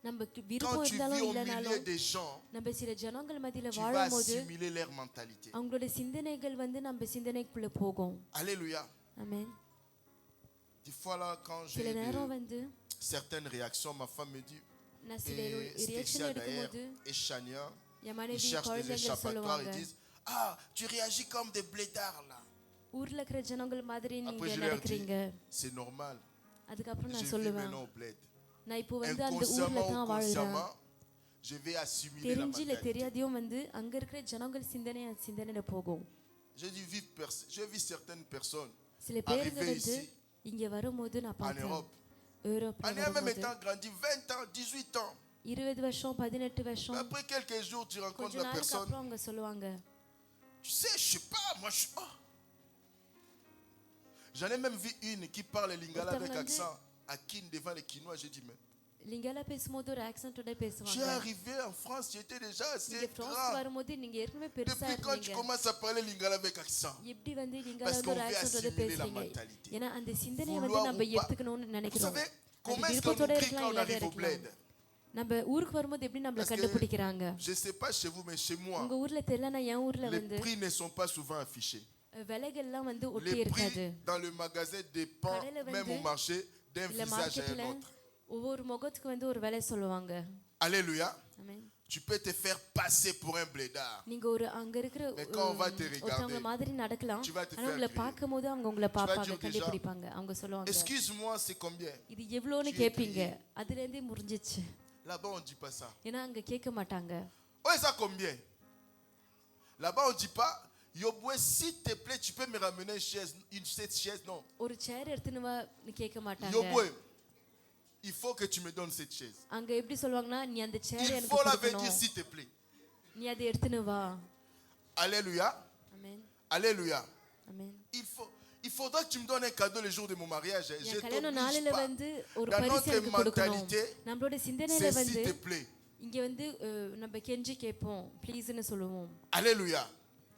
நமக்கு quand விருப்பம் tu vis இருந்தாலும் au milieu இல்லனாலும் des gens, நம்ம சில ஜனங்கள் மத்தியில tu vas வாழும்போது assimiler leur mentalité. அவங்களோட சிந்தனைகள் வந்து நம்ம சிந்தனைக்குள்ள போகும். Alléluia. ஆமென். Des fois là, quand j'ai சில நேரம் வந்து certaines réactions, ma femme me dit, நான் சில et ரியாக்ஷன் Stécia d'ailleurs, எடுக்கும்போது et Chania, என் ils மனைவி cherchent des குழந்தைகள் échappatoires, சொல்லுவாங்க ils disent, ah, tu réagis comme des blédards là. ஊர்ல இருக்கிற ஜனங்கள் மாதிரி நீங்க Après je leur dis, நடக்கிறீங்க. c'est normal. அதுக்கப்புறம் Je நான் vis சொல்லுவேன் maintenant au bled. நான் இப்போ வந்து அந்த ஊர்ல Inconsciemment ou தான் வாழ்றேன். consciemment, je vais assimiler la தெரிஞ்சு இல்ல mentalité. தெரியாதையும் வந்து அங்க இருக்கிற ஜனங்கள் சிந்தனை அந்த சிந்தனையில போகும். J'ai vu certaines personnes சில பேருங்க arriver வந்து ici, இங்க வரும்போது நான் en பார்த்தேன். Europe, யூரோப்ல en ayant même வரும்போது étant grandi 20 ans, 18 ans. 20 வருஷம் 18 வருஷம் Après quelques jours, tu rencontres கொஞ்ச la நாளுக்கு personne. அப்புறம் அவங்க சொல்லுவாங்க Tu sais, je sais pas, moi je suis. Oh. J'en ai même vu une qui parle lingala avec accent à Kin devant les Kinois. J'ai dit, mais. லிங்கலா பேசும்போது ஒரு ஆக்சென்ட்டோட J'ai பேசுவாங்க. arrivé en France, j'étais déjà assez இங்க France grand. வரும்போது நீங்க ஏற்கனவே பெருசா Depuis quand tu இருந்தீங்க. commences à parler lingala avec accent? எப்படி வந்து லிங்கலா Parce ஒரு qu'on veut ஆக்சென்ட்டோட assimiler la பேசுறீங்க? mentalité. ஏன்னா அந்த சிந்தனையை வந்து Vouloir நம்ம ou pas. எடுத்துக்கணும்னு Vous நினைக்கிறோம். savez, அது comment est-ce qu'on nous விருப்பத்தோட crie இருக்கலாம் quand on இல்லாத arrive au இருக்கலாம். bled? நம்ம ஊருக்கு வரும்போது எப்படி நம்மள Parce que கண்டுபிடிக்கிறாங்க? je sais pas chez vous, mais chez moi, உங்க ஊர்ல தெரியலனா என் ஊர்ல les வந்து prix ne sont pas souvent affichés. விலைகள்லாம் வந்து ஒட்டி Les இருக்காது. prix dans le magasin dépendent, கடையில même வந்து au marché, d'un இல்ல visage à மார்க்கெட்ல un autre. ஒவ்வொரு முகத்துக்கு வந்து ஒரு விலை சொல்லுவாங்க. Alléluia. ஆமென். Tu peux te faire passer pour un blédard. நீங்க ஒரு அங்க இருக்கிற Mais quand on va te regarder, ஒருத்தவங்க மாதிரி நடக்கலாம். tu vas te ஆனா faire உங்களை griller. பார்க்கும்போது அவங்க உங்களை பார்ப்பாங்க, dire déjà, கண்டுபிடிப்பாங்க. அவங்க சொல்லுவாங்க Excuse-moi, c'est combien? இது எவ்வளோன்னு tu es கேட்பீங்க. grillé. அதுல இருந்தே முடிஞ்சிச்சு. Là-bas, on ne dit pas ça. ஏன்னா அங்க கேட்க மாட்டாங்க. Oh, et ça combien? Là-bas, on ne dit pas, Yoboué, s'il te plaît, tu peux me ramener cette chaise? Non. ஒரு சேர் எடுத்துன்னு வான்னு கேட்க மாட்டாங்க. Yoboué, il faut que tu me donnes cette chaise. அங்க எப்படி சொல்லுவாங்கன்னா நீ அந்த சேர் Il எனக்கு faut la venir, கொடுக்கணும். s'il te plaît. நீ அதை எடுத்துன்னு வா. Alléluia. ஆமென். Alléluia. ஆமென். Il faudra que tu me donnes un cadeau le jour de mon mariage. Je என் கல்யாண t'oblige நாளில pas. வந்து ஒரு Dans பரிசு notre எனக்கு கொடுக்கணும். mentalité, நம்மளோட சிந்தனையில c'est வந்து s'il te plaît. இங்க வந்து நம்ம கெஞ்சி கேட்போம், ப்ளீஸ்னு சொல்லுவோம். Alléluia.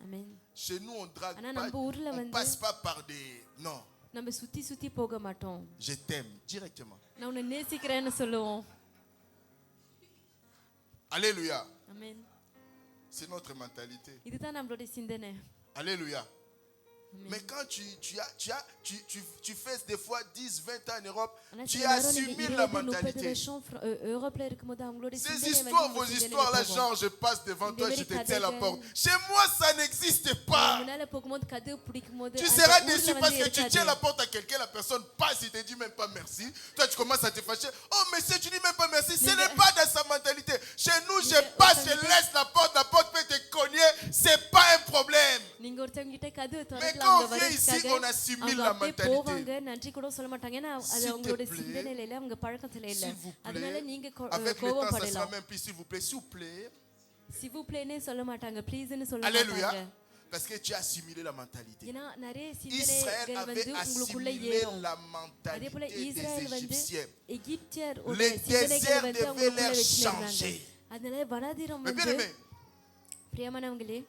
ஆமென். Chez nous, on drague ஆனா pas, நம்ம ஊர்ல on வந்து passe pas par des... Non, நம்ம சுத்தி சுத்தி போக மாட்டோம். je t'aime directement. நான் உன்னை நேசிக்கிறேன்னு சொல்லுவோம். Alléluia. ஆமென். C'est notre mentalité. இதுதான் நம்மளோட சிந்தனை. Alléluia. Mais quand tu fais des fois 10, 20 ans en Europe, ஆனா tu சில நேரம் நீங்க assimiles la 20, 30 mentalité. வருஷம் யூரோப்ல இருக்கும்போது அவங்களோட Ces சிந்தனை histoires, வந்து vos உங்க histoires là, சிந்தனையில genre je passe devant toi, je te Amérique tiens la கதைகள். porte. Chez moi, ça n'existe போகும். pas. முன்னால போகும்போது கதவு பிடிக்கும்போது Tu அந்த seras ஊர்ல déçu வந்து parce que tu இருக்காது. tiens la porte à quelqu'un, la personne passe, il te dit même pas merci. Toi, tu commences à te fâcher. Oh, monsieur, tu dis même pas merci. Ce n'est pas dans sa mentalité. Chez nous, je passe, je laisse la porte peut te cogner. C'est pas un problème. நீங்க ஒருத்தவங்க கிட்ட கதவு Mais திறக்கலாம் quand அவங்க on vient ici, வரதுக்காக on assimile அவங்க la அப்படியே mentalité. போவாங்க நன்றி கூட சொல்ல மாட்டாங்க ஏன்னா அது S'il te அவங்களோட plaît, சிந்தனையில இல்ல அவங்க பழக்கத்துல இல்ல S'il vous அதனால plaît, நீங்க avec le temps, ça sera கோபப்படலாம் même plus s'il vous plaît, s'il vous plaît. Sivu பிளேனே சொல்ல மாட்டாங்க ப்ளீஸ்னு சொல்ல Alléluia. மாட்டாங்க Parce que tu as assimilé la mentalité. ஏன்னா நிறைய Israël சிந்தனைகள் avait வந்து உங்களுக்குள்ள assimilé ஏறும் la அதே போல mentalité இஸ்ரேல் des வந்து Égyptiens. எகிப்தியர் Les சிந்தனைகள் déserts வந்து devaient அவங்களுக்குள்ள leur வச்சிருந்தாங்க changer. அதனால வனாதிரம் Mais bien வந்து aimé, பிரியமானவங்களே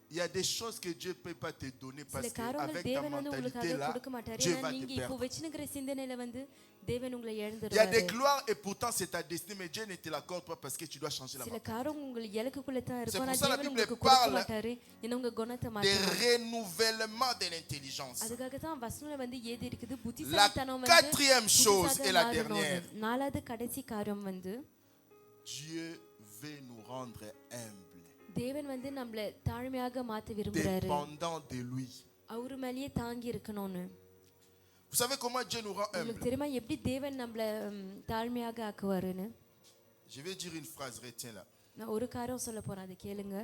il y a des choses que Dieu ne peut pas te donner parce சில காரியங்கள் qu'avec ta தேவன் வந்து உங்களுக்கு mentalité அதை là, கொடுக்க மாட்டாரு Dieu ஏன்னா va நீங்க te இப்போ perdre. வச்சிருக்கிற சிந்தனையில வந்து தேவன் உங்களை Il y a இழந்துருவாரு des gloires et pourtant c'est ta destinée, mais Dieu ne te l'accorde pas parce que tu dois changer la சில mentalité. காரம் உங்களுக்கு இலக்குக்குள்ள தான் இருக்கும் pour ஆனா ça la தேவன் Bible உங்களுக்கு கொடுக்க parle மாட்டாரு ஏன்னா உங்க குணத்தை Des மாத்துவாரு renouvellements de l'intelligence. அதுக்காக தான் வசனம்ல வந்து ஏதி இருக்குது La புத்திசாலித்தனம் வந்து quatrième chose புதுசாக et la மாறணும். dernière, நாலாவது கடைசி காரியம் வந்து Dieu veut nous rendre humbles, தேவன் வந்து நம்மள தாழ்மையாக மாத்த விரும்புறாரு dépendants de lui. அவரு மேலேயே தாங்கி இருக்கணும்னு Vous savez comment Dieu nous rend உங்களுக்கு humbles? தெரியுமா எப்படி தேவன் நம்மள தாழ்மையாக ஆக்குவாருன்னு Je vais dire une phrase, retiens-la. நான் ஒரு காரியம் சொல்ல போறேன் அதை கேளுங்க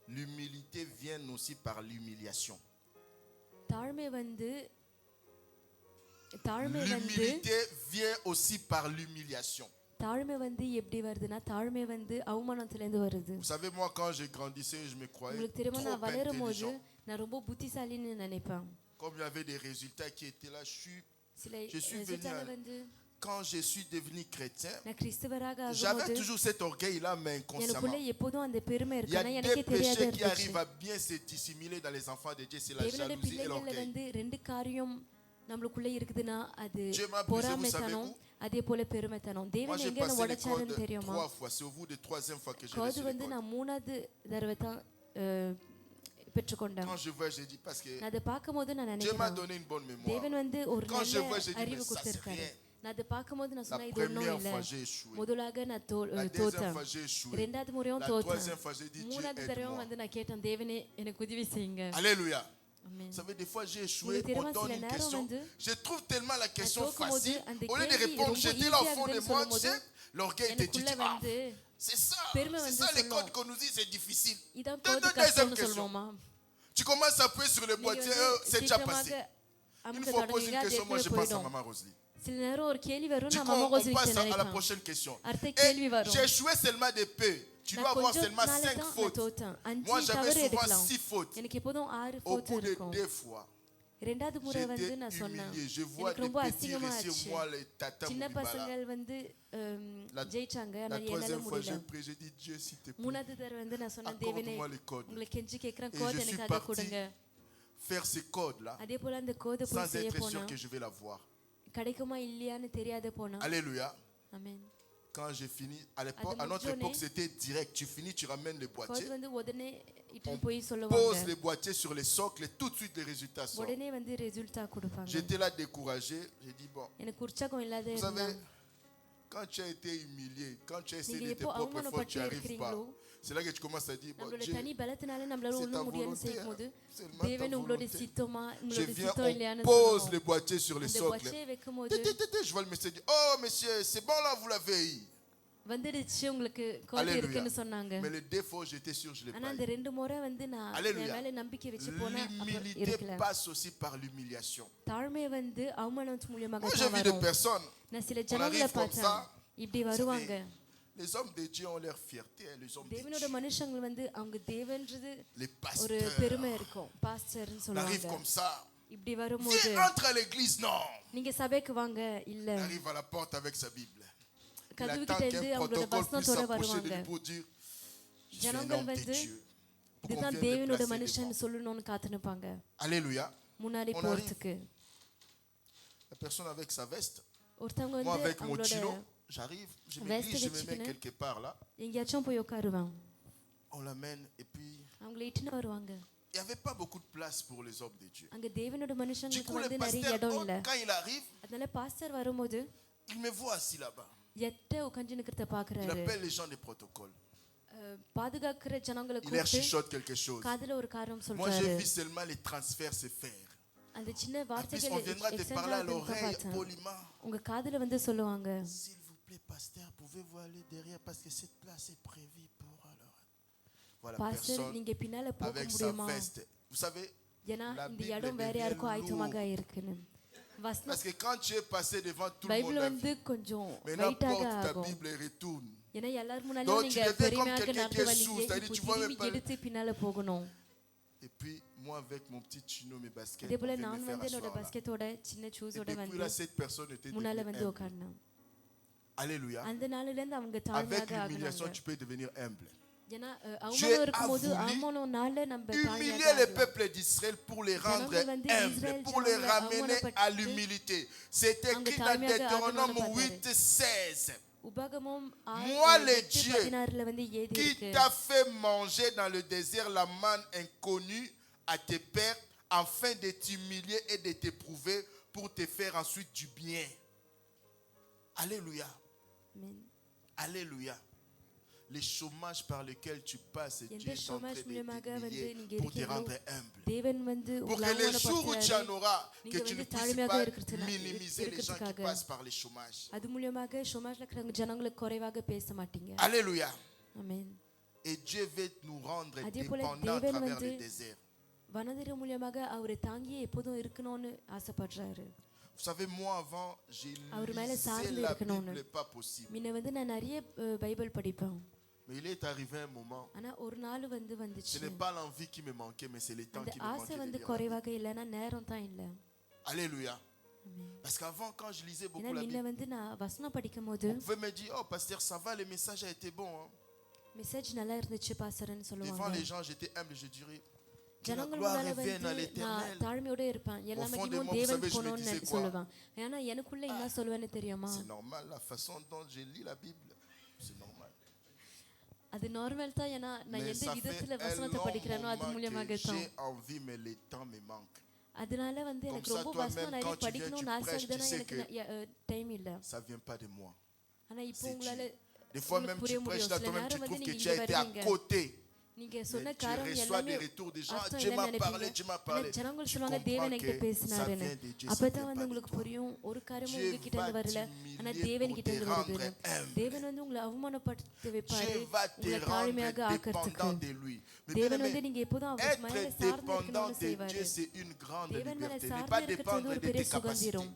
L'humilité vient aussi par l'humiliation. தாழ்மை வந்து தாழ்மை வந்து L'humilité vient aussi par l'humiliation. தாழ்மை வந்து எப்படி வருதுன்னா தாழ்மை வந்து அவமானத்துல இருந்து வருது Vous savez, moi, quand j'ai grandissé, je me croyais உங்களுக்கு தெரியுமா trop நான் வளரும் போது intelligent. நான் ரொம்ப புத்திசாலின்னு நினைப்பேன் Comme il y avait des résultats qui étaient là, சில Je suis venu ரிசல்ட்டால à- வந்து quand je suis devenu chrétien, நான் கிறிஸ்தவராக j'avais ஆகும்போது toujours cet orgueil-là, mais எனக்குள்ள inconsciemment. எப்போதும் அந்த பெருமை Il y இருக்கு a ஆனா deux எனக்கே தெரியாத péchés qui இருந்துச்சு arrivent à bien se dissimuler dans les enfants de Dieu, c'est la தேவனுடைய jalousie et பிள்ளைகள்ல l'orgueil. வந்து ரெண்டு காரியம் நம்மளுக்குள்ள இருக்குதுன்னா அது Dieu m'a brisé, vous பொறாமைத்தனம் savez அதே போல பெருமைத்தனம் Moi, தேவன் j'ai எங்க என்ன passé les உடைச்சாருன்னு codes தெரியுமா 3 fois. C'est au bout de 3e fois que j'ai கோது reçu les வந்து codes. நான் மூணாவது தடவை தான் பெற்றுக்கொண்டேன் Quand je vois, j'ai dit, parce que நான் அதை பார்க்கும்போது நான் Dieu m'a நினைக்கிறேன் donné une bonne mémoire. தேவன் வந்து ஒரு Quand je நல்ல vois, j'ai dit, அறிவு mais ça, c'est கொடுத்திருக்காரு rien. நான் அதை பார்க்கும்போது நான் La சொன்னேன் இது ஒன்றும் première இல்லை fois, j'ai échoué. முதலாக நான் La deuxième தோத்தேன் fois, j'ai échoué. ரெண்டாவது முறையும் La தோத்தேன் troisième fois, j'ai dit, Dieu, மூணாவது தடவை aide-moi. வந்து நான் கேட்டேன் தேவனே எனக்கு உதவி செய்யுங்க Alléluia. ஆமென். Vous savez, des fois, j'ai échoué. உங்களுக்கு தெரியுமா On donne சில une நேரம் question. வந்து Je trouve tellement la question தோக்கும்போது facile. அந்த Au lieu de கேள்வி répondre, ரொம்ப j'étais là au ஈஸியா fond de இருக்குன்னு moi, tu சொல்லும்போது sais, l'orgueil te dit, எனக்குள்ள ah, வந்து c'est ça, பெருமை c'est வந்து ça les சொல்லும். codes qu'on nous dit, c'est difficile. இதான் Donne கோது une deuxième கஷ்டம்னு question. சொல்லுவோமா Tu commences à appuyer sur le நீங்க boîtier, வந்து c'est déjà சீக்கிரமாக passé. Une அமுக்க fois pose une தொடங்குவீங்க அது question, moi je ஏற்கனவே pense à போயிடும் Maman Rosely. சில நேரம் ஒரு கேள்வி வரும் Du நான் coup, மாமா on கோசி passe கிட்ட à la நினைப்பேன் prochaine question. அடுத்த Et கேள்வி வரும் j'ai échoué seulement des peu. Tu dois நான் avoir கொஞ்சம் seulement நாளே 5 தான் நான் fautes. தோத்தேன் Moi, 5 j'avais தவறு souvent எடுக்கலாம் 6 fautes. எனக்கு எப்போதும் 6 Au ஃபோர்த் bout de இருக்கும் 2 fois, ரெண்டாவது முறை j'étais வந்து நான் சொன்னேன் humilié. Je vois எனக்கு des ரொம்ப petits அசிங்கமா réussir, ஆச்சு moi, les tata சின்ன Moubibala. பசங்கள் வந்து La- ஜெயிச்சாங்க La ஆனால் என்னால troisième fois, முடியல j'ai prié, j'ai dit, Dieu, s'il te plaît, மூணாவது தடவை வந்து நான் சொன்னேன் தேவனே accorde-moi les codes. உங்களை கெஞ்சி கேட்கிறேன் Et கோது je suis எனக்காக parti கொடுங்க faire ces codes-là அதே போல அந்த கோதை போய் sans செய்ய être போனா sûr que je vais la voir. கிடைக்குமா இல்லையான்னு தெரியாத போனா Alléluia. ஆமென் Quand j'ai fini, à அது notre முடிஞ்சோடனே, époque, c'était direct. Tu finis, tu ramènes les கோது boîtiers, வந்து உடனே இட்டு on போய் pose சொல்லுவாங்க les boîtiers sur les socles et tout de suite les résultats sortent. உடனே வந்து ரிசல்ட்டா கொடுப்பாங்க J'étais là découragé. J'ai dit, bon, எனக்கு உற்சாகம் இல்லாத vous savez, இருந்தா quand tu as été humilié, quand tu as essayé நீங்க de tes எப்போ propres fautes, tu அவமானப்பட்டு n'y arrives pas. இருக்கிறீங்களோ C'est là que tu commences à dire, bon, நம்மளோட Dieu, தனி பலத்தினால நம்மளால c'est ta ஒண்ணும் முடியாதுன்னு volonté. செய்யும் போது Seulement ta தேவன் உங்களோட volonté. சித்தமா Je உங்களோட viens, சித்தம் இல்லையான்னு on pose சொல்லணும். les boîtiers sur les அந்த socles. பட்சையை வைக்கும் போது Je vois le monsieur dire, oh monsieur, c'est bon là, vous l'avez eu. வந்துடுச்சு உங்களுக்கு கோது Alléluia. இருக்குன்னு சொன்னாங்க Mais les défauts, j'étais sûr, je l'ai ஆனா pas அந்த eu. 2 முறை வந்து நான் Alléluia. என் மேல நம்பிக்கை வச்சு போனா அப்புறம் L'humilité இருக்கல passe aussi par l'humiliation. தாழ்மை வந்து அவமானத்து மூலமாக Moi, j'ai தான் vu des வரும் personnes, நான் சில on ஜனங்களை arrive comme பார்த்தேன் ça. இப்படி Vous வருவாங்க savez, les hommes de Dieu ont leur fierté, hein, les hommes de தேவனோட Dieu. மனுஷங்க வந்து அவங்க தேவன்றது Les ஒரு pasteurs பெருமை இருக்கும் பாஸ்டர்னு on arrive சொல்லுவாங்க comme ça. இப்படி வரும்போது Viens, entre à l'église, non. நீங்க சபைக்கு வாங்க இல்ல Il arrive à la porte avec sa Bible. Il கதவு attend கிட்ட இருந்து qu'un அவங்களோட protocole puisse வசனத்தோட s'approcher de வருவாங்க lui pour dire, je suis un ஜனங்கள் homme de வந்து Dieu. Pour qu'on இதுதான் vienne தேவனோட le placer மனுஷன் devant. சொல்லணும்னு காத்துனுப்பாங்க Alléluia. முன்னாடி On போறதுக்கு La personne avec sa veste, ஒருத்தவங்க moi வந்து avec mon அவங்களோட chino, j'arrive, je me veste glisse, je me mets வச்சுக்கின்னு quelque part là. எங்கேயாச்சும் போய் உட்காருவாங்க On l'amène et puis அவங்கள இட்டுன்னு வருவாங்க il n'y avait pas beaucoup de place pour les hommes de Dieu. அங்க தேவனோட Du மனுஷங்களுக்கு coup, le வந்து நிறைய pasteur, இடம் இல்ல. quand il arrive, அதனால பாஸ்டர் வரும்போது il me voit assis là-bas. எட்ட உட்கார்ந்து நிக்கிறத Il பாக்குறாரு. appelle les gens des protocoles. பாதுகாக்கிற ஜனங்களை Il leur கூப்பிட்டு chuchote quelque chose. காதுல ஒரு காரியம் Moi, சொல்றாரு. j'ai vu seulement les transferts se faire. அந்த சின்ன En plus, வார்த்தைகள் on viendra te exchange parler à ஆகுதுன்னு l'oreille பார்த்தேன். poliment. உங்க காதுல வந்து சொல்லுவாங்க, S'il vous plaît, pasteur, pouvez-vous aller derrière parce que cette place est prévue pour alors. Voilà, pastor personne நீங்க பின்னால போக avec sa முடியுமா? veste. Vous savez, ஏன்னா la இந்த Bible இடம் வேற devient யாருக்கும் ஆயத்தமாக lourde. இருக்குன்னு. வசனம் Parce que quand tu es passé devant tout le Bible monde, வந்து கொஞ்சம் maintenant வெயிட்டாக porte ta ஆகும். Bible et retourne. ஏன்னா எல்லாரும் Donc, முன்னாடியும் tu நீங்க deviens comme பெருமையாக quelqu'un qui நடந்து est வந்தீங்க. sourd, c'est-à-dire, இப்போ tu vois même திரும்பி pas- எடுத்து பின்னால போகணும். Et puis, moi, avec mon petit chino, mes baskets, அதே on போல vient நான் me faire வந்து என்னோட asseoir là. பஸ்கெட்டோட சின்ன Et ஷூஸோட depuis வந்து là, cette personne était முன்னால devenue வந்து humble. உட்கார்ந்தேன். Alléluia. அந்த நாள்ல இருந்து அவங்க Avec தாழ்மையாக l'humiliation, ஆகுனாங்க. tu peux devenir humble. ஏன்னா Dieu அவமானம் இருக்கும்போது a voulu அவமானம்னால நம்ம Humilier தாழ்மையாக le ஆகலாம். peuple d'Israël pour les rendre ஜனங்கள் வந்து humbles, இஸ்ரேல் pour les ஜனங்களை ramener à அவமானப்படுத்தி l'humilité. C'est அவங்க écrit dans தாழ்மையாக Deutéronome ஆக்கணும்னு 8:16. உபகமம் Moi, le Dieu 8:16 வந்து ஏதி Qui இருக்கு. t'a fait manger dans le désert la manne inconnue à tes pères, afin de t'humilier et de t'éprouver pour te faire ensuite du bien. Alléluia. Amen. Alléluia. Les chômages par lesquels tu passes, எந்த Dieu est en train chômage de மூலமாக வந்து t'humilier நீங்க pour te இருக்கீங்களோ, rendre humble. தேவன் வந்து Pour உங்களை que les jours où tu en அவமானப்படுத்துறாரு. auras, que நீங்க tu ne வந்து puisses தாழ்மையாக pas இருக்கிறதுனா- minimiser les gens qui இருக்கிறதுக்காக. passent par les chômages. அது மூலமாக சமாஜ்ல இருக்கிற ஜனங்களுக்கு குறைவாக பேச மாட்டீங்க. Alléluia. ஆமென். Et Dieu veut nous rendre அதே போல dépendants à தேவன் travers வந்து le désert. வனதிர மூலமாக அவரை தாங்கி எப்போதும் இருக்கணும்னு ஆசைப்படுறாரு. Vous savez, moi avant, j'ai அவர் மேல lisé சார்ந்து la இருக்கணும்னு. Bible, pas possible. முன்ன வந்து நான் நிறைய பைபிள் படிப்பேன். Mais il est arrivé un moment, ஆனா ஒரு நாள் வந்து ce வந்துச்சு. n'est pas l'envie qui me manquait, mais c'est le temps அந்த qui me ஆசை manquait de வந்து lire la குறைவாக இல்லைன்னா நேரம் தான் இல்லை. Bible. Alléluia. ஆமென். Parce qu'avant, quand je lisais ஏன்னா beaucoup la முன்ன Bible, வந்து நான் வசனம் படிக்கும் போது vous pouvez me dire, oh pasteur, ça va, le message a été bon. Hein. Message நல்லா இருந்துச்சு பாஸ்டர்னு Devant சொல்லுவாங்க. les gens, j'étais humble, je dirais, que la ஜனங்கள் gloire முன்னால revienne à வந்து நான் l'éternel. தாழ்மையோட இருப்பேன். எல்லா Au fond de மகிமையும் moi, vous தேவன் savez, je me போகணும்னு disais quoi? சொல்லுவேன். ஏன்னா எனக்குள்ள என்ன சொல்லுவேன்னு தெரியுமா? C'est normal, la façon dont je lis la Bible, c'est normal. அது நார்மல் தான். ஏன்னா நான் Mais எந்த ça fait விதத்துல un வசனத்தை long படிக்கிறேனோ அது moment மூலியமாக que தான். j'ai envie, mais le temps me manque. அதனால வந்து Comme எனக்கு ça, ரொம்ப toi-même, வசனம் நிறைய quand tu viens, படிக்கணும்னு tu ஆசை prêches, இருக்குதுன்னா tu sais எனக்கு டைம் இல்ல. Ça ne vient pas de moi. ஆனா இப்போ C'est உங்களால Dieu. Des fois même உங்களுக்கு புரிய tu prêches முடியும். là, சில toi-même tu நேரம் வந்து trouves que நீங்க tu as இங்க été à வருவீங்க. côté. நீங்க சொன்ன Mais tu காரியம் reçois எல்லாமே des retours des gens. அர்த்தம் Dieu m'a இல்லைன்னு parlé, நினைப்பீங்க. Dieu m'a ஆனா parlé. ஜனங்கள் Tu சொல்லுவாங்க தேவன் comprends என்கிட்ட que ça பேசினாருன்னு. vient de Dieu, ça அப்பதான் vient வந்து pas de உங்களுக்கு toi. புரியும் ஒரு காரியமும் Dieu உங்ககிட்ட va இருந்து வரல. ஆனா t'humilier தேவன் pour கிட்ட te இருந்து rendre வருதுன்னு. humble. தேவன் வந்து உங்களை அவமானப்படுத்த வைப்பாரு. Dieu va te உங்களை rendre தாழ்மையாக ஆக்கிறதுக்கு. dépendant de lui. Mais bien தேவன் வந்து aimé, நீங்க எப்போதும் அவர் மேல être சார்ந்து dépendant இருக்கணும்னு de செய்வாரு. Dieu, c'est une grande தேவன் மேல liberté. Ne சார்ந்து pas இருக்கிறது dépendre ஒரு de பெரிய tes capacités. சுதந்திரம்.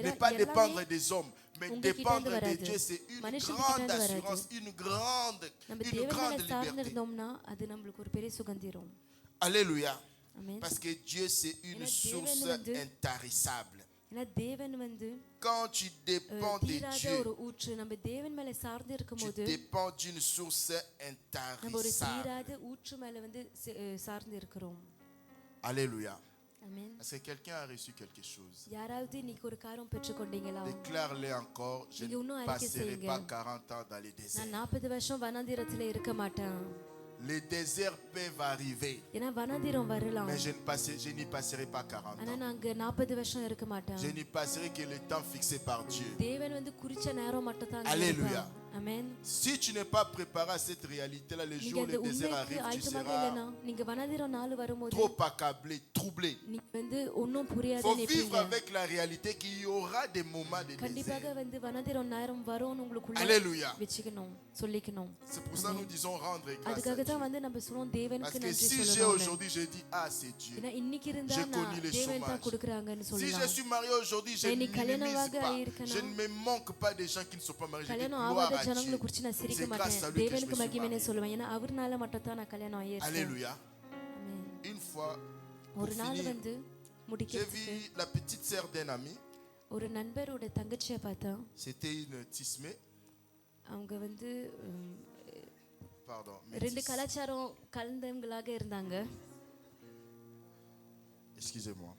Ne pas dépendre des hommes, mais உங்ககிட்ட dépendre இருந்து de வராது. Dieu, c'est une மனுஷங்கிட்ட grande இருந்து வராது. assurance, une grande நம்ம தேவன் மேல சார்ந்து liberté. இருந்தோம்னா அது நம்மளுக்கு ஒரு பெரிய சுதந்திரம். Alléluia. ஆமென். Parce que Dieu, c'est une ஏன்னா source தேவன் வந்து- intarissable. ஏன்னா தேவன் வந்து Quand tu dépends de தீராத Dieu, ஒரு ஊற்று. நம்ம தேவன் மேல சார்ந்து tu இருக்கும்போது dépends d'une source நம்ம ஒரு intarissable. தீராத ஊற்று மேல வந்து சார்ந்து இருக்கிறோம். Alléluia. ஆமென். Est-ce que quelqu'un a reçu quelque chose? யாராவது இன்னைக்கு ஒரு காரியம் பெற்றுக்கொண்டீங்களா? Déclare-le encore. Je நீங்க இன்னும் ne அறிக்கை passerai செய்யுங்க. pas 40 ans dans les நான் déserts. 40 வருஷம் வனாந்திரத்துல இருக்க மாட்டேன். Les déserts peuvent arriver, ஏன்னா வனாந்திரம் வரலாம். mais je n'y passerai pas 40 ஆனா ans. நான் அங்க 40 வருஷம் இருக்க மாட்டேன். Je n'y passerai que le temps fixé par Dieu. தேவன் வந்து குறிச்ச நேரம் மட்டும் தான் Alléluia. ஆமென். Si tu n'es pas préparé à cette réalité-là, le நீங்க jour où அந்த le désert உண்மைக்கு arrive, tu ஆயத்தமாக seras இல்லைன்னா நீங்க வனாந்திரம் நாள் வரும்போது trop accablé, troublé. நீங்க வந்து ஒன்னும் புரியாத Il faut vivre நினைப்பீங்க. avec la réalité qu'il y aura des moments de கண்டிப்பாக désert. வந்து வனாந்திரம் நேரம் வரும்னு உங்களுக்குள்ள Alléluia. வெச்சுக்கணும், சொல்லிக்கணும். C'est pour ça que nous disons rendre grâce à அதுக்காக Dieu. தான் வந்து நம்ம சொல்றோம் Parce தேவனுக்கு que நன்றி si j'ai சொல்லணும். aujourd'hui, je dis, ah, c'est Dieu. ஏன்னா இன்னைக்கு இருந்தா J'ai நான் connu les தேவன் தான் chômages. கொடுக்கறாங்கன்னு Si je சொல்லலாம். suis marié aujourd'hui, je ne இன்னைக்கு கல்யாணமாக minimise pas. இருக்கேனா? Je ne me manque pas des gens qui ne sont pas mariés. Je dis கல்யாணம் gloire ஆகாத à ஜனங்களை Dieu. குறித்து நான் சிரிக்க C'est grâce மாட்டேன். à lui que je me தேவனுக்கு suis மகிமைன்னு marié. சொல்லுவேன். ஏன்னா அவர்னால மட்டும் தான் நான் கல்யாணம் ஆயிருக்கேன். Alléluia. ஆமென். Une fois, pour ஒரு நாள் finir, வந்து j'ai முடிக்கிறதுக்கு vu la petite sœur d'un ami. ஒரு நண்பரோட தங்கச்சியை பார்த்தேன். C'était une tismée. அவங்க வந்து Pardon. ரெண்டு métisse. கலாச்சாரம் கலந்தவங்களாக இருந்தாங்க. Excusez-moi.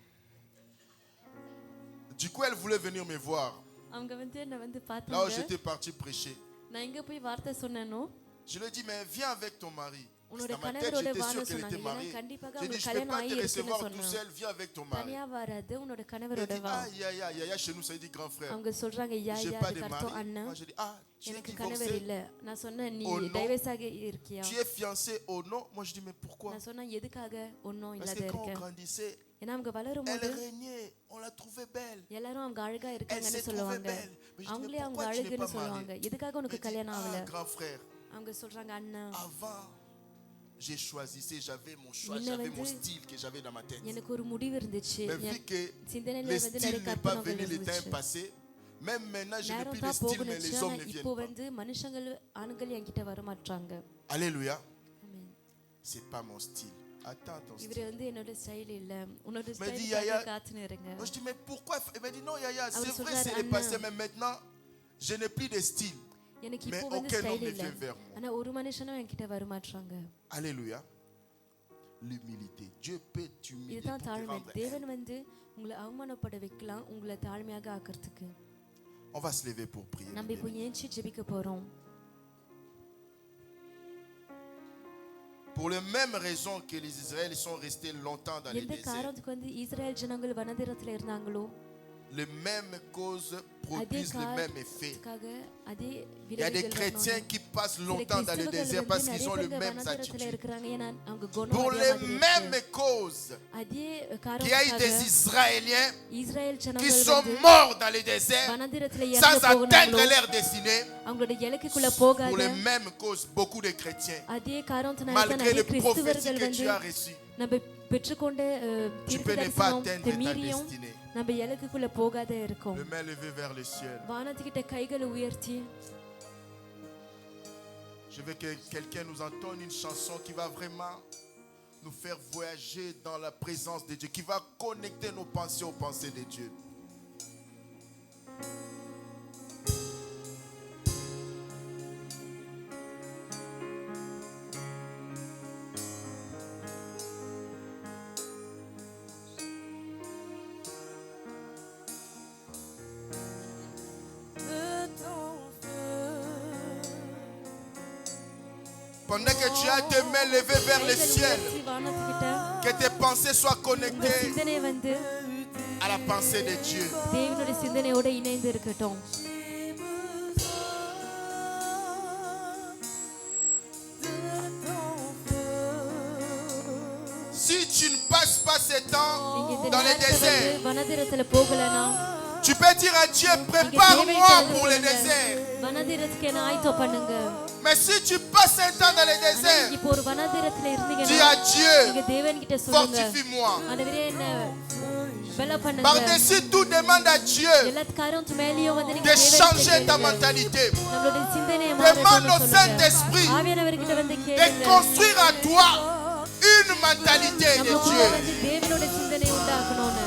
Du coup, elle voulait venir me voir. அவங்க வந்து என்ன வந்து Là où பார்த்தாங்க. j'étais parti prêcher. நான் எங்க போய் வார்த்தை சொன்னேனோ Je lui ai dit, mais viens avec ton mari. உன்னோட Dans ma tête, கணவரோட j'étais sûr வான்னு qu'elle était சொன்னாங்க. mariée. ஏன்னா கண்டிப்பாக J'ai dit, உங்களுக்கு je ne peux கல்யாணம் pas te ஆகி இருக்குன்னு recevoir tout சொன்னாங்க. seul, viens avec ton mari. தனியா வராது உன்னோட Elle கணவரோட dit, வா. aïe, aïe, aïe, aïe, chez nous, ça dit grand frère. அவங்க சொல்றாங்க யா J'ai யா pas de அதுக்கு அர்த்தம் mari. அண்ணா. Moi, je dis, ah, tu es எனக்கு கணவர் divorcé, இல்ல. நான் சொன்னேன் நீ Oh non. டைவர்ஸ் ஆகி இருக்கியா? tu es fiancé au non. Moi, je dis, mais pourquoi? நான் சொன்னேன் எதுக்காக ஒன்னும் Parce இல்லாத que quand on இருக்க. grandissait, ஏன்னா அவங்க வளரும் elle போது régnait, on la trouvait belle. எல்லாரும் அவங்க அழகா Elle இருக்காங்கன்னு s'est trouvée சொல்லுவாங்க. belle. Mais je dis, mais அவங்களே அவங்க pourquoi tu n'es அழகுன்னு pas சொல்லுவாங்க. marié? எதுக்காக Elle உனக்கு dit, கல்யாணம் ஆகல? ah, grand frère, அவங்க சொல்றாங்க அண்ணா avant, j'ai choisi, j'avais mon choix, முன்ன j'avais mon வந்து style que j'avais dans ma tête. எனக்கு ஒரு முடிவு இருந்துச்சு. Mais vu que சிந்தனையில les வந்து styles நிறைய n'est pas கற்பனைகள் venu le temps இருந்துச்சு. passé, même maintenant, je n'ai நேரம் plus de தான் style, mais போகணுச்சு. les hommes ஆனா ne இப்போ viennent pas. வந்து மனுஷங்கள் ஆண்கள் என்கிட்ட வர மாட்டாங்க. Alléluia. ஆமென். C'est pas mon style. Attends ton இவரு style. வந்து என்னோட ஸ்டைல் இல்ல. உன்னோட Mais dis, ஸ்டைலுக்காக Yaya. காத்துன்னு இருங்க. Moi, je dis, mais pourquoi? Elle m'a dit, non, Yaya, Ah, c'est vous vrai, savez, c'est le Anna. passé, mais maintenant, je n'ai plus de style. எனக்கு Mais இப்போ வந்து aucun homme ஸ்டைல் ne இல்ல. vient vers moi. ஆனா ஒரு மனுஷனும் என்கிட்ட வர மாட்டாங்க. Alléluia. L'humilité. Dieu peut t'humilier pour இதுதான் te தாழ்மை. rendre தேவன் வந்து உங்களை அவமானப்பட வைக்கலாம், உங்களை தாழ்மையாக ஆக்கிறதுக்கு. On va se lever pour prier. நம்ம இப்போ ஏஞ்சி ஜெபிக்க போறோம். Pour les mêmes raisons que les Israéliens sont restés longtemps dans les எந்த déserts, காரணத்துக்கு வந்து இஸ்ரேல் ஜனங்கள் வனாந்திரத்துல இருந்தாங்களோ les mêmes causes அதே produisent le même effet. காரணத்துக்காக அதே Il y a des விளைவுகள் chrétiens வரணும். qui passent சில longtemps dans le கிறிஸ்தவர்கள் désert வந்து parce qu'ils நிறைய ont les பேர் mêmes வனாந்திரத்துல attitudes. இருக்கிறாங்க. ஏன்னா அவங்க குணம் Pour அதே les மாதிரி mêmes இருக்கு. causes அதே qu'il y a eu des காரணத்துக்காக Israéliens இஸ்ரேல் qui ஜனங்கள் sont வந்து morts dans les déserts வனாந்திரத்துல sans இறந்து atteindre போனாங்களோ leur destinée. அவங்களோட இலக்குக்குள்ள Pour போகாத les mêmes causes, beaucoup de chrétiens, அதே காரணத்தினால malgré நிறைய les prophéties கிறிஸ்தவர்கள் que வந்து tu as reçues, நம்ம பெற்றுக்கொண்ட tu peux ne pas தீர்க்கதரிசனத்தை atteindre ta மீறியும் destinée. நம்ம இலக்குக்குள்ள போகாத இருக்கும். Le main levé vers le ciel. வானத்துக்கிட்ட கைகளை உயர்த்தி Je veux que quelqu'un nous entende une chanson qui va vraiment nous faire voyager dans la présence de Dieu, qui va connecter nos pensées aux pensées de Dieu. Pendant que tu as tes mains levées vers le கைகளை ciel, உயர்த்தி வானத்துக்கிட்ட que tes pensées soient உங்க connectées சிந்தனை வந்து à la pensée de Dieu. தேவனுடைய சிந்தனையோட இணைந்து இருக்கட்டும். Si tu ne passes pas ce temps நீங்க இந்த dans les நேரத்துல வந்து déserts, வனாந்திரத்துல போகலனா tu peux dire à Dieu, நீங்க prépare-moi தேவையை pour le சொல்லுங்க. désert. வனாந்திரத்துக்கு என்ன ஆயத்தம் பண்ணுங்க. Mais si tu passes un temps dans les ஆனா déserts, நீங்க இப்போ ஒரு வனாந்திரத்துல dis இருந்தீங்கன்னா à Dieu, நீங்க தேவன் கிட்ட சொல்லுங்க. fortifie-moi. ஆண்டவரே என்ன பல பண்ணுங்க. Par-dessus tout, demande à Dieu எல்லாத்துக்காரும் மேலேயும் வந்து நீங்க de தேவன் changer கிட்ட ta கேளுங்க. mentalité, நம்மளுடைய சிந்தனையை Demande மாற்றணும்னு au சொல்லுங்க. Saint-Esprit ஆவியானவர்கிட்ட வந்து de கேளுங்க. construire à toi une mentalité de நமக்குள்ள Dieu. வந்து தேவனுடைய சிந்தனை உண்டாக்கணும்னு.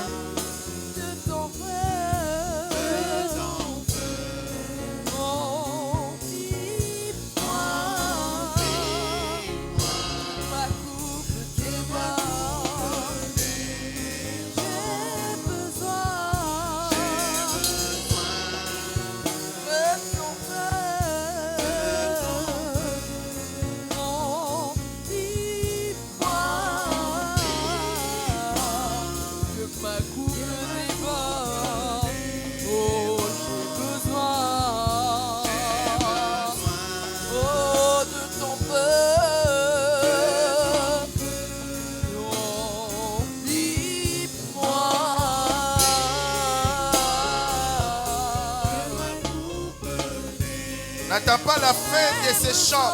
N'attends pas la fin de ces chants.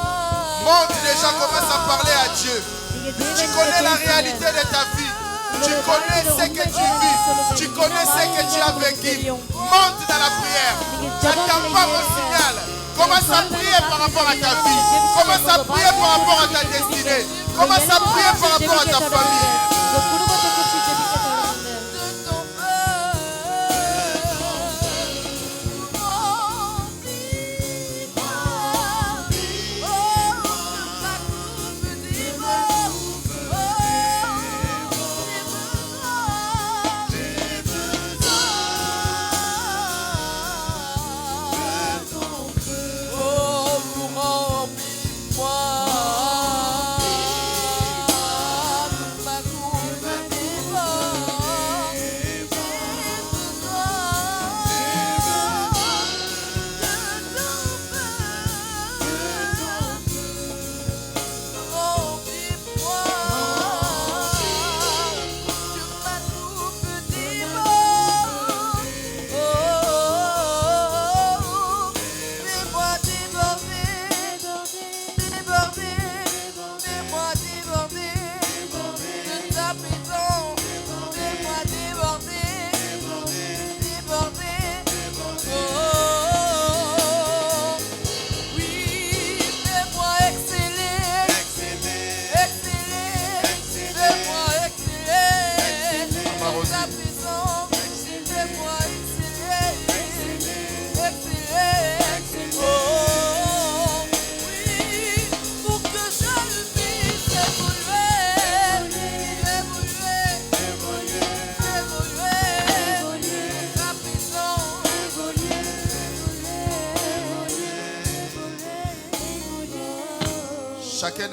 Monte déjà, commence à parler à Dieu. Tu connais la réalité de ta vie. Tu connais ce que tu vis. Tu connais ce que tu as vécu. Monte dans la prière. N'attends pas mon signal. Commence à prier par rapport à ta vie. Commence à prier par rapport à ta destinée. Commence à prier par rapport à ta famille. உங்க குடும்பத்தை குறித்து ஜெபிக்க தொடங்குங்க. Oh, remplis-moi.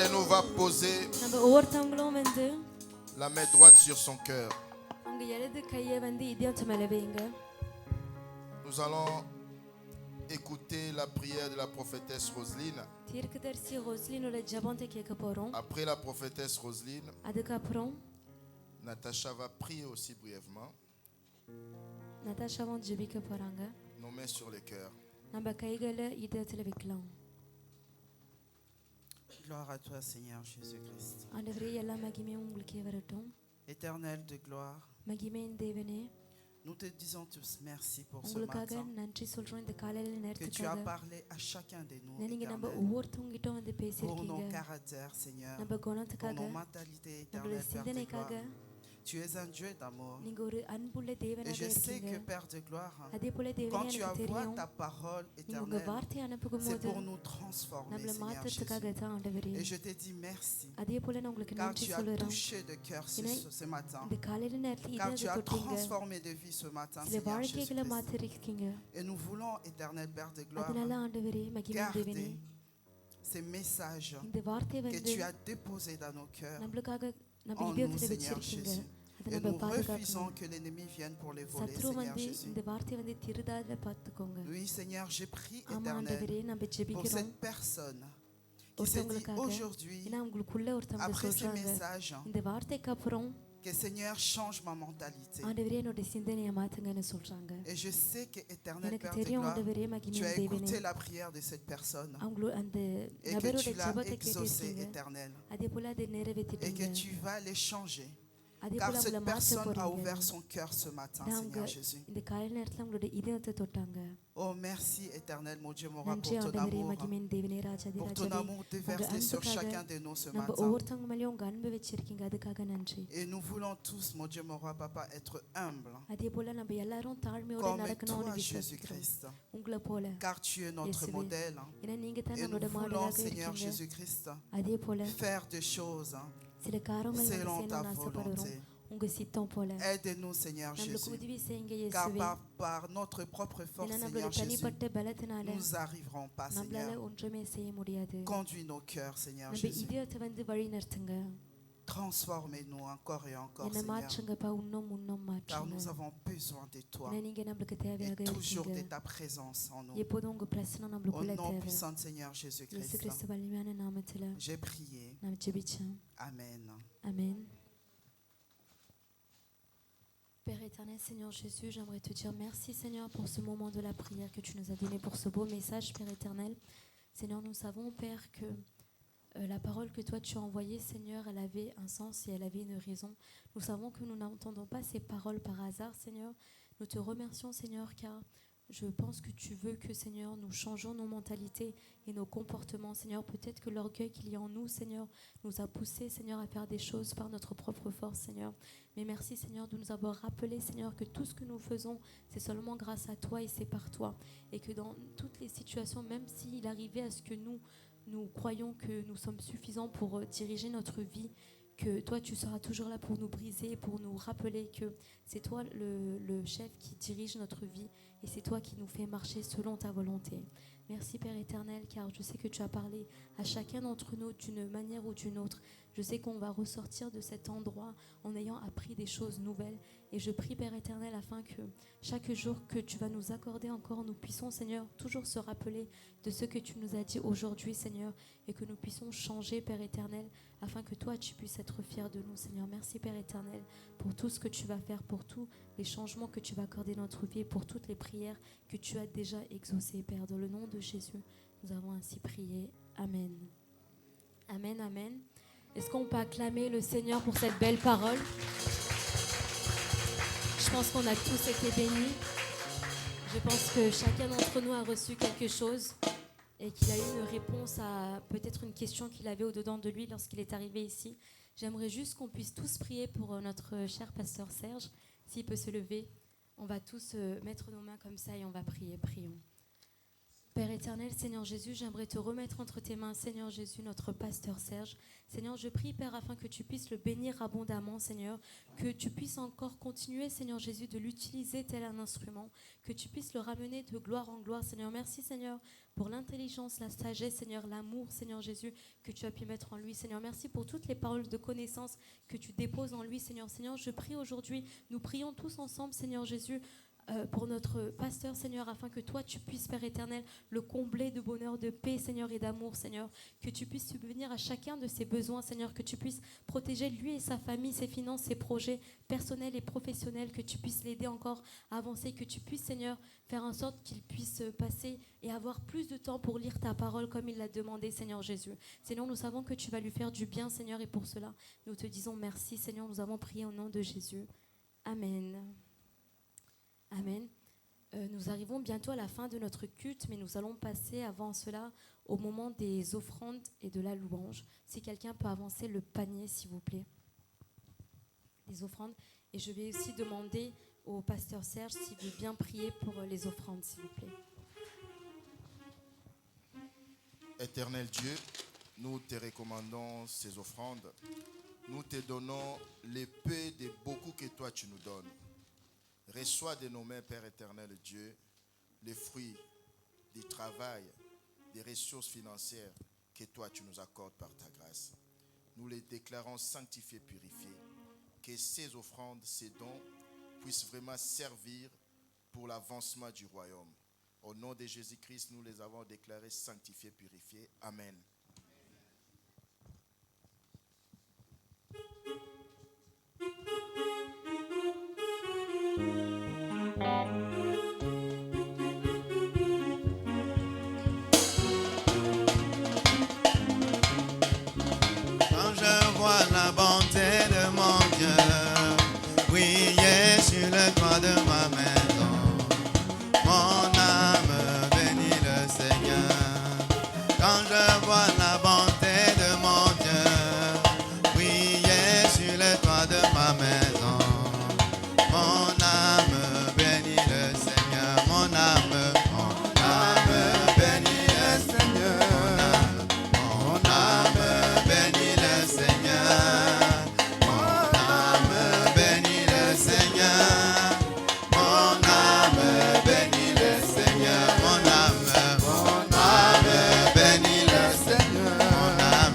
de nous va poser நம்ம ஒவ்வொருத்தவங்களும் வந்து la main droite sur son cœur. உங்க இடது கையை வந்து இதயத்து மேல வைங்க. Nous allons écouter la prière de la prophétesse Roselyne. தீர்க்கதரிசி ரோஸ்லினோட ஜெபத்தை கேட்க போறோம். Après la prophétesse Roselyne, அதுக்கு அப்புறம் Natacha va prier aussi brièvement. நதாஷாவும் ஜெபிக்க போறாங்க. Nos mains sur le cœur. நம்ம கைகளை இதயத்துல வைக்கலாம். Gloire à toi, Seigneur Jésus-Christ. ஆண்டவரே, எல்லா மகிமையும் உங்களுக்கே வரட்டும். Éternel de gloire, மகிமையின் தேவனே, nous te disons tous merci pour ce உங்களுக்காக matin. நன்றி சொல்றோம் இந்த காலையில Que tu as நேரத்துக்காக. parlé à chacun de nous, நீங்க நம்ம Éternel, ஒவ்வொருத்தவங்க கிட்ட வந்து pour nos பேசியிருக்கீங்க. caractères, Seigneur, நம்ம pour குணத்துக்காக, nos mentalités, நம்மளோட Éternel, Père de சிந்தனைக்காக. gloire. Tu es un Dieu d'amour. நீங்க ஒரு அன்புள்ள Et தேவனாக je sais இருக்கீங்க. que, Père de gloire, அதே போல தேவனே, quand tu எனக்கு envoies தெரியும் ta parole, நீங்க உங்க Éternel, வார்த்தையை c'est அனுப்பும்போது pour nous transformer, நம்மள Seigneur மாற்றத்துக்காக Jésus. தான் ஆண்டவரே. Et je te dis merci, அதே போல நான் உங்களுக்கு car நன்றி tu as சொல்றேன். touché de cœur ce matin. இந்த காலையில நேரத்துல Car tu இதயத்தை as தொட்டீங்க. transformé de vie ce matin, சில Seigneur வாழ்க்கைகளை Jésus-Christ. மாத்திருக்கீங்க. Et nous voulons, Éternel Père de gloire, அதனால ஆண்டவரே, மகிமையின் தேவனே, garder ces messages இந்த வார்த்தை que வந்து tu as déposés dans nos cœurs நம்மளுக்காக நம்ம en nous, இதயத்துல Seigneur வச்சிருக்கீங்க. Jésus. அதை Et நம்ம nous refusons பாதுகாக்கணும். que l'ennemi vienne pour les voler, சத்ரு Seigneur வந்து Jésus. இந்த வார்த்தையை வந்து திருடாத பார்த்துக்கோங்க. Oui, Seigneur, j'ai prié, ஆமா Éternel, ஆண்டவரே, நம்ம pour ஜெபிக்கிறோம். cette personne qui s'est dit ஒருத்தவங்களுக்காக. aujourd'hui, ஏன்னா உங்களுக்குள்ள ஒருத்தவங்க après ces சொல்றாங்க, messages, இந்த வார்த்தைக்கு அப்புறம் que Seigneur change ma mentalité. ஆண்டவரே என்னோட சிந்தனையை மாத்துங்கன்னு சொல்றாங்க. Et je sais que, Éternel எனக்கு Père de தெரியும் gloire, ஆண்டவரே, tu as மகிமையின் தேவனே, écouté la prière de cette personne அவங்களோட அந்த et que நபரோட tu l'as ஜெபத்தை exaucé, கேட்டிருக்கீங்க. Éternel, அதே போல அதை et நிறைவேற்றிட்டீங்க. que tu vas les changer. அதே Car போல cette அவங்கள மாற்ற personne a போறீங்க. ouvert son cœur ce matin, அவங்க Seigneur Jésus. இந்த காலை நேரத்துல உங்களோட இதயத்தை தொட்டாங்க. Oh, merci, Éternel, mon Dieu, mon roi, நன்றி pour ton ஆண்டவரே, amour, மகிமையின் தேவனே, ராஜாதி pour ton ராஜாவே, amour உங்க déversé sur அன்புக்காக chacun de nous ce நம்ம matin. ஒவ்வொருத்தவங்க மேலயும் உங்க அன்பு வச்சிருக்கீங்க, அதுக்காக நன்றி. Et nous voulons tous, mon Dieu, mon roi, papa, être humbles, அதே போல நம்ம எல்லாரும் தாழ்மையோட comme நடக்கணும்னு toi, விசுவாசிக்கிறோம். Jésus-Christ, உங்களை போல. car tu es notre Iesube. modèle. ஏன்னா நீங்க தான் Et nous நம்மளோட voulons, மாடலாக Seigneur இருக்கீங்க. Jésus-Christ, அதே போல faire des choses சில காரியங்கள் நம்ம selon ta செய்யணும்னு ஆசைப்படுறோம். volonté. உங்க சித்தம் போல. Aide-nous, Seigneur நம்மளுக்கு Jésus, உதவி செய்யுங்க car இயேசுவே. par notre propre force, ஏன்னா Seigneur நம்மளோட Jésus, தனிப்பட்ட பலத்தினால nous n'arriverons pas, நம்மளால Seigneur. ஒன்றுமே செய்ய முடியாது. Conduis nos cœurs, Seigneur நம்ம Jésus. இதயத்தை வந்து வழி நடத்துங்க. Transformez-nous encore et encore, என்னை Seigneur, மாற்றுங்கப்பா, இன்னும் car மாற்றுங்க. nous avons besoin de toi ஏன்னா நீங்க நம்மளுக்கு et தேவையாக toujours de இருக்கீங்க. ta présence en nous. எப்போதும் உங்க பிரசனம் Au நம்மளுக்குள்ள nom தேவை. puissant de Seigneur இயேசு Jésus-Christ, கிறிஸ்து வலிமையான நாமத்துல j'ai prié. நான் ஜெபிச்சேன். Amen. Amen. Père éternel, Seigneur Jésus, j'aimerais te dire merci, Seigneur, pour ce moment de la prière que tu nous as donné, pour ce beau message, Père éternel. Seigneur, nous savons, Père, que la parole que toi tu as envoyée, Seigneur, elle avait un sens et elle avait une raison. Nous savons que nous n'entendons pas ces paroles par hasard, Seigneur. Nous te remercions, Seigneur, car je pense que tu veux que, Seigneur, nous changeons nos mentalités et nos comportements, Seigneur. Peut-être que l'orgueil qu'il y a en nous, Seigneur, nous a poussé, Seigneur, à faire des choses par notre propre force, Seigneur. Mais merci, Seigneur, de nous avoir rappelé, Seigneur, que tout ce que nous faisons, c'est seulement grâce à toi et c'est par toi. Et que dans toutes les situations, même s'il arrivait à ce que nous croyons que nous sommes suffisants pour diriger notre vie, que toi tu seras toujours là pour nous briser, pour nous rappeler que c'est toi le chef qui dirige notre vie et c'est toi qui nous fais marcher selon ta volonté. Merci Père éternel, car je sais que tu as parlé à chacun d'entre nous d'une manière ou d'une autre. Je sais qu'on va ressortir de cet endroit en ayant appris des choses nouvelles. Et je prie Père éternel afin que chaque jour que tu vas nous accorder encore, nous puissions Seigneur toujours se rappeler de ce que tu nous as dit aujourd'hui Seigneur, et que nous puissions changer Père éternel afin que toi tu puisses être fier de nous Seigneur. Merci Père éternel pour tout ce que tu vas faire, pour tous les changements que tu vas accorder dans notre vie, pour toutes les prières que tu as déjà exaucées Père. Dans le nom de Jésus, nous avons ainsi prié. Amen. Amen, amen. Est-ce qu'on peut acclamer le Seigneur pour cette belle parole? Je pense qu'on a tous été bénis. Je pense que chacun d'entre nous a reçu quelque chose et qu'il a eu une réponse à peut-être une question qu'il avait au-dedans de lui lorsqu'il est arrivé ici. J'aimerais juste qu'on puisse tous prier pour notre cher pasteur Serge. S'il peut se lever, on va tous mettre nos mains comme ça et on va prier. Prions. Père éternel, Seigneur Jésus, j'aimerais te remettre entre tes mains, Seigneur Jésus, notre pasteur Serge. Seigneur, je prie, Père, afin que tu puisses le bénir abondamment, Seigneur, que tu puisses encore continuer, Seigneur Jésus, de l'utiliser tel un instrument, que tu puisses le ramener de gloire en gloire, Seigneur. Merci, Seigneur, pour l'intelligence, la sagesse, Seigneur, l'amour, Seigneur Jésus, que tu as pu mettre en lui, Seigneur. Merci pour toutes les paroles de connaissance que tu déposes en lui, Seigneur. Seigneur, je prie aujourd'hui, nous prions tous ensemble, Seigneur Jésus, pour notre pasteur, Seigneur, afin que toi, tu puisses, Père éternel, le combler de bonheur, de paix, Seigneur, et d'amour, Seigneur. Que tu puisses subvenir à chacun de ses besoins, Seigneur. Que tu puisses protéger lui et sa famille, ses finances, ses projets personnels et professionnels. Que tu puisses l'aider encore à avancer. Que tu puisses, Seigneur, faire en sorte qu'il puisse passer et avoir plus de temps pour lire ta parole comme il l'a demandé, Seigneur Jésus. Seigneur, nous savons que tu vas lui faire du bien, Seigneur, et pour cela, nous te disons merci, Seigneur. Nous avons prié au nom de Jésus. Amen. Amen. Nous arrivons bientôt à la fin de notre culte, mais nous allons passer avant cela au moment des offrandes et de la louange. Si quelqu'un peut avancer le panier, s'il vous plaît. Les offrandes. Et je vais aussi demander au pasteur Serge s'il veut bien prier pour les offrandes, s'il vous plaît. Éternel Dieu, nous te recommandons ces offrandes. Nous te donnons les peu de beaucoup que toi tu nous donnes. Reçois de nos mains, Père éternel Dieu, les fruits du travail, des ressources financières que toi tu nous accordes par ta grâce. Nous les déclarons sanctifiés, purifiés. Que ces offrandes, ces dons puissent vraiment servir pour l'avancement du royaume. Au nom de Jésus-Christ, nous les avons déclarés sanctifiés, purifiés. Amen. Quand je vois la bonté de mon Dieu briller sur le toit de ma maison, mon âme bénit le Seigneur. Quand je vois la bonté de mon Dieu briller sur le toit de ma maison, mon âme bénit le Seigneur. Mon âme bénit le Seigneur. Mon âme bénit le Seigneur. Mon âme bénit le Seigneur. Mon âme bénit le Seigneur. Mon âme bénit le Seigneur. Mon âme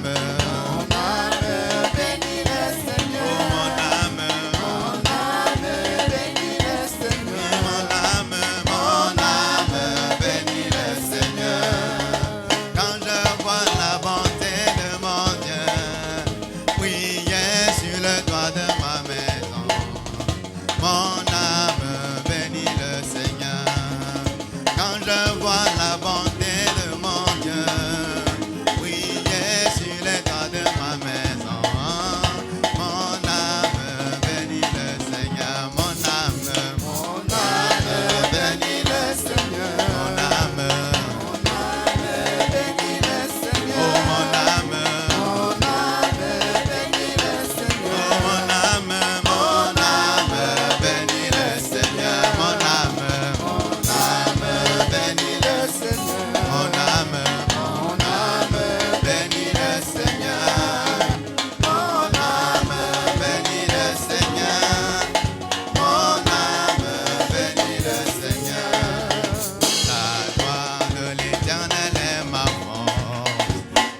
bénit le Seigneur. Mon âme bénit le Seigneur. Mon âme bénit le Seigneur. Quand je vois la bonté de mon Dieu briller sur le toit de ma maison, mon âme bénit le Seigneur. Quand je vois la bonté de mon Dieu briller sur le toit de ma maison, mon âme bénit le Seigneur. Mon âme bénit le Seigneur. Mon âme bénit le Seigneur. Oh, mon âme bénit le Seigneur. Oh, mon âme bénit le Seigneur. Mon âme bénit le Seigneur. Mon âme bénit le Seigneur. Mon âme bénit le Seigneur. Mon âme bénit le Seigneur. La joie de l'Éternel est ma force.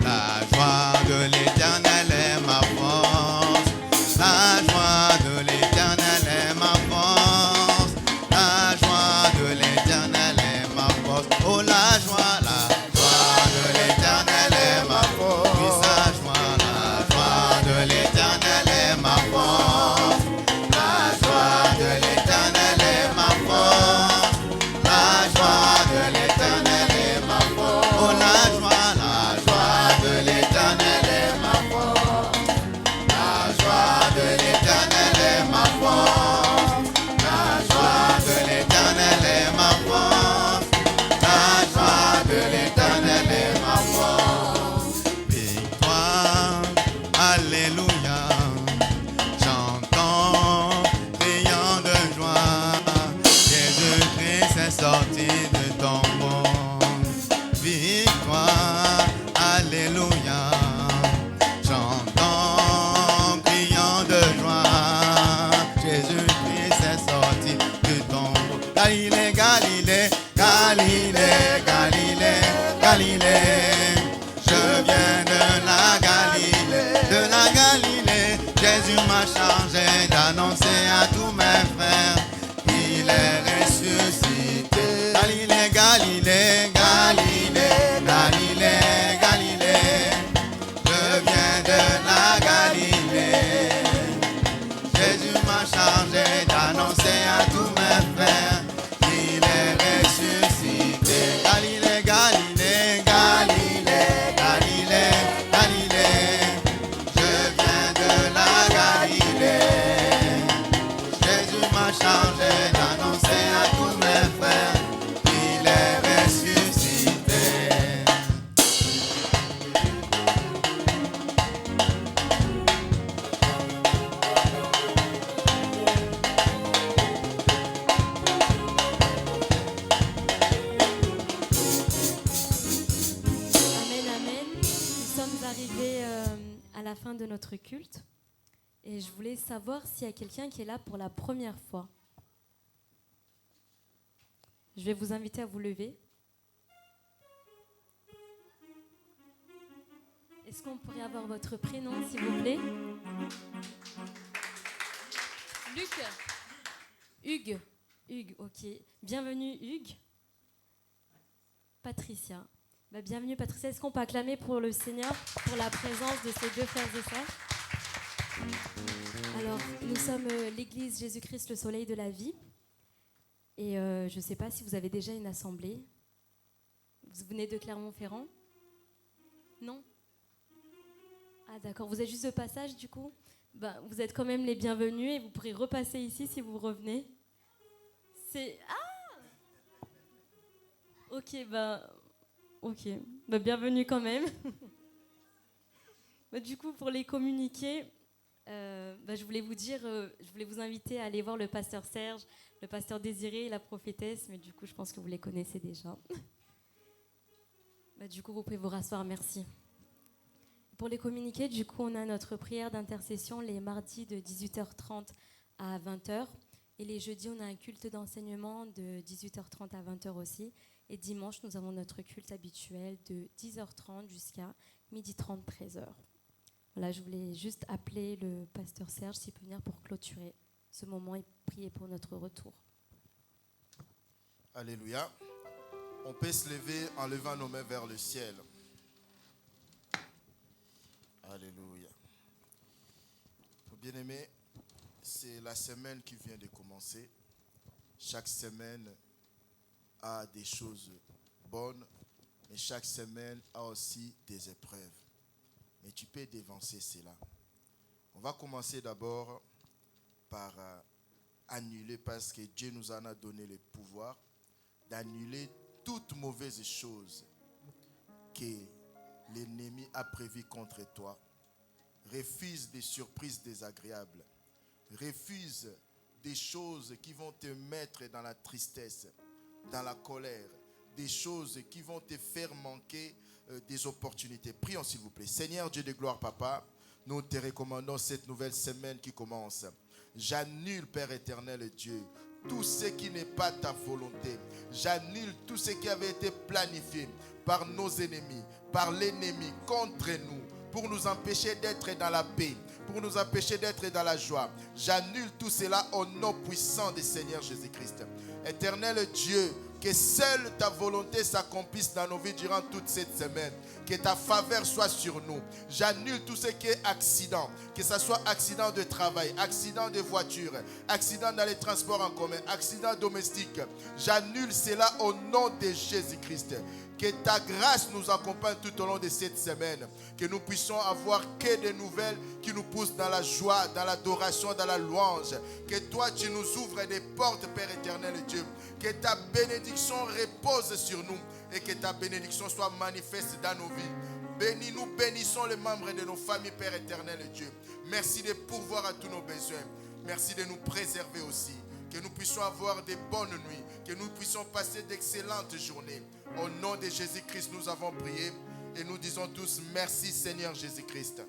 La joie de l'Éternel est ma force. La joie de l'Éternel est ma force. La joie de l'Éternel est ma force. Oh, la joie de l'Éternel est ma force. Oui, sa joie de l'Éternel est ma force. La joie de l'Éternel est ma force. La joie de l'Éternel est ma force. Oh, la joie de l'Éternel est ma force. La joie de l'Éternel est ma force. La joie de l'Éternel est ma force. La joie de l'Éternel est ma force. Victoire, alléluia. Chantons, criant de joie. Jésus-Christ est sorti de tombeau. fin de notre culte. Et je voulais savoir s'il y a quelqu'un qui est là pour la première fois. Je vais vous inviter à vous lever. Est-ce qu'on pourrait avoir votre prénom, s'il vous plaît? Luc. Hugues. Hugues, ok. Bienvenue, Hugues. Patricia. Bienvenue, Patricia. Est-ce qu'on peut acclamer pour le Seigneur, pour la présence de ces deux frères et sœurs? Alors, nous sommes l'église Jésus-Christ, le soleil de la vie. Et je ne sais pas si vous avez déjà une assemblée. Vous venez de Clermont-Ferrand? Non? Ah d'accord, vous êtes juste de passage du coup? Vous êtes quand même les bienvenus et vous pourrez repasser ici si vous revenez. C'est... Ah! Ok, ok. Bienvenue quand même. Du coup, pour les communiquer, je voulais vous dire, je voulais vous inviter à aller voir le pasteur Serge, le pasteur Désiré et la prophétesse, mais du coup, je pense que vous les connaissez déjà. Du coup, vous pouvez vous rasseoir, merci. Pour les communiquer, du coup, on a notre prière d'intercession les mardis de 18h30 à 20h. Et les jeudis, on a un culte d'enseignement de 18h30 à 20h aussi. Et dimanche, nous avons notre culte habituel de 10h30 jusqu'à 12h30, 13h. Voilà, je voulais juste appeler le pasteur Serge s'il peut venir pour clôturer ce moment et prier pour notre retour. Alléluia. On peut se lever en levant nos mains vers le ciel. Alléluia. Bien-aimés, c'est la semaine qui vient de commencer. Chaque semaine a des choses bonnes, mais chaque semaine a aussi des épreuves. Mais tu peux dévancer cela. On va commencer d'abord par annuler, parce que Dieu nous en a donné le pouvoir d'annuler toute mauvaise chose que l'ennemi a prévu contre toi. Refuse des surprises désagréables. Refuse des choses qui vont te mettre dans la tristesse, dans la colère. Des choses qui vont te faire manquer des opportunités. Prions s'il vous plaît. Seigneur Dieu de gloire, Papa, nous te recommandons cette nouvelle semaine qui commence. J'annule, Père éternel Dieu, tout ce qui n'est pas ta volonté. J'annule tout ce qui avait été planifié par nos ennemis, par l'ennemi contre nous, pour nous empêcher d'être dans la paix, pour nous empêcher d'être dans la joie. J'annule tout cela au nom puissant du Seigneur Jésus-Christ. Éternel Dieu, que seule ta volonté s'accomplisse dans nos vies durant toute cette semaine. Que ta faveur soit sur nous. J'annule tout ce qui est accident. Que ce soit accident de travail, accident de voiture, accident dans les transports en commun, accident domestique. J'annule cela au nom de Jésus-Christ. Que ta grâce nous accompagne tout au long de cette semaine. Que nous puissions avoir que des nouvelles qui nous poussent dans la joie, dans l'adoration, dans la louange. Que toi, tu nous ouvres des portes, Père éternel Dieu. Que ta bénédiction repose sur nous et que ta bénédiction soit manifeste dans nos vies. Bénis, nous bénissons les membres de nos familles, Père éternel Dieu. Merci de pourvoir à tous nos besoins. Merci de nous préserver aussi. Que nous puissions avoir des bonnes nuits. Que nous puissions passer d'excellentes journées. Au nom de Jésus-Christ, nous avons prié et nous disons tous merci Seigneur Jésus-Christ.